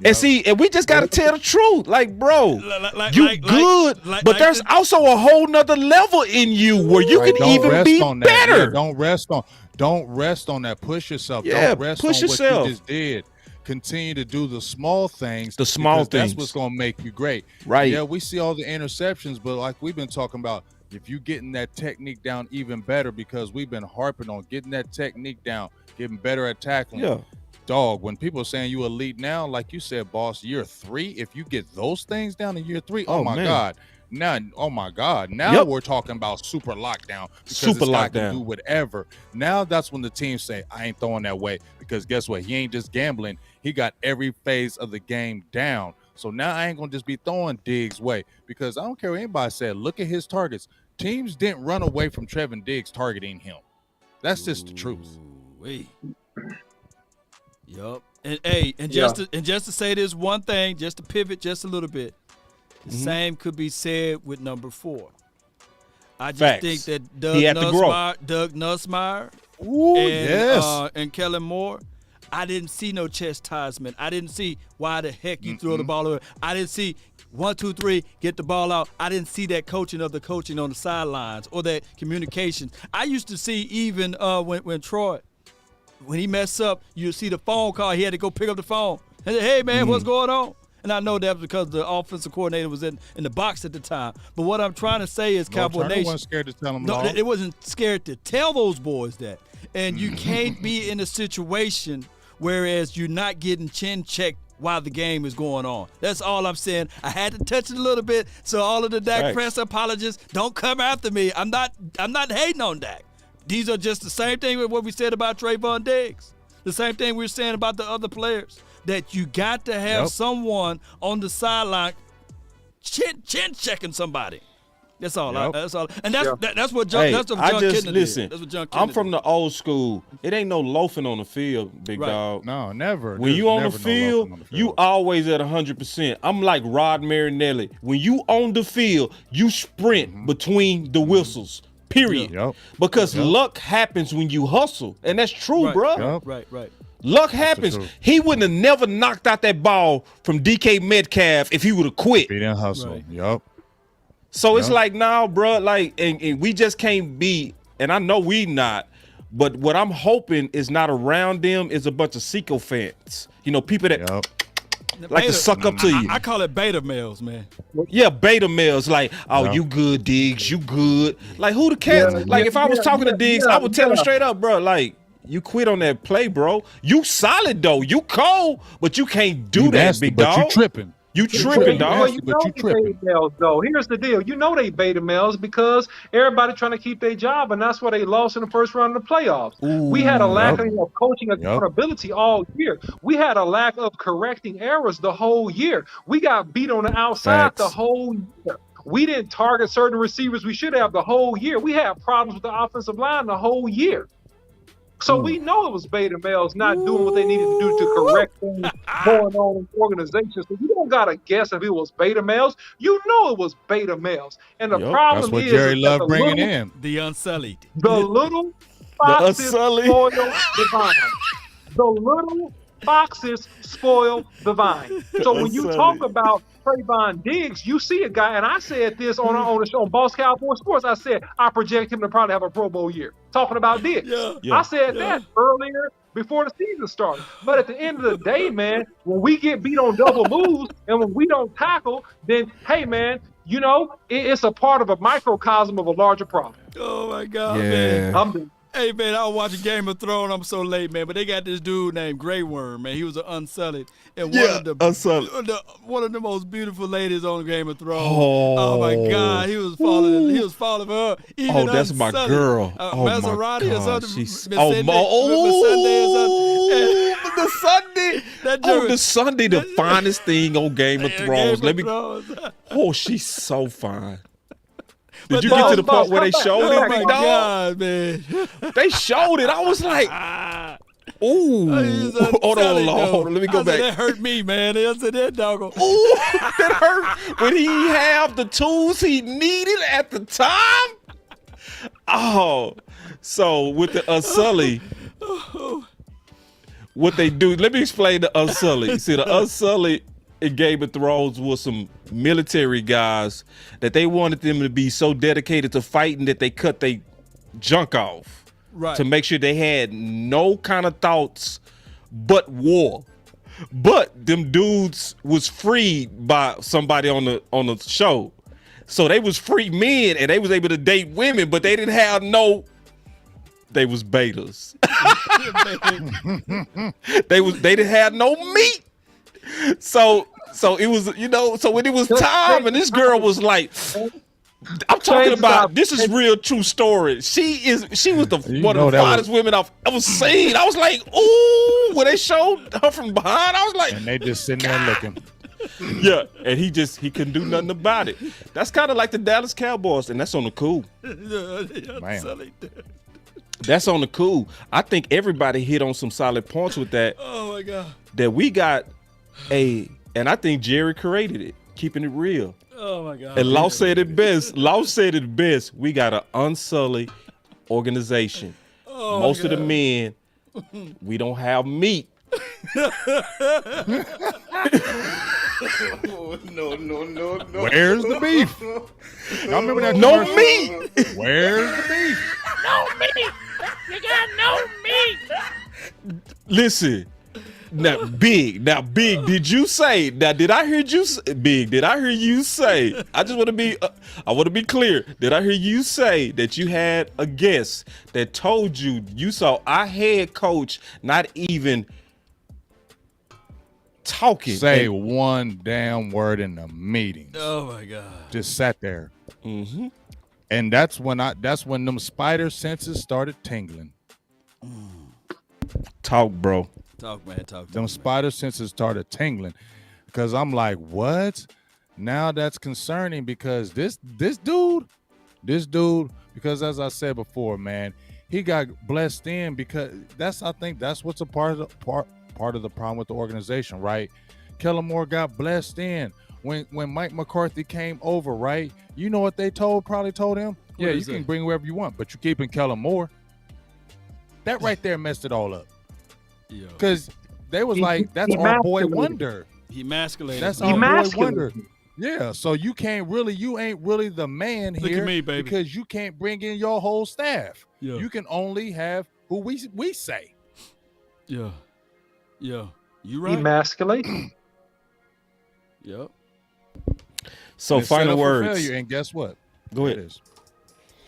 And see, and we just gotta tell the truth, like, bro, you good, but there's also a whole nother level in you where you can even be better. Don't rest on that. Push yourself. Yeah, don't rest push on yourself. what you just did. continue to do the small things. The small because things. That's what's going to make you great. Right. Yeah, we see all the interceptions, but like we've been talking about, if you getting that technique down even better, because we've been harping on getting that technique down, getting better at tackling. Yeah. Dog, when people are saying you elite now, like you said, boss, year 3, if you get those things down in year 3, oh my man. God. Now we're talking about super lockdown, because Super this guy lockdown. can do whatever. Now that's when the teams say, I ain't throwing that way, because guess what? He ain't just gambling. He got every phase of the game down. So now I ain't gonna just be throwing Diggs' way, because I don't care what anybody said. Look at his targets. Teams didn't run away from Trevon Diggs targeting him. That's just the truth. Wait. Yup. And just to say this one thing, just to pivot just a little bit. The same could be said with number 4. I just think that Doug Nussmeier and Kellen Moore, I didn't see no chastisement. I didn't see why the heck you throw the ball away. I didn't see 1, 2, 3, get the ball out. I didn't see that coaching on the sidelines or that communication. I used to see even when Troy, when he messed up, you see the phone call. He had to go pick up the phone and say, hey, man, what's going on? And I know that was because the offensive coordinator was in the box at the time. But what I'm trying to say is, Cowboy Nation wasn't scared to tell him. No, it wasn't scared to tell those boys that. And you can't be in a situation whereas you're not getting chin checked while the game is going on. That's all I'm saying. I had to touch it a little bit, so all of the Dak Prescott apologists, don't come after me. I'm not hating on Dak. These are just the same thing with what we said about Trevon Diggs. The same thing we were saying about the other players. That you got to have someone on the sideline chin checking somebody. That's all. That's all. And that's what John. That's what John Kidner did. That's what John Kidner I'm from the old school. It ain't no loafing on the field, big dog. No, never. When you on the field, you always at 100%. I'm like Rod Marinelli. When you on the field, you sprint between the whistles. Period. Because luck happens when you hustle, and that's true, bro. Right. Luck happens. He wouldn't have never knocked out that ball from DK Metcalf if he would have quit. He didn't hustle. Right. So it's like, nah, bro, like, and we just can't be, and I know we not, but what I'm hoping is not around them is a bunch of sycophants. You know, people that like to suck up to you. I call it beta males, man. Yeah, beta males. Like, you good, Diggs, you good. Like, who the cats? If I was talking to Diggs, I would tell him straight up, bro, like, you quit on that play, bro. You solid, though. You cold, but you can't do that, big dog. But you tripping. You tripping, dog. Well, you know they beta males, though. Here's the deal. You know they beta males because everybody trying to keep their job, and that's why they lost in the first round of the playoffs. We had a lack of coaching accountability all year. We had a lack of correcting errors the whole year. We got beat on the outside the whole year. We didn't target certain receivers we should have the whole year. We had problems with the offensive line the whole year. So we know it was beta males not doing what they needed to do to correct things going on in organizations. So you don't got to guess if it was beta males. You know it was beta males. And the problem that's what is Jerry loved bringing in. The unsullied. The little foxes spoil the vine. The little foxes spoil the vine. So when you talk about Trevon Diggs, you see a guy, and I said this on the show on Boss Cowboy Sports. I said I project him to probably have a Pro Bowl year. Talking about Diggs, I said that earlier before the season started. But at the end of the day, man, when we get beat on double moves and when we don't tackle, then hey, man, you know it's a part of a microcosm of a larger problem. Oh my God, man! Hey, man, I was watching Game of Thrones. I'm so late, man. But they got this dude named Grey Worm, man. He was an Unsullied. And one of the most beautiful ladies on Game of Thrones. Oh my God. He was falling for her. Even that's Unsullied. my girl. Maserati my or God. something. The Sunday, the finest thing on Game of Thrones. She's so fine. Did you get to the part where they showed it, big dog? God, man. They showed it. I was like, ooh. Hold on. Let me go back. That hurt me, man. I said that doggo. Ooh, that hurt. When he have the tools he needed at the time. Oh, so with the Unsullied, what they do, let me explain the Unsullied. See, the Unsullied in Game of Thrones was some military guys that they wanted them to be so dedicated to fighting that they cut their junk off to make sure they had no kind of thoughts but war. But them dudes was freed by somebody on the show. So they was free men and they was able to date women, but they didn't have no. They was betas. they didn't have no meat. So it was, so when it was time and this girl was like, I'm talking about, this is real true story. She was one of the finest women I've ever seen. I was like, ooh, when they showed her from behind, I was like, and they just sitting there looking. Yeah, and he couldn't do nothing about it. That's kind of like the Dallas Cowboys, and that's on the cool. Man. That's on the cool. I think everybody hit on some solid points with that. Oh my God. That we got and I think Jerry created it, keeping it real. Oh my God. And Law said it best. We got an unsullied organization. Oh, most of the men, we don't have meat. No. Where's the beef? Y'all remember that? No commercial? meat. Where's the beef? No meat. You got no meat. Listen. Now, Big, did you say? Now, did I hear you say? Big, did I hear you say? I just want to be clear. Did I hear you say that you had a guest that told you saw our head coach not even talking? Say one damn word in the meetings. Oh my God. Just sat there. Mm-hmm. And that's when them spider senses started tingling. Talk, bro. Talk, man. Talk. Them spider senses started tingling because I'm like, what? Now that's concerning because this dude, because as I said before, man, he got blessed in because I think that's what's a part of the problem with the organization, right? Kellen Moore got blessed in when Mike McCarthy came over, right? You know what they probably told him? Yeah, you can bring whoever you want, but you're keeping Kellen Moore. That right there messed it all up. Because they was like, that's our boy Wonder. He emasculated. That's our boy Wonder. Yeah, so you ain't really the man here. Look at me, baby. Because you can't bring in your whole staff. Yeah. You can only have who we say. Yeah. You right. Emasculate. Yep. So final words. Failure, and guess what? Go ahead.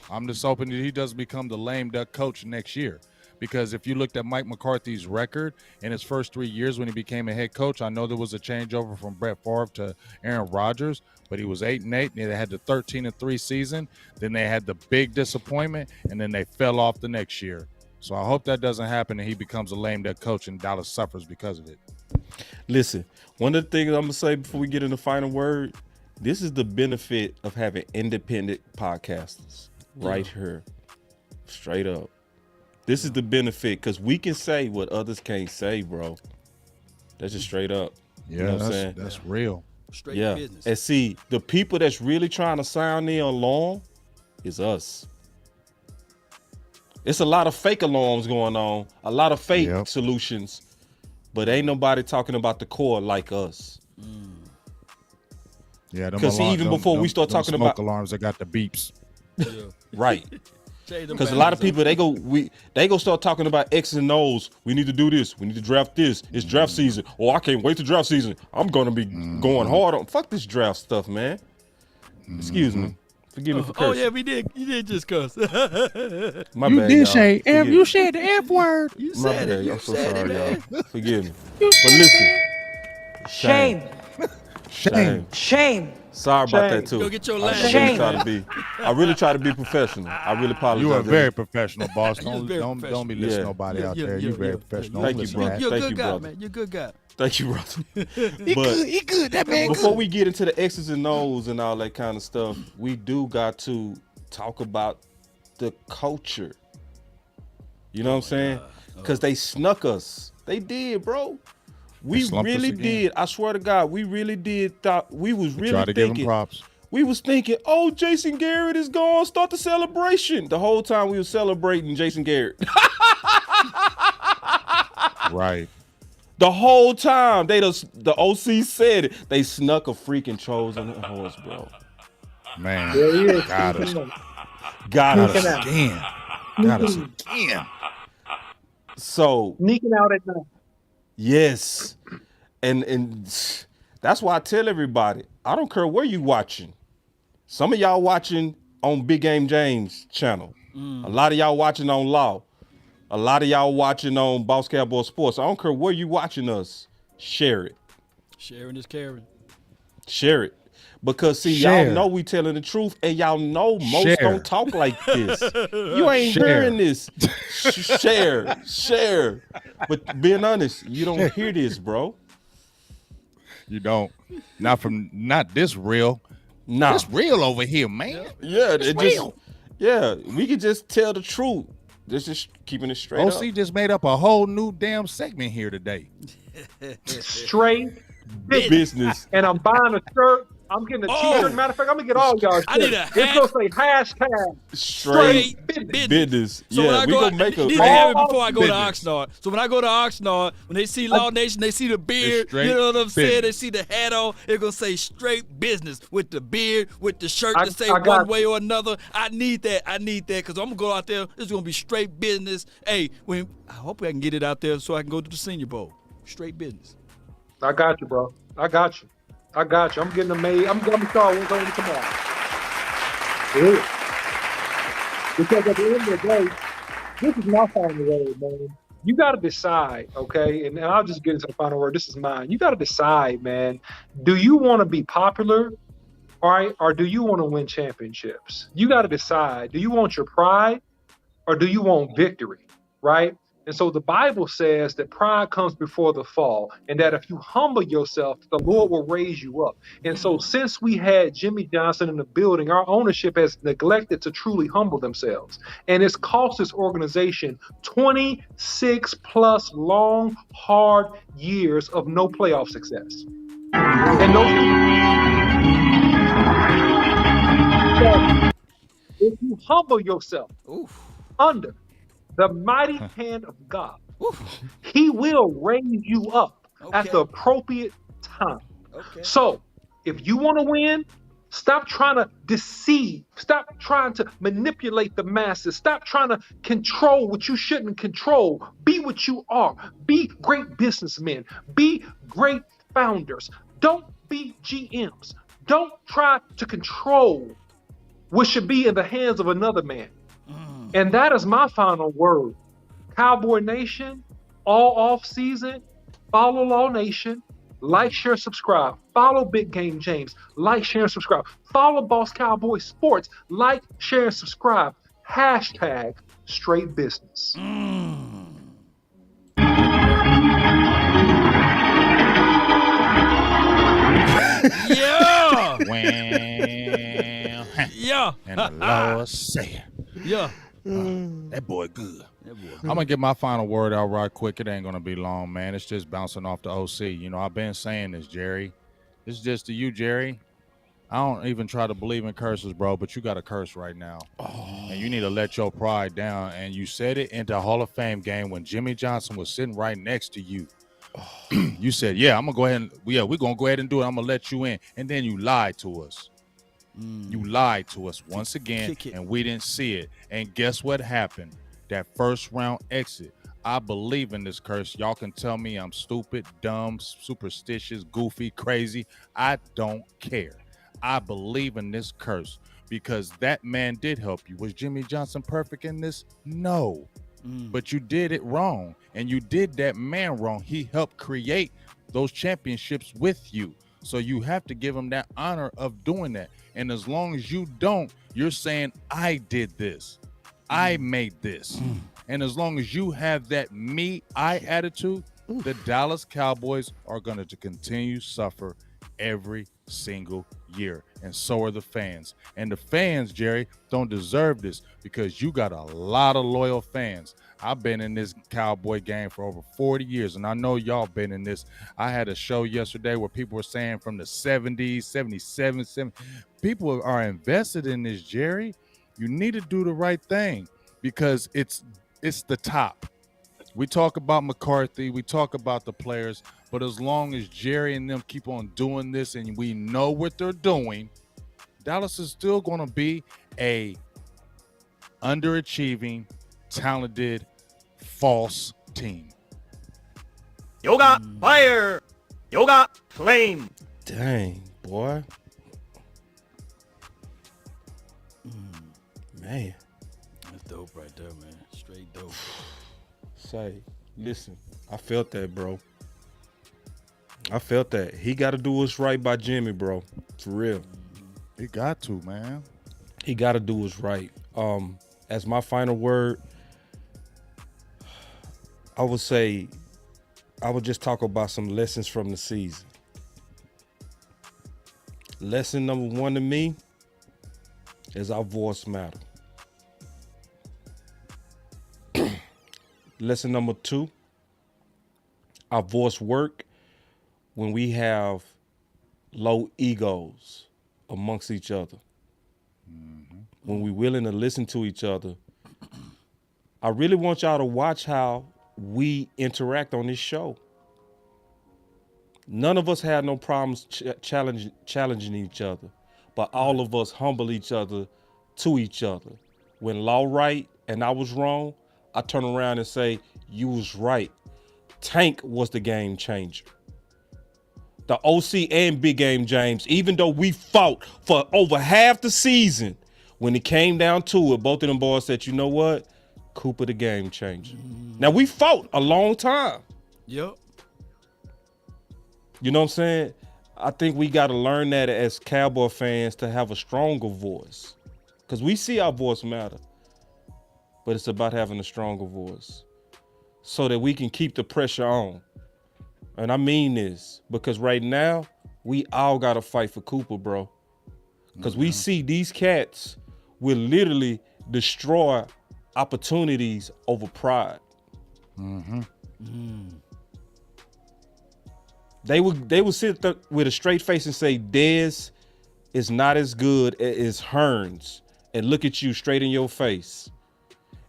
I'm just hoping that he doesn't become the lame duck coach next year. Because if you looked at Mike McCarthy's record in his first 3 years when he became a head coach, I know there was a changeover from Brett Favre to Aaron Rodgers, but he was 8-8. They had the 13-3 season. Then they had the big disappointment, and then they fell off the next year. So I hope that doesn't happen and he becomes a lame duck coach and Dallas suffers because of it. Listen, one of the things I'm going to say before we get in the final word, this is the benefit of having independent podcasters right here. Straight up. This is the benefit because we can say what others can't say, bro. That's just straight up. Yeah, you know what I'm saying? That's real. Straight business. And see, the people that's really trying to sound the alarm is us. It's a lot of fake alarms going on, a lot of fake solutions, but ain't nobody talking about the core like us. Yeah, because even before we start talking smoke about alarms that got the beeps. Right. Because a lot of people they go start talking about X's and O's. We need to do this. We need to draft this. It's draft season. Oh, I can't wait to draft season. I'm gonna be going hard on. Fuck this draft stuff, man. Excuse me. Forgive me for cursing. Oh yeah, we did. You did just cuss. My you bad, did y'all. say F. You said the F word. You My said bad. it. I'm so sorry, y'all. Forgive me. But listen. Shame. Sorry about that too. Go get your I line. really try to be professional. I really apologize. You are very professional, boss. Don't very be listening to Yeah. nobody out there. You're very professional. Thank you, Listen, bro. man. You're a Thank good you, guy, brother. man. You're a good guy. Thank you, brother. He good. That man Before good. we get into the X's and O's and all that kind of stuff, we do got to talk about the culture. You know what I'm saying? Because they snuck us. They did, bro. We slumped us really again. did. I swear to God, we really did. Thought we was really Try to give him thinking. props. We was thinking, oh, Jason Garrett is gone. Start the celebration. The whole time we was celebrating Jason Garrett. Right. The whole time the OC said it. They snuck a freaking Trojan horse, bro. Man. There he is. Got us. Got us. Again. Got us again. So Sneaking out at night. yes. And that's why I tell everybody, I don't care where you watching. Some of y'all watching on Big Game James channel. A lot of y'all watching on Law. A lot of y'all watching on Boss Cowboy Sports. I don't care where you watching us. Share it. Sharing is caring. Share it. Because, see, y'all know we telling the truth, and y'all know most don't talk like this. You ain't hearing this. Share. But being honest, you don't hear this, bro. You don't. Not this real. Nah. It's real over here, man. Yeah, it's real. We can just tell the truth. Just keeping it straight up. OC just made up a whole new damn segment here today. Straight business. And I'm buying a shirt. I'm getting a t-shirt. Matter of fact, I'm gonna get all y'all shirts. I need a hat. It's gonna say hashtag straight business. So yeah, when I we go gonna make a need to have it before I go business. to Oxnard. So when I go to Oxnard, when they see Law Nation, they see the beard. You know what I'm saying? They see the hat on. It's gonna say straight business with the beard, with the shirt to say one way or another. I need that because I'm gonna go out there. It's gonna be straight business. Hey, I hope I can get it out there so I can go to the Senior Bowl. Straight business. I got you, bro. I got you. I'm getting them made. I'm gonna start working on it tomorrow. Yeah. Because at the end of the day, this is my final word, man. You got to decide, okay? And I'll just get into the final word. This is mine. You got to decide, man. Do you want to be popular, all right, or do you want to win championships? You got to decide. Do you want your pride, or do you want victory, right? And so the Bible says that pride comes before the fall, and that if you humble yourself, the Lord will raise you up. And so since we had Jimmy Johnson in the building, our ownership has neglected to truly humble themselves. And it's cost this organization 26 plus long, hard years of no playoff success. And if you humble yourself under the mighty hand of God, he will raise you up at the appropriate time. So if you want to win, stop trying to deceive. Stop trying to manipulate the masses. Stop trying to control what you shouldn't control. Be what you are. Be great businessmen. Be great founders. Don't be GMs. Don't try to control what should be in the hands of another man. And that is my final word. Cowboy Nation, all off season, follow Law Nation, like, share, subscribe. Follow Big Game James, like, share, and subscribe. Follow Boss Cowboy Sports, like, share, and subscribe. Hashtag straight business. Yeah. Yeah. And the Lord said. Yeah. That boy good. I'm going to get my final word out right quick. It ain't going to be long, man. It's just bouncing off the OC. You know, I've been saying this, Jerry. This is just to you, Jerry. I don't even try to believe in curses, bro, but you got a curse right now. And you need to let your pride down. And you said it into Hall of Fame game when Jimmy Johnson was sitting right next to you. You said, yeah, I'm going to go ahead and, we're going to go ahead and do it. I'm going to let you in. And then you lied to us. You lied to us once again, and we didn't see it. And guess what happened? That first round exit. I believe in this curse. Y'all can tell me I'm stupid, dumb, superstitious, goofy, crazy. I don't care. I believe in this curse because that man did help you. Was Jimmy Johnson perfect in this? No. But you did it wrong, and you did that man wrong. He helped create those championships with you. So you have to give him that honor of doing that. And as long as you don't, you're saying, I did this. I made this. And as long as you have that I attitude, the Dallas Cowboys are going to continue to suffer every single year. And so are the fans. And the fans, Jerry, don't deserve this because you got a lot of loyal fans. I've been in this Cowboy game for over 40 years, and I know y'all been in this. I had a show yesterday where people were saying from the 70s, 77, 70. People are invested in this, Jerry. You need to do the right thing because it's the top. We talk about McCarthy. We talk about the players. But as long as Jerry and them keep on doing this and we know what they're doing, Dallas is still going to be a underachieving, talented, false team. Yoga fire. Yoga flame. Dang, boy. Man. That's dope right there, man. Straight dope. Say, listen, I felt that, bro. I felt that. He got to do us right by Jimmy, bro. For real. He got to, man. He got to do us right. As my final word, I would say, I would just talk about some lessons from the season. Lesson number 1 to me is our voice matter. Lesson number 2, our voice work when we have low egos amongst each other. When we're willing to listen to each other. I really want y'all to watch how we interact on this show. None of us had no problems challenging each other, but all of us humble each other to each other. When Law right and I was wrong, I turn around and say, you was right. Tank was the game changer. The OC and Big Game James, even though we fought for over half the season, when it came down to it, both of them boys said, you know what? Cooper the game changer. Now, we fought a long time. Yep. You know what I'm saying? I think we got to learn that as Cowboy fans to have a stronger voice. Because we see our voice matter. But it's about having a stronger voice so that we can keep the pressure on. And I mean this because right now, we all got to fight for Cooper, bro. Because we see these cats will literally destroy opportunities over pride. They would sit there with a straight face and say, Dez is not as good as Hearns, and look at you straight in your face.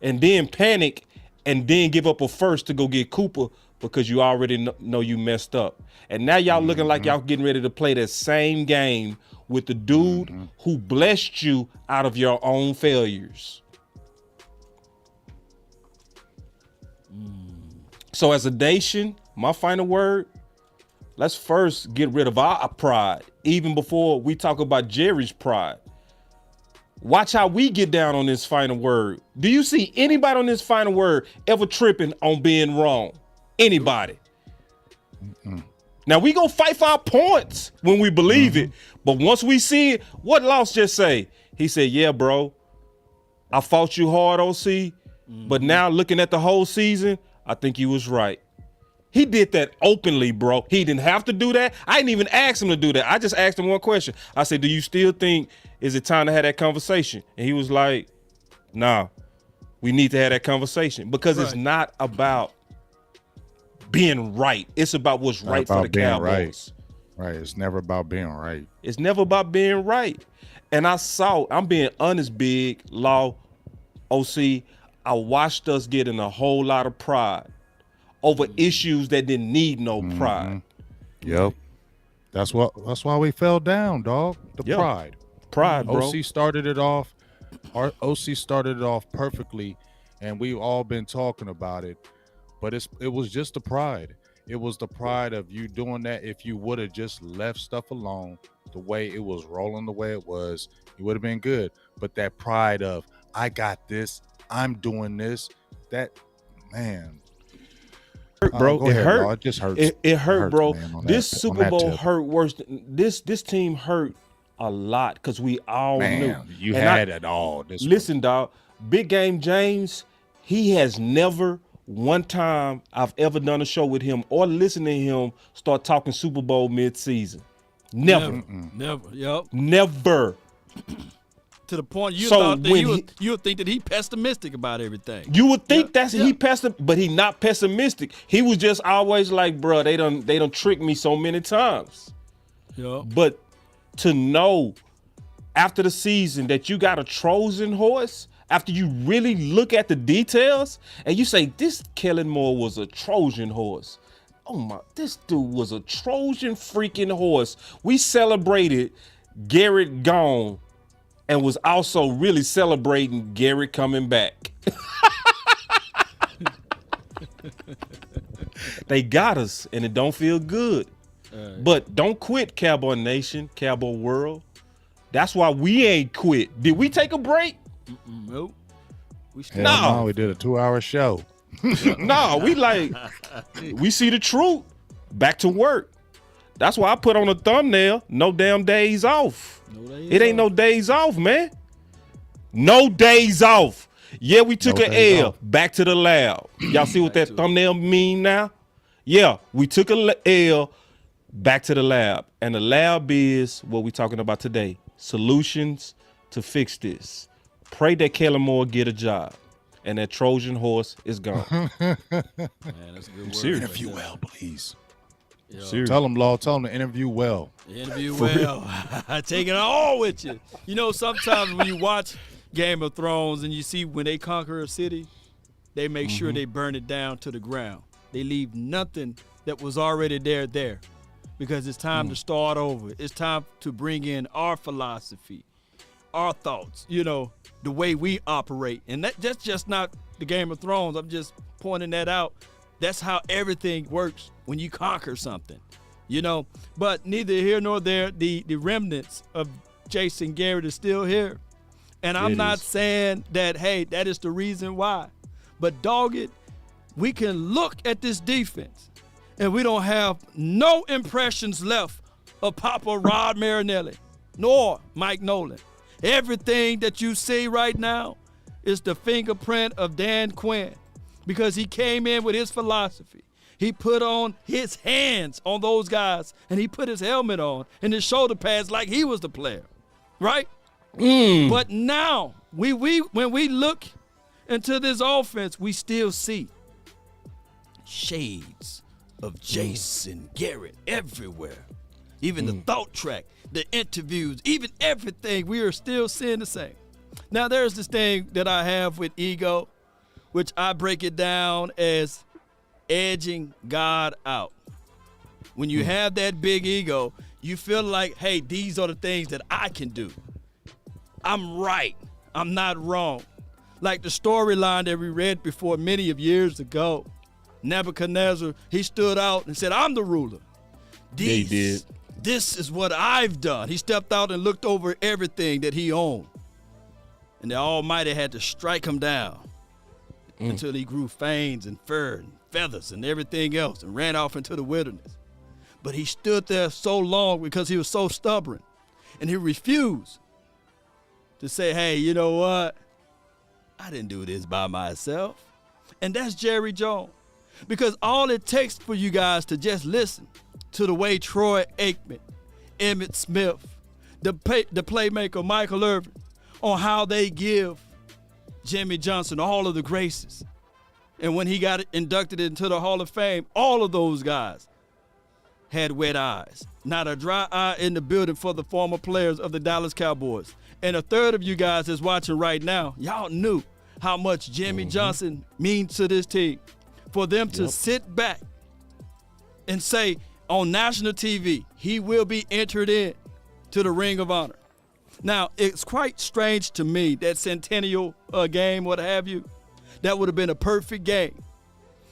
And then panic and then give up a first to go get Cooper because you already know you messed up. And now y'all looking like y'all getting ready to play that same game with the dude who blessed you out of your own failures. So as a nation, my final word, let's first get rid of our pride, even before we talk about Jerry's pride. Watch how we get down on this final word. Do you see anybody on this final word ever tripping on being wrong? Anybody? Now we gonna fight for our points when we believe it, but once we see it, what Loss just say? He said, yeah, bro, I fought you hard, OC, but now looking at the whole season, I think you was right. He did that openly, bro. He didn't have to do that. I didn't even ask him to do that. I just asked him one question. I said, do you still think, is it time to have that conversation? And he was like, nah, we need to have that conversation because it's not about being right. It's about what's right for the Cowboys. Right. It's never about being right. It's never about being right. And I'm being honest, Big, Law, OC, I watched us get in a whole lot of pride over issues that didn't need no pride. Yep. That's why we fell down, dog. Pride. Pride, bro. OC started it off. Our OC started it off perfectly, and we've all been talking about it. But it was just the pride. It was the pride of you doing that. If you would have just left stuff alone the way it was rolling, the way it was, you would have been good. But that pride of, I got this, I'm doing this, that, man. Bro, it hurt. It just hurts. It hurt, bro. Man, this Super Bowl hurt worse. This team hurt a lot because we all knew. You had it all. Listen, dog. Big Game James, he has never one time I've ever done a show with him or listened to him start talking Super Bowl mid-season. Never. Never. Yep. Never. To the point you thought that you would think that he pessimistic about everything. You would think he pessimistic, but he not pessimistic. He was just always like, bro, they done tricked me so many times. Yeah. But to know after the season that you got a Trojan horse, after you really look at the details and you say, this Kellen Moore was a Trojan horse. Oh my, this dude was a Trojan freaking horse. We celebrated Garrett gone and was also really celebrating Garrett coming back. They got us, and it don't feel good. But don't quit, Cowboy Nation, Cowboy World. That's why we ain't quit. Did we take a break? Nope. No, we did a 2-hour show. No, we see the truth. Back to work. That's why I put on a thumbnail, no damn days off. It ain't no days off, man. No days off. Yeah, we took an L. Back to the lab. Y'all see what that thumbnail mean now? Yeah, we took a L. Back to the lab. And the lab is what we talking about today. Solutions to fix this. Pray that Kellen Moore get a job. And that Trojan horse is gone. Man, that's a good word. Interview well, please. Yo. Tell them, Law. Tell them to interview well. Interview well. I take it all with you. You know, sometimes when you watch Game of Thrones and you see when they conquer a city, they make sure they burn it down to the ground. They leave nothing that was already there. Because it's time to start over. It's time to bring in our philosophy, our thoughts, you know, the way we operate. And that's just not the Game of Thrones. I'm just pointing that out. That's how everything works when you conquer something, you know. But neither here nor there, the remnants of Jason Garrett is still here. And I'm not saying that, hey, that is the reason why. But, dog it, we can look at this defense, and we don't have no impressions left of Papa Rod Marinelli, nor Mike Nolan. Everything that you see right now is the fingerprint of Dan Quinn, because he came in with his philosophy. He put on his hands on those guys, and he put his helmet on and his shoulder pads like he was the player, right? But now, when we look into this offense, we still see shades of Jason Garrett everywhere. Even the thought track, the interviews, even everything, we are still seeing the same. Now, there's this thing that I have with ego, which I break it down as edging God out. When you have that big ego, you feel like, hey, these are the things that I can do. I'm right. I'm not wrong. Like the storyline that we read before many of years ago. Nebuchadnezzar, he stood out and said, I'm the ruler. He did. This is what I've done. He stepped out and looked over everything that he owned. And the Almighty had to strike him down until he grew fangs and fur and feathers and everything else and ran off into the wilderness. But he stood there so long because he was so stubborn. And he refused to say, hey, you know what? I didn't do this by myself. And that's Jerry Jones. Because all it takes for you guys to just listen to the way Troy Aikman, Emmitt Smith, the playmaker Michael Irvin, on how they give Jimmy Johnson all of the graces. And when he got inducted into the Hall of Fame, all of those guys had wet eyes. Not a dry eye in the building for the former players of the Dallas Cowboys. And a third of you guys that's watching right now, y'all knew how much Jimmy Johnson means to this team. For them to sit back and say on national TV, he will be entered in to the Ring of Honor. Now, it's quite strange to me that centennial game, what have you, that would have been a perfect game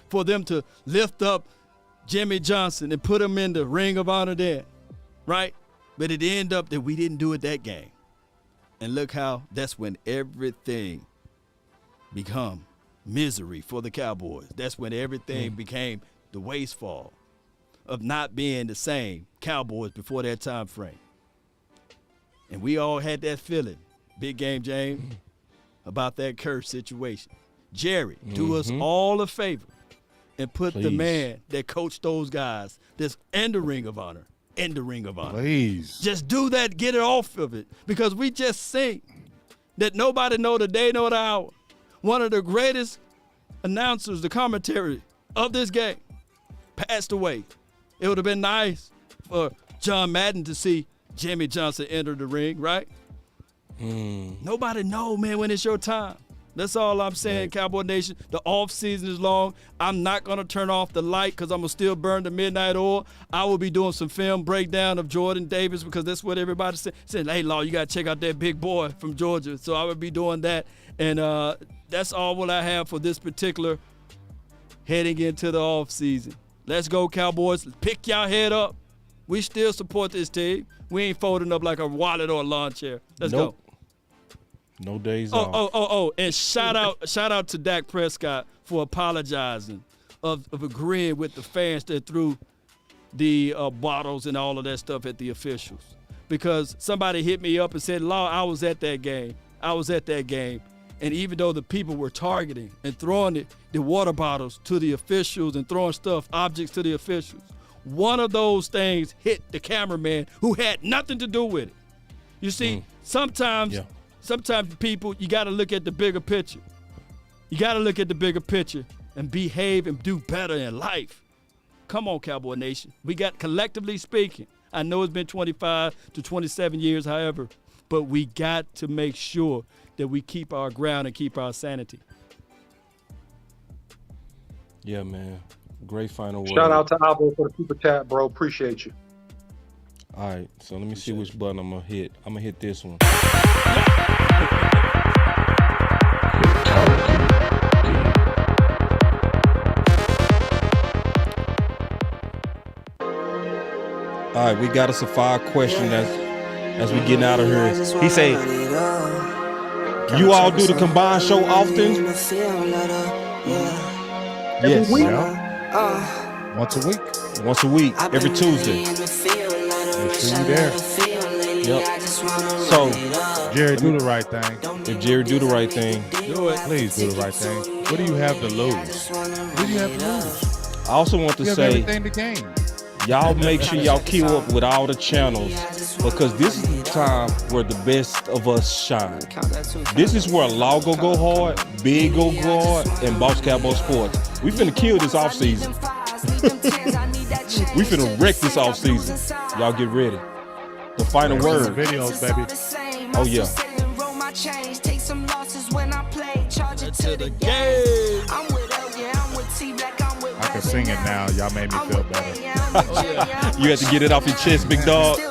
for them to lift up Jimmy Johnson and put him in the Ring of Honor there, right? But it ended up that we didn't do it that game. And look how that's when everything become misery for the Cowboys. That's when everything became the wastefall of not being the same Cowboys before that time frame. And we all had that feeling, Big Game James, about that curse situation. Jerry, do us all a favor and put the man that coached those guys that's in the Ring of Honor, in the Ring of Honor. Please. Just do that, get it off of it. Because we just seen that nobody know the day nor the hour. One of the greatest announcers, the commentary of this game, passed away. It would have been nice for John Madden to see Jimmy Johnson enter the ring, right? Nobody know, man, when it's your time. That's all I'm saying, Cowboy Nation. The off season is long. I'm not going to turn off the light because I'm going to still burn the midnight oil. I will be doing some film breakdown of Jordan Davis because that's what everybody said. Hey, Law, you got to check out that big boy from Georgia. So I will be doing that. And that's all what I have for this particular heading into the off season. Let's go, Cowboys. Pick your head up We still support this team. We ain't folding up like a wallet or a lawn chair. Let's go. No days off. And shout out to Dak Prescott for apologizing of agreeing with the fans that threw the bottles and all of that stuff at the officials. Because somebody hit me up and said, Law, I was at that game. And even though the people were targeting and throwing the water bottles to the officials and throwing objects to the officials, one of those things hit the cameraman who had nothing to do with it. You see, sometimes people, you got to look at the bigger picture. You got to look at the bigger picture and behave and do better in life. Come on, Cowboy Nation. We got, collectively speaking, I know it's been 25 to 27 years, however, but we got to make sure that we keep our ground and keep our sanity. Yeah, man. Great final word. Shout out to Avo for the super chat, bro. Appreciate you. All right, so let me see which button I'm gonna hit. I'm gonna hit this one. All right, we got us a 5 question as we getting out of here. He said, "You all do the combined show often?" Yes. Once a week, every Tuesday. Make sure you there. Yep. So, Jerry, do the right thing. If Jerry do the right thing, do it. Please do the right thing. What do you have to lose? What do you have to lose? I also want to You have say, everything to gain. y'all make sure y'all keep up with all the channels, because this is the time where the best of us shine. This is where Lago go hard, Big go hard, and Boss Cowboy Sports. We finna kill this offseason. We finna wreck this offseason. Y'all get ready. The final word. Videos, baby. Oh, yeah. To the game. I can sing it now. Y'all made me feel better. You have to get it off your chest, big dog. Yeah,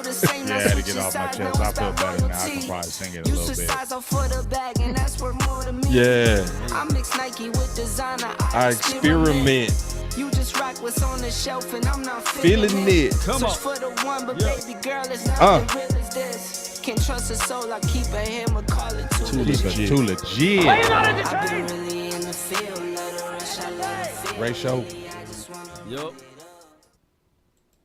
I had to get off my chest. I feel better now. I can probably sing it a little bit. Yeah. I experiment. You just rock what's on the shelf and I'm not feeling it. Come on. For the one, but baby girl, it's not real as this. Can't trust a soul, I keep a hammer, call it too legit. Too legit. I've been really in the field, let her rush, I let her feel. Ratio. Yup.